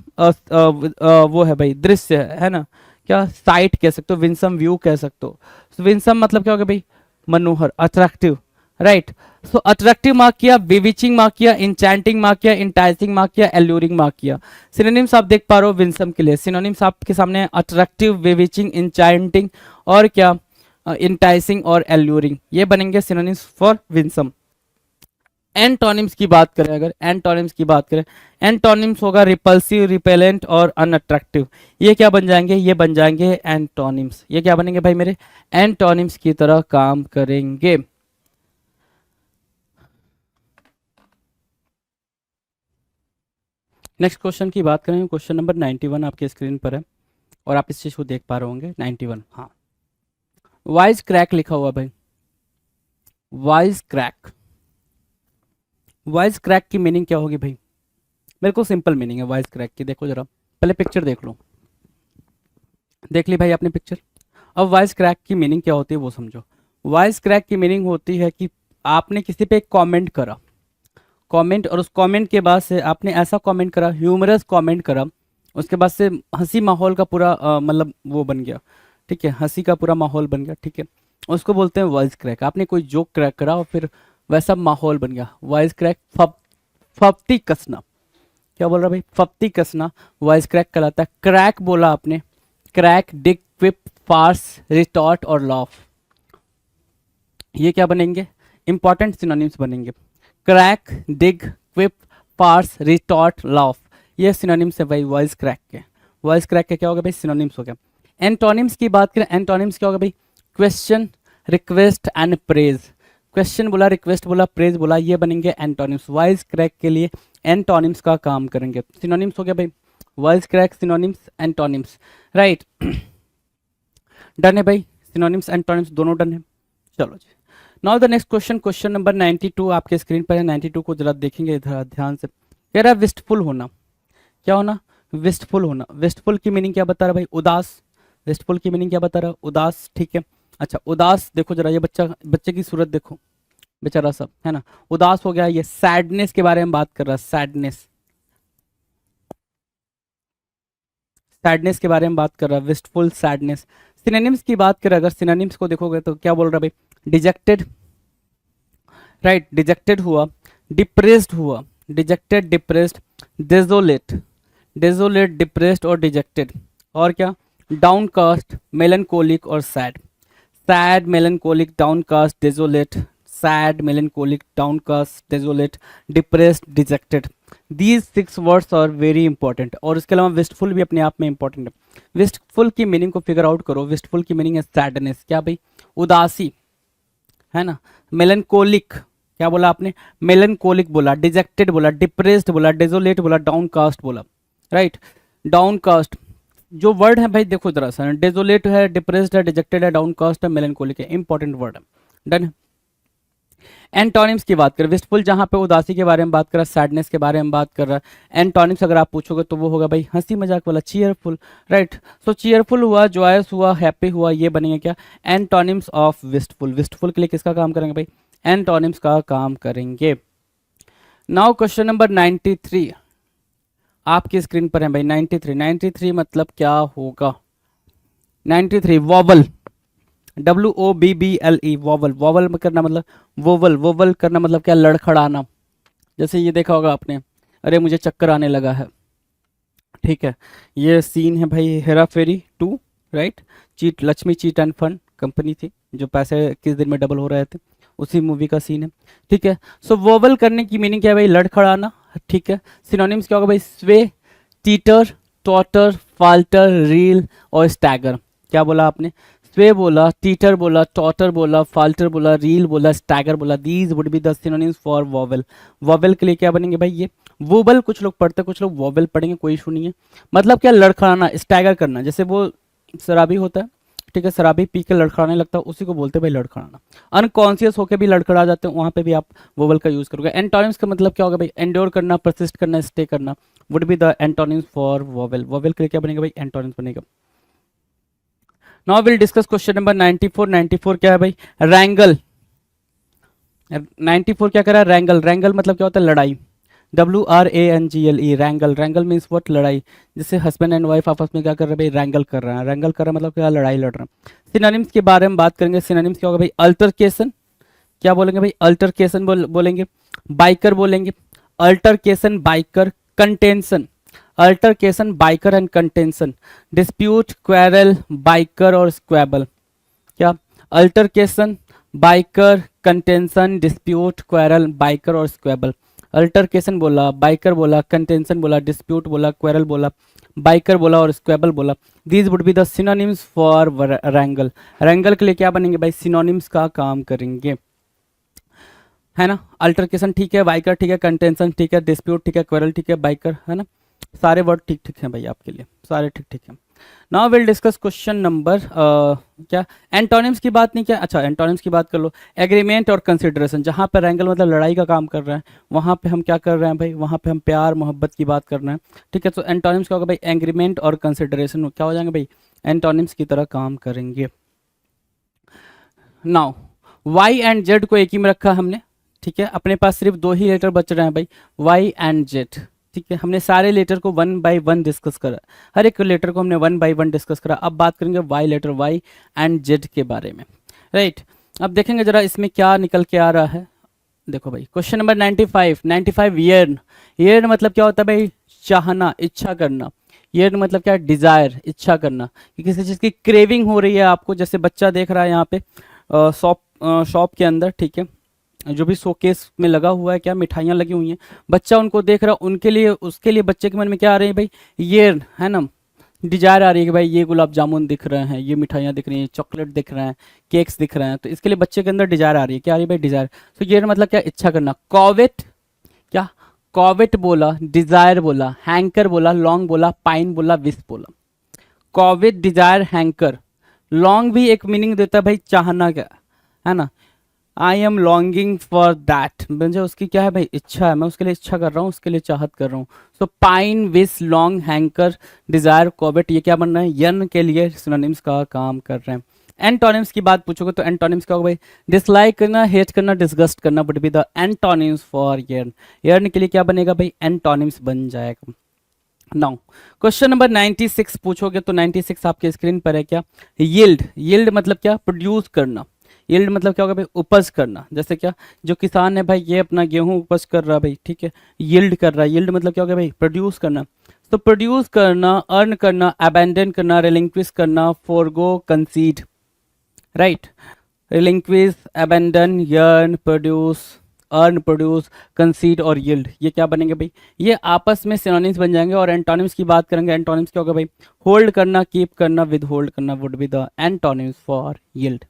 वो है भाई, दृश्य है ना, क्या साइट कह सकते हो, विंसम व्यू कह सकते हो। So, विंसम मतलब क्या होगा भाई, मनोहर, attractive, right. So attractive mark किया, विविचिंग मार्क किया, इंचैंटिंग मार्क किया, इंटाइसिंग मार्क किया, एल्यूरिंग मार्क किया। सिनोनिम्स आप देख पा रहे हो विंसम के लिए, सिनोनिम्स आपके सामने अट्रैक्टिव, विविचिंग, इंचैंटिंग और क्या, इंटाइसिंग और एल्यूरिंग, ये बनेंगे सिनोनिम्स फॉर विंसम। एंटोनिम्स की बात करें, अगर एंटोनिम्स की बात करें, एंटोनिम्स होगा रिपल्सिव, रिपेलेंट और अनअट्रैक्टिव, ये क्या बन जाएंगे, ये बन जाएंगे एंटोनिम्स। ये क्या बनेंगे भाई मेरे, एंटोनिम्स की तरह काम करेंगे। नेक्स्ट क्वेश्चन की बात करें, क्वेश्चन नंबर 91 आपके स्क्रीन पर है और आप इस चीज को देख पा रहे होंगे, 91, हाँ। वाइज क्रैक लिखा हुआ भाई, वाइज क्रैक, वाइज क्रैक की मीनिंग क्या होगी भाई, मेरे को सिंपल मीनिंग है वाइज क्रैक की, देखो जरा, पहले पिक्चर देख लो, देख ली भाई आपने पिक्चर। अब वाइज क्रैक की मीनिंग क्या होती है वो समझो। वाइज क्रैक की मीनिंग होती है कि आपने किसी पे एक कमेंट करा, कमेंट, और उस कमेंट के बाद से आपने ऐसा कमेंट करा, ह्यूमरस कमेंट करा, उसके बाद से हंसी माहौल का पूरा मतलब वो बन गया, ठीक है, हंसी का पूरा माहौल बन गया, ठीक है, उसको बोलते हैं वॉइस क्रैक। आपने कोई जोक क्रैक करा और फिर वैसा माहौल बन गया, वॉइस क्रैक। फप्ती कसना, क्या बोल रहा भाई, फप्ती कसना वॉइस क्रैक कहलाता है। क्रैक बोला आपने, क्रैक, डिग, क्विप, फार्स, रिटॉर्ट और लॉफ, ये क्या बनेंगे, इंपॉर्टेंट सिनोनिम्स बनेंगे। क्रैक, डिग, क्विप, पार्स, रिटॉर्ट, लाफ, ये सिनोनिम्स है भाई वॉइस क्रैक के। वॉइस क्रैक के क्या होगा भाई, सिनोनिम्स हो गया। एंटोनिम्स की बात करें, एंटोनिम्स क्या होगा भाई, question, request and praise. Question बोला, रिक्वेस्ट बोला, प्रेज बोला, ये बनेंगे एंटोनिम्स। वॉइस क्रैक के लिए एंटोनिम्स का काम करेंगे। सिनोनिम्स हो गया भाई, voice crack, synonyms, antonyms, right. Done है भाई, सिनोनिम्स एंटोनिम्स दोनों डन है। चलो जी, now the next question, question number 92 आपके स्क्रीन पर है। 92 को जरा देखेंगे इधर ध्यान से। कह रहा है विस्टफुल होना, क्या होना, विस्टफुल होना। विस्टफुल की मीनिंग क्या बता रहा है भाई, उदास। विस्टफुल की मीनिंग क्या बता रहा है, उदास, ठीक है। अच्छा, उदास देखो जरा, ये बच्चे की सूरत देखो, बेचारा सब है ना, उदास हो गया। ये सैडनेस के बारे में बात कर रहा है, सैडनेस, सैडनेस के बारे में बात कर रहा है, विस्टफुल, सैडनेस। सिनोनिम्स की बात करें, अगर सिनोनिम्स को देखोगे तो क्या बोल रहा है भाई, डिजेक्टेड, राइट, डिजेक्टेड हुआ, डिप्रेस्ड हुआ, dejected, depressed, desolate, desolate, depressed और डिजेक्टेड, और क्या, डाउनकास्ट, मेलनकोलिक और sad. Sad, melancholic, downcast, desolate, sad, melancholic, downcast, desolate, depressed, dejected. These 6 words are very important. और इसके अलावा विस्टफुल भी अपने आप में इंपॉर्टेंट है। विस्टफुल की मीनिंग को फिगर आउट करो। विस्टफुल की मीनिंग है सैडनेस, क्या भाई, उदासी, है ना। मेलनकोलिक, क्या बोला आपने, मेलनकोलिक बोला, डिजेक्टेड बोला, डिप्रेस्ड बोला, डेजोलेट बोला, डाउनकास्ट बोला, राइट। डाउनकास्ट जो वर्ड है भाई, देखो जरा सा, डेजोलेट है, डिप्रेस्ड है, डिजेक्टेड है, डाउनकास्ट है, मेलनकोलिक है, इंपॉर्टेंट वर्ड है। डन है। एंटोनिम्स की बात करें, विस्टफुल जहां पे उदासी के बारे में बात कर रहा है, सैडनेस के बारे में बात कर रहा है। एंटोनिम्स अगर आप पूछोगे तो वो होगा भाई हंसी मजाक वाला, चीयरफुल, राइट। सो चीयरफुल हुआ, जॉयस हुआ, हैप्पी हुआ, ये बनेंगे क्या, एंटोनिम्स ऑफ विस्टफुल। विस्टफुल के लिए किसका काम करेंगे भाई, एंटोनिम्स का काम करेंगे। नाउ क्वेश्चन नंबर 93 आपकी स्क्रीन पर है भाई। 93, 93 मतलब क्या होगा, 93 वॉवल, WOBBLE, वॉवल। वॉवल करना मतलब, वोवल, वोवल करना मतलब क्या, लड़खड़ाना। जैसे ये देखा होगा आपने, अरे मुझे चक्कर आने लगा है, ठीक है। ये सीन है भाई हेरा फेरी 2, right. Cheat, Lakshmi cheat end fund company थी, जो पैसे किस दिन में डबल हो रहे थे, उसी मूवी का सीन है, ठीक है। सो वोवल करने की मीनिंग क्या है भाई, लड़खड़ाना, ठीक है। सिनोनिम्स क्या होगा भाई, स्वे, टीटर, टॉटर, फाल्टर, रील और स्टैगर। क्या बोला आपने, स्वे बोला, टीटर बोला, टॉटर बोला, फाल्टर बोला, रील बोला, स्टैगर बोला। These would be the synonyms for vowel. Vowel के लिए क्या बनेंगे भाई, ये वोबल कुछ लोग पढ़ते, कुछ लोग वॉवेल पढ़ेंगे, कोई इशू नहीं है। मतलब क्या, लड़खड़ाना, स्टैगर करना। जैसे वो शराबी होता है, ठीक है, शराबी पी के लड़खड़ाने लगता है, उसी को बोलते हैं भाई लड़खड़ाना। अनकॉन्शियस होकर भी लड़खड़ा जाते हैं, वहां पे भी आप वोवल का यूज करोगे। एंटोनिम्स का मतलब क्या होगा भाई, एंड्योर करना, परसिस्ट करना, स्टे करना, would be the antonyms for vowel. Vowel के लिए क्या बनेगा भाई, एंटोनिम्स बनेगा। Now will discuss question number 94। 94 क्या है भाई? रैंगल। 94 क्या कर रहा है? रैंगल। रैंगल मतलब क्या होता है? लड़ाई। WRANGLE, रैंगल। रैंगल means what? लड़ाई। जैसे हस्बैंड एंड वाइफ आपस में क्या कर रहे हैं भाई? रैंगल कर रहे हैं। रैंगल कर रहा है मतलब क्या? लड़ाई लड़ रहे हैं। सिनोनिम्स के बारे में बात करेंगे। सिनोनिम्स क्या होगा भाई? अल्टरकेशन। क्या बोलेंगे भाई? अल्टरकेशन बोलेंगे। बाइकर बोलेंगे। Altercation, bicker, contention. Altercation, bicker and contention. Dispute, quarrel, bicker और स्क्वेबल। क्या? Altercation, bicker, contention, dispute, quarrel, bicker और स्क्वेबल। अल्टरकेशन बोला, बाइकर बोला, कंटेंशन बोला, डिस्प्यूट बोला, क्वेरल बोला, बाइकर बोला और स्क्वेबल बोला। These would be the synonyms for wrangle. Wrangle के लिए क्या बनेंगे भाई? सिनोनिम्स का काम करेंगे, है ना। अल्टरकेशन ठीक है, बाइकर ठीक है, कंटेंशन ठीक है, डिस्प्यूट ठीक है, क्वेरल ठीक है, बाइकर, है ना। सारे वर्ड ठीक ठीक हैं भाई आपके लिए, सारे ठीक ठीक हैं। Now will discuss question number क्या? एंटोनिम्स की बात नहीं किया? अच्छा, एंटोनिम्स की बात कर लो। एग्रीमेंट और कंसिडरेशन। जहाँ पर रैंगल मतलब लड़ाई का काम कर रहे हैं, वहाँ पे हम क्या कर रहे हैं भाई? वहाँ पे हम प्यार मोहब्बत की बात कर रहे हैं, ठीक है। तो एंटोनिम्स क्या होगा भाई? एग्रीमेंट और कंसिडरेशन क्या हो जाएंगे भाई? एंटोनिम्स की तरह काम करेंगे। नाउ वाई एंड जेड को एक ही में रखा हमने, ठीक है। अपने पास सिर्फ दो ही लेटर बच रहे हैं भाई, वाई एंड जेड, ठीक है। हमने सारे लेटर को 1 बाय 1 डिस्कस करा, हर एक लेटर को हमने 1 बाय 1 डिस्कस करा। अब बात करेंगे Y letter, Y and Z के बारे में, राइट। अब देखेंगे जरा इसमें क्या निकल के आ रहा है। देखो भाई, क्वेश्चन नंबर 95। 95 येर्न। येर्न मतलब क्या होता है भाई? चाहना, इच्छा करना। येर्न मतलब क्या? डिजायर, इच्छा करना, कि किसी चीज़ की क्रेविंग हो रही है आपको। जैसे बच्चा देख रहा है यहाँ पे शॉप के अंदर, ठीक है, जो भी शोकेस में लगा हुआ है, क्या मिठाइयाँ लगी हुई हैं, बच्चा उनको देख रहा है, उनके लिए, उसके लिए बच्चे के मन में क्या आ रही है भाई? ये, है ना, डिजायर आ रही है कि भाई ये गुलाब जामुन दिख रहे हैं, ये मिठाइयाँ दिख रही हैं, चॉकलेट दिख रहे हैं, केक्स दिख रहे हैं, तो इसके लिए बच्चे के अंदर डिजायर आ रही है। क्या आ रही है भाई? डिजायर। तो ये मतलब क्या? इच्छा करना। कॉवेट, क्या? कॉवेट बोला, डिजायर बोला, हैंकर बोला, लॉन्ग बोला, पाइन बोला, विश बोला। कॉवेट, डिजायर, हैंकर। लॉन्ग भी एक मीनिंग देता है भाई, चाहना का, है ना। I am longing for that, मुझे उसकी क्या है भाई? इच्छा है, मैं उसके लिए इच्छा कर रहा हूँ, उसके लिए चाहत कर रहा हूँ। So pine, wish, long, hanker, desire, covet, ये क्या बन रहे हैं? यन के लिए सिनोनिम्स का काम कर रहे हैं। एंटोनिम्स की बात पूछोगे तो एंटोनिम्स क्या होगा भाई? डिसलाइक करना, हेट करना, डिसगस्ट करना would be the antonyms for yearn. Yearn के लिए क्या बनेगा भाई? एंटोनिम्स बन जाएगा। नाउ क्वेश्चन नंबर 96 पूछोगे तो 96 आपके स्क्रीन पर है। क्या? यील्ड। यील्ड मतलब क्या? प्रोड्यूस करना। यील्ड मतलब क्या होगा भाई? उपज करना। जैसे क्या? जो किसान है भाई, ये अपना गेहूं उपज कर रहा है भाई, ठीक है, यील्ड कर रहा है। यील्ड मतलब क्या होगा भाई? प्रोड्यूस करना। तो प्रोड्यूस करना, अर्न करना, अबैंडन करना, रिलिंक्विश करना, forgo, concede, right. Relinquish, abandon, yearn, produce, earn, produce, concede और यील्ड, ये क्या बनेंगे भाई? ये आपस में सिनोनिम्स बन जाएंगे। और एंटोनिम्स की बात करेंगे, एंटोनिम्स क्या होगा भाई? होल्ड करना, कीप करना, विद होल्ड करना would be the antonyms for yield.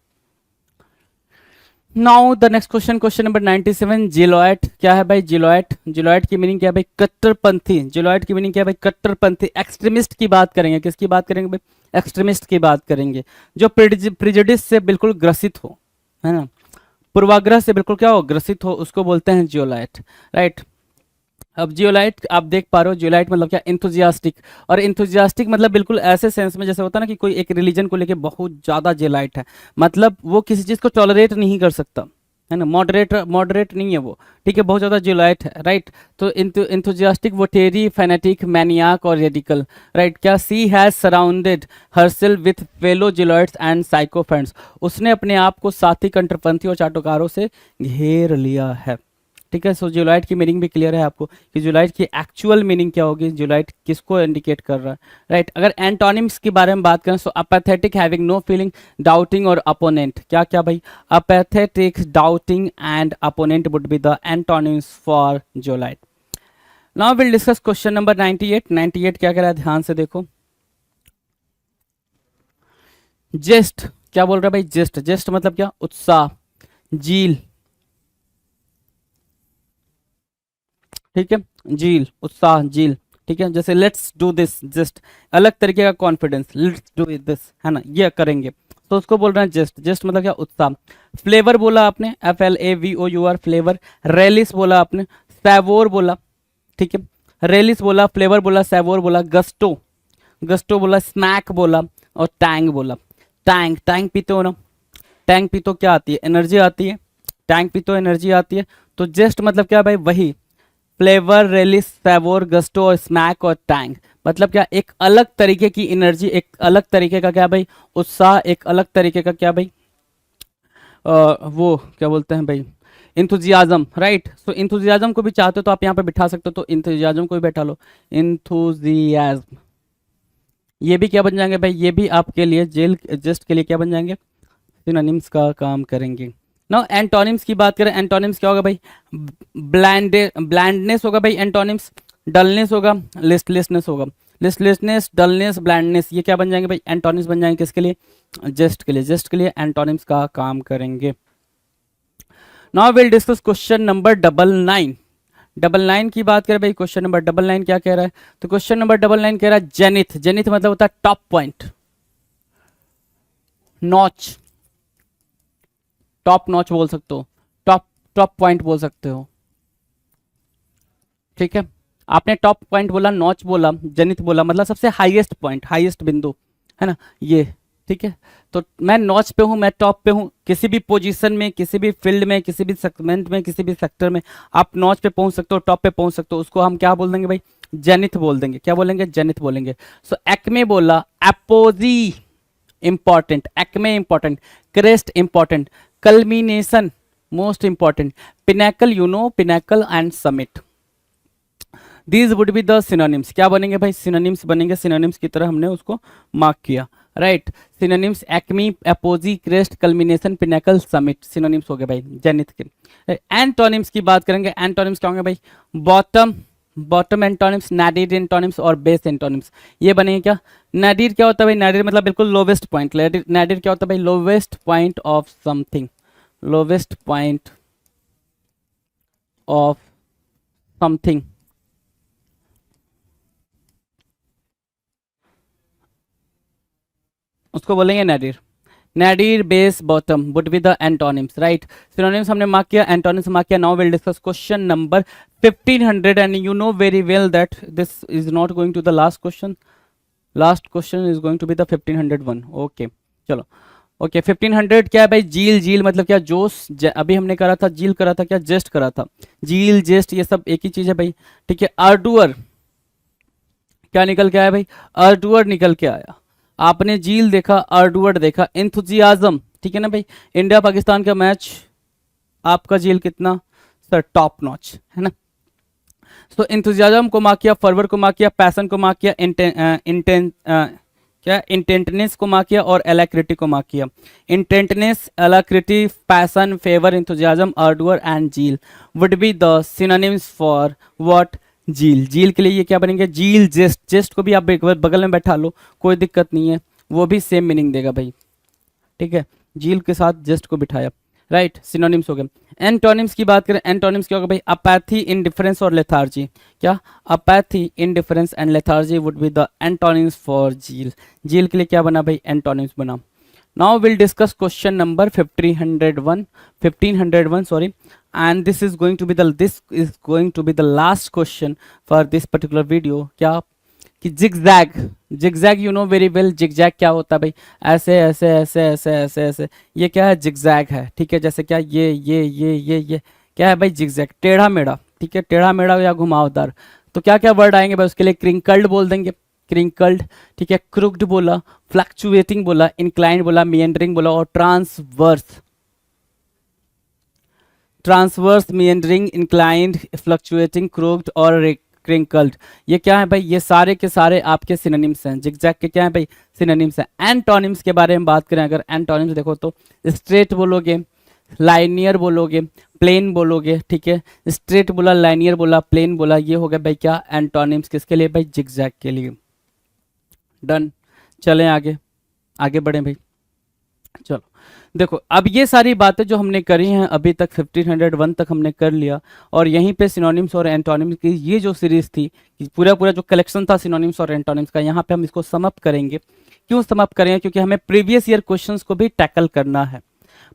Now the next question, question number 97। जिलोएट। क्या है भाई? जिलोएट। जिलोएट की मीनिंग क्या है भाई? कट्टरपंथी। जिलोएट की मीनिंग क्या है भाई? कट्टरपंथी। एक्सट्रीमिस्ट की बात करेंगे। किसकी बात करेंगे भाई? एक्सट्रीमिस्ट की बात करेंगे, जो प्रिजुडिस से बिल्कुल ग्रसित हो, है ना, पूर्वाग्रह से बिल्कुल क्या हो? ग्रसित हो, उसको बोलते हैं जियोलाइट, राइट। अब जियोलाइट आप देख पा रहे हो, जियोलाइट मतलब क्या? इंथुजियास्टिक। और इंथुजियास्टिक मतलब बिल्कुल ऐसे सेंस में जैसे होता है ना कि कोई एक रिलीजन को लेके बहुत ज़्यादा जियोलाइट है, मतलब वो किसी चीज़ को टॉलरेट नहीं कर सकता, है ना। मॉडरेट, मॉडरेट नहीं है वो, ठीक है, बहुत ज़्यादा जियोलाइट है, राइट। तो इंथुजियास्टिक, वोटेरी, फैनेटिक, मैनियाक और रेडिकल, राइट। क्या? She has surrounded herself with fellow zealots and sycophants. उसने अपने आप को साथी कंट्रपंथी और चाटुकारों से घेर लिया है, ठीक है। सो जियोलाइट की मीनिंग भी क्लियर है आपको कि जियोलाइट की एक्चुअल मीनिंग क्या होगी, जियोलाइट किसको इंडिकेट कर रहा है, राइट। अगर एंटोनिम्स के बारे में बात करें तो apathetic, having no feeling, doubting और अपोनेंट। क्या क्या भाई? Apathetic, doubting and opponent would be the antonyms for zealot. Now will discuss question number 98। 98 क्या कह रहा है? ध्यान से देखो। जेस्ट। क्या बोल रहा है भाई? जेस्ट। जेस्ट मतलब क्या? उत्साह, जील, ठीक है, जील, उत्साह, जील, ठीक है। जैसे लेट्स डू दिस, जस्ट अलग तरीके का कॉन्फिडेंस, लेट्स डू दिस, है ना, ये करेंगे, तो उसको बोल रहे हैं जेस्ट। जेस्ट मतलब क्या? उत्साह। फ्लेवर बोला आपने, FLAVOUR, फ्लेवर। रेलिस बोला आपने, सैवोर बोला, ठीक है, रेलिस बोला, फ्लेवर बोला, सैवोर बोला। गस्टो, गस्टो बोला, स्मैक बोला और टैंग बोला। टैंक, टैंक पीते हो ना, टैंक पी तो क्या आती है, एनर्जी आती है, टैंक पी तो एनर्जी आती है। तो जस्ट मतलब क्या भाई, वही फ्लेवर, रेलिस, फेवोर, गस्टो और स्मैक और टैंक, मतलब क्या एक अलग तरीके की एनर्जी, एक अलग तरीके का क्या भाई उत्साह, एक अलग तरीके का क्या भाई वो क्या बोलते हैं भाई, इंथुजियाज्म, राइट। सो इंथुजियाज्म को भी चाहते हो तो आप यहाँ पे बिठा सकते हो, तो इंथुजियाज्म को भी बैठा लो, इंथुजियाज्म। ये भी क्या बन जाएंगे भाई, ये भी आपके लिए जेल जस्ट के लिए क्या बन जाएंगे, सिनोनिम्स का काम करेंगे। नाउ एंटोनिम्स की बात करें, एंटोनिम्स क्या होगा भाई, ब्लैंडनेस होगा भाई एंटोनिम्स, डलनेस होगा, लिस्टलेसनेस होगा, लिस्टलेसनेस, डलनेस, ब्लैंडनेस, ये क्या बन जाएंगे भाई, एंटोनिम्स बन जाएंगे किसके लिए, जस्ट के लिए, जस्ट के लिए एंटोनिम्स का काम करेंगे। Now will discuss question number 99। 99 की बात करें भाई, क्वेश्चन नंबर 99 क्या कह रहा है, तो क्वेश्चन नंबर 99 कह रहा है जेनिथ, जेनिथ मतलब होता है top point, notch, top notch बोल सकते हो, टॉप टॉप पॉइंट बोल सकते हो, ठीक है। आपने टॉप पॉइंट बोला, नॉच बोला, जेनिथ बोला, मतलब सबसे हाईएस्ट पॉइंट, हाईएस्ट बिंदु, है ना ये, ठीक है। तो मैं नॉच पे हूं, मैं टॉप पे हूं, किसी भी पोजीशन में, किसी भी फील्ड में, किसी भी सेगमेंट में, किसी भी सेक्टर में आप नॉच पे पहुंच सकते हो, टॉप पे पहुंच सकते हो, उसको हम क्या बोल देंगे भाई, जेनिथ बोल देंगे, क्या बोलेंगे, जेनिथ बोलेंगे। सो एक्मे बोला, apogee important, Acme important, crest important, culmination most important, pinnacle, you know pinnacle and summit, these would be the synonyms, क्या बनेंगे भाई, सिनोनिम्स बनेंगे, सिनोनिम्स की तरह हमने उसको मार्क किया, right. Synonyms acme, apogee, crest, culmination, pinnacle, summit, synonyms हो गए भाई जेनिथ के। एंटोनिम्स की बात करेंगे, एंटोनिम्स क्या होंगे भाई, बॉटम, बॉटम एंटोनिम्स, नाडिर एंटोनिम्स और बेस एंटोनिम्स, ये बनेंगे क्या, नाडिर क्या होता है भाई, नाडिर मतलब बिल्कुल लोवेस्ट पॉइंट, नाडिर क्या होता है भाई, lowest point of something, lowest point of something, उसको बोलेंगे nadir, nadir, base, bottom would be the antonyms, right. Synonyms हमने मार्क किया, एंटोनिम्स मार्क किया। Now will discuss question number 1500 and you know very well that this is not going to the last question, last question is going to be the 1501, okay चलो, okay 1500 क्या है भाई, झील, झील मतलब क्या, जोश, अभी हमने करा था झील, करा था क्या, जेस्ट करा था, झील, जेस्ट ये सब एक ही चीज है भाई, ठीक है। आर्डुअर क्या निकल के आया भाई, आर्डुअर निकल के आया, आपने झील देखा, आर्डुअर देखा, एंथुजियाज्म, ठीक है ना भाई, इंडिया पाकिस्तान का मैच, आपका झील कितना सर, टॉप नॉच, है ना। सो एंथुजियाज्म को मार्क किया, फर्वर को मार्क किया, पैशन को मार्क किया, क्या इंटेंटनेस को मार्क किया और एलाक्रिटी को मार्क किया। इंटेंटनेस, alacrity, passion, favour, enthusiasm, आर्डुअर and झील would be the synonyms for what, झील। झील के लिए ये क्या बनेंगे, झील, जेस्ट, जेस्ट को भी आप बगल में बैठा लो, कोई दिक्कत नहीं है, वो भी सेम मीनिंग देगा भाई, ठीक है। झील के साथ जेस्ट को बिठाया, राइट, सिनोनिम्स हो गए। एंटोनिम्स की बात करें, एंटोनिम्स क्या होगा भाई, अपैथी, इंडिफरेंस और लेथार्जी, क्या, apathy, indifference and lethargy would be the antonyms for झील। झील के लिए क्या बना भाई, एंटोनिम्स बना। Now will discuss question number 1501 sorry, and this is going to be the last question for this particular video, क्या कि zigzag, zigzag you know very well, zigzag क्या होता है भाई, ऐसे ऐसे ऐसे ऐसे ऐसे ऐसे, ये क्या है, जिगजैग है, ठीक है। जैसे क्या ये क्या है भाई, जिगजैग, टेढ़ा मेढ़ा, ठीक है, टेढ़ा मेढ़ा या घुमावदार। तो क्या क्या वर्ड आएंगे भाई उसके लिए, क्रिंकल्ड बोल देंगे, क्रिंकल्ड, ठीक है, क्रुक्ड बोला, फ्लक्चुएटिंग बोला, इंक्लाइंड बोला, मिएंडरिंग बोला और transverse, transverse, meandering, inclined, fluctuating, crooked और क्रिंकल्ड, ये क्या है भाई, ये सारे के सारे आपके सिनोनिम्स हैं, जिगजैग के क्या है भाई, सिनोनिम्स हैं। एंटोनिम्स के बारे में बात करें, अगर एंटोनिम्स देखो तो स्ट्रेट बोलोगे, लाइनियर बोलोगे, प्लेन बोलोगे, ठीक है, स्ट्रेट बोला, लाइनियर बोला, प्लेन बोला, ये हो गया भाई क्या, एंटोनिम्स किसके लिए भाई, जिगजैग के लिए। डन, चलें आगे, आगे बढ़े भाई, चलो देखो, अब ये सारी बातें जो हमने करी हैं अभी तक 1501 तक हमने कर लिया, और यहीं पे सिनोनिम्स और एंटोनिम्स की ये जो सीरीज थी, पूरा पूरा जो कलेक्शन था सिनोनिम्स और एंटोनिम्स का, यहाँ पे हम इसको समअप करेंगे। क्यों समअप करेंगे, क्योंकि हमें प्रीवियस ईयर क्वेश्चंस को भी टैकल करना है।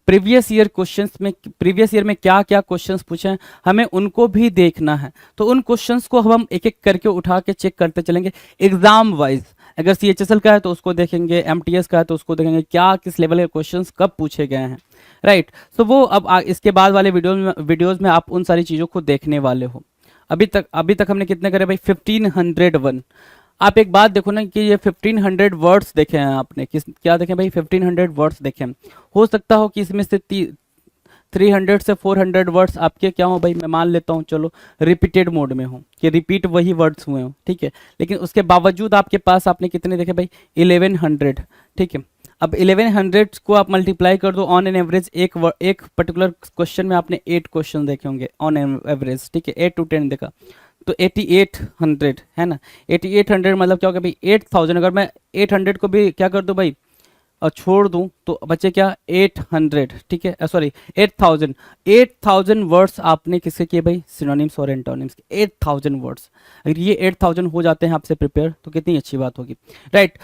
प्रीवियस ईयर क्वेश्चंस में, प्रीवियस ईयर में क्या क्या क्वेश्चंस पूछे हैं हमें उनको भी देखना है, तो उन क्वेश्चंस को हम एक एक करके उठा के चेक करते चलेंगे एग्जाम वाइज। अगर CHSL का है तो उसको देखेंगे, MTS का है तो उसको देखेंगे क्या किस लेवल के क्वेश्चंस कब पूछे गए हैं, राइट। सो वो अब इसके बाद वाले वीडियोज़ में आप उन सारी चीज़ों को देखने वाले हो। अभी तक हमने कितने करे भाई, 1501। आप एक बात देखो ना कि ये 1500 वर्ड्स देखे हैं आपने, क्या देखे भाई, 1500 वर्ड्स देखे हैं। हो सकता हो कि इसमें से 300 से 400 वर्ड्स आपके क्या हो भाई, मैं मान लेता हूँ चलो रिपीटेड मोड में हो, कि रिपीट वही वर्ड्स हुए हो, ठीक है। लेकिन उसके बावजूद आपके पास आपने कितने देखे भाई, 1100, ठीक है। अब 1100 को आप मल्टीप्लाई कर दो, ऑन एन एवरेज एक पर्टिकुलर क्वेश्चन में आपने 8 क्वेश्चन देखे होंगे ऑन एन एवरेज, ठीक है, 8 to 10 देखा तो 8800 है ना। 8800 मतलब क्या होगा भाई, 8000। अगर मैं 800 को भी क्या कर दूं भाई, और छोड़ दूं तो बचे क्या, 800, ठीक है, सॉरी 8000 वर्ड्स आपने किसके किए भाई, सिनोनिम्स और एंटोनिम्स के 8000 वर्ड्स। अगर ये 8000 हो जाते हैं आपसे प्रिपेयर तो कितनी अच्छी बात होगी, right.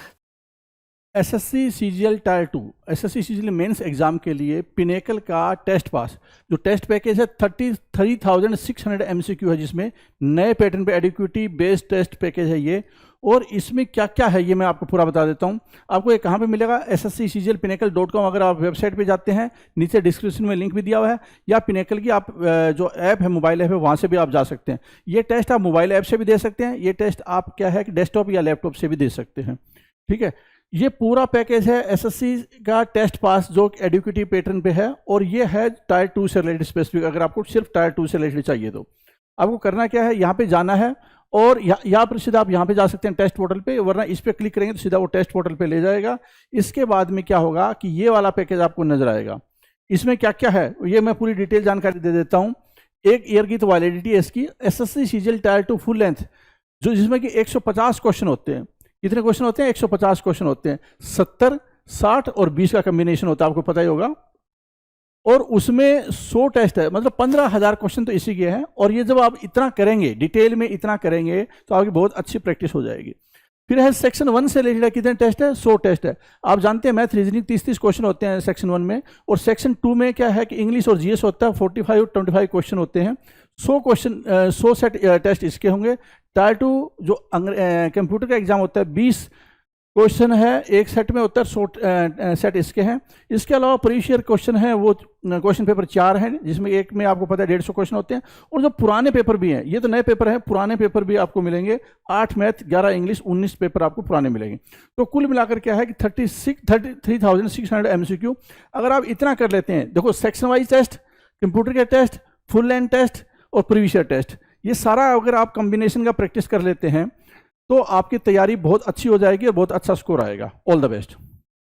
SSC CGL tier 2 SSC CGL mains exam के लिए पिनेकल का टेस्ट पास जो टेस्ट पैकेज है 33,600 एमसीक्यू है, जिसमें नए पैटर्न पे एडिक्विटी बेस्ड टेस्ट पैकेज है ये। और इसमें क्या क्या है ये मैं आपको पूरा बता देता हूँ। आपको ये कहाँ पे मिलेगा, ssccglpinnacle.com। अगर आप वेबसाइट पे जाते हैं, नीचे डिस्क्रिप्शन में लिंक भी दिया हुआ है, या पिनेकल की आप जो ऐप है, मोबाइल ऐप है, वहाँ से भी आप जा सकते हैं। ये टेस्ट आप मोबाइल ऐप से भी दे सकते हैं, ये टेस्ट आप क्या है कि डेस्कटॉप या लैपटॉप से भी दे सकते हैं, ठीक है। ये पूरा पैकेज है एसएससी का टेस्ट पास जो एडुकेटिव पैटर्न पे है, और ये है टायर 2 से रिलेटेड स्पेसिफिक। अगर आपको सिर्फ टायर 2 से रिलेटेड चाहिए तो आपको करना क्या है, यहाँ पे जाना है और यहाँ पर सीधा आप यहाँ पे जा सकते हैं टेस्ट पोर्टल पे, वरना इस पर क्लिक करेंगे तो सीधा वो टेस्ट पोर्टल पे ले जाएगा। इसके बाद में क्या होगा कि ये वाला पैकेज आपको नजर आएगा। इसमें क्या क्या है ये मैं पूरी डिटेल जानकारी दे देता हूँ। 1 ईयर की तो वैलिडिटी है इसकी। SSC CGL tier 2 full length जो जिसमें कि 150 क्वेश्चन होते हैं। कितने क्वेश्चन होते हैं, 150 क्वेश्चन होते हैं। 70, 60 और 20 का कॉम्बिनेशन होता है, आपको पता ही होगा। और उसमें 100 टेस्ट है, मतलब 15,000 क्वेश्चन तो इसी के हैं। और ये जब आप इतना करेंगे, डिटेल में इतना करेंगे, तो आपकी बहुत अच्छी प्रैक्टिस हो जाएगी। फिर है सेक्शन 1 से रिलेटेड कितने टेस्ट है, 100 टेस्ट है। आप जानते हैं मैथ रीजनिंग 30-30 क्वेश्चन होते हैं सेक्शन 1 में। और सेक्शन 2 में क्या है कि इंग्लिश और जीएस होता है, 45-25 क्वेश्चन होते हैं। 100 क्वेश्चन 100 सेट टेस्ट इसके होंगे। टायर 2 जो कंप्यूटर का एग्जाम होता है 20 क्वेश्चन है एक सेट में, होता है 100 सेट इसके हैं। इसके अलावा प्रीवियस ईयर क्वेश्चन है वो क्वेश्चन पेपर 4 हैं, जिसमें एक में आपको पता है 150 क्वेश्चन होते हैं। और जो पुराने पेपर भी हैं, ये तो नए पेपर हैं, पुराने पेपर भी आपको मिलेंगे। 8 मैथ, 11 इंग्लिश, 19 पेपर आपको पुराने मिलेंगे। तो कुल मिलाकर क्या है कि 33,600 एमसीक्यू। अगर आप इतना कर लेते हैं, देखो सेक्शन वाइज टेस्ट, कंप्यूटर के टेस्ट, फुल लेंथ टेस्ट और प्रीवियस ईयर टेस्ट, ये सारा अगर आप कॉम्बिनेशन का प्रैक्टिस कर लेते हैं तो आपकी तैयारी बहुत अच्छी हो जाएगी और बहुत अच्छा स्कोर आएगा। All the best.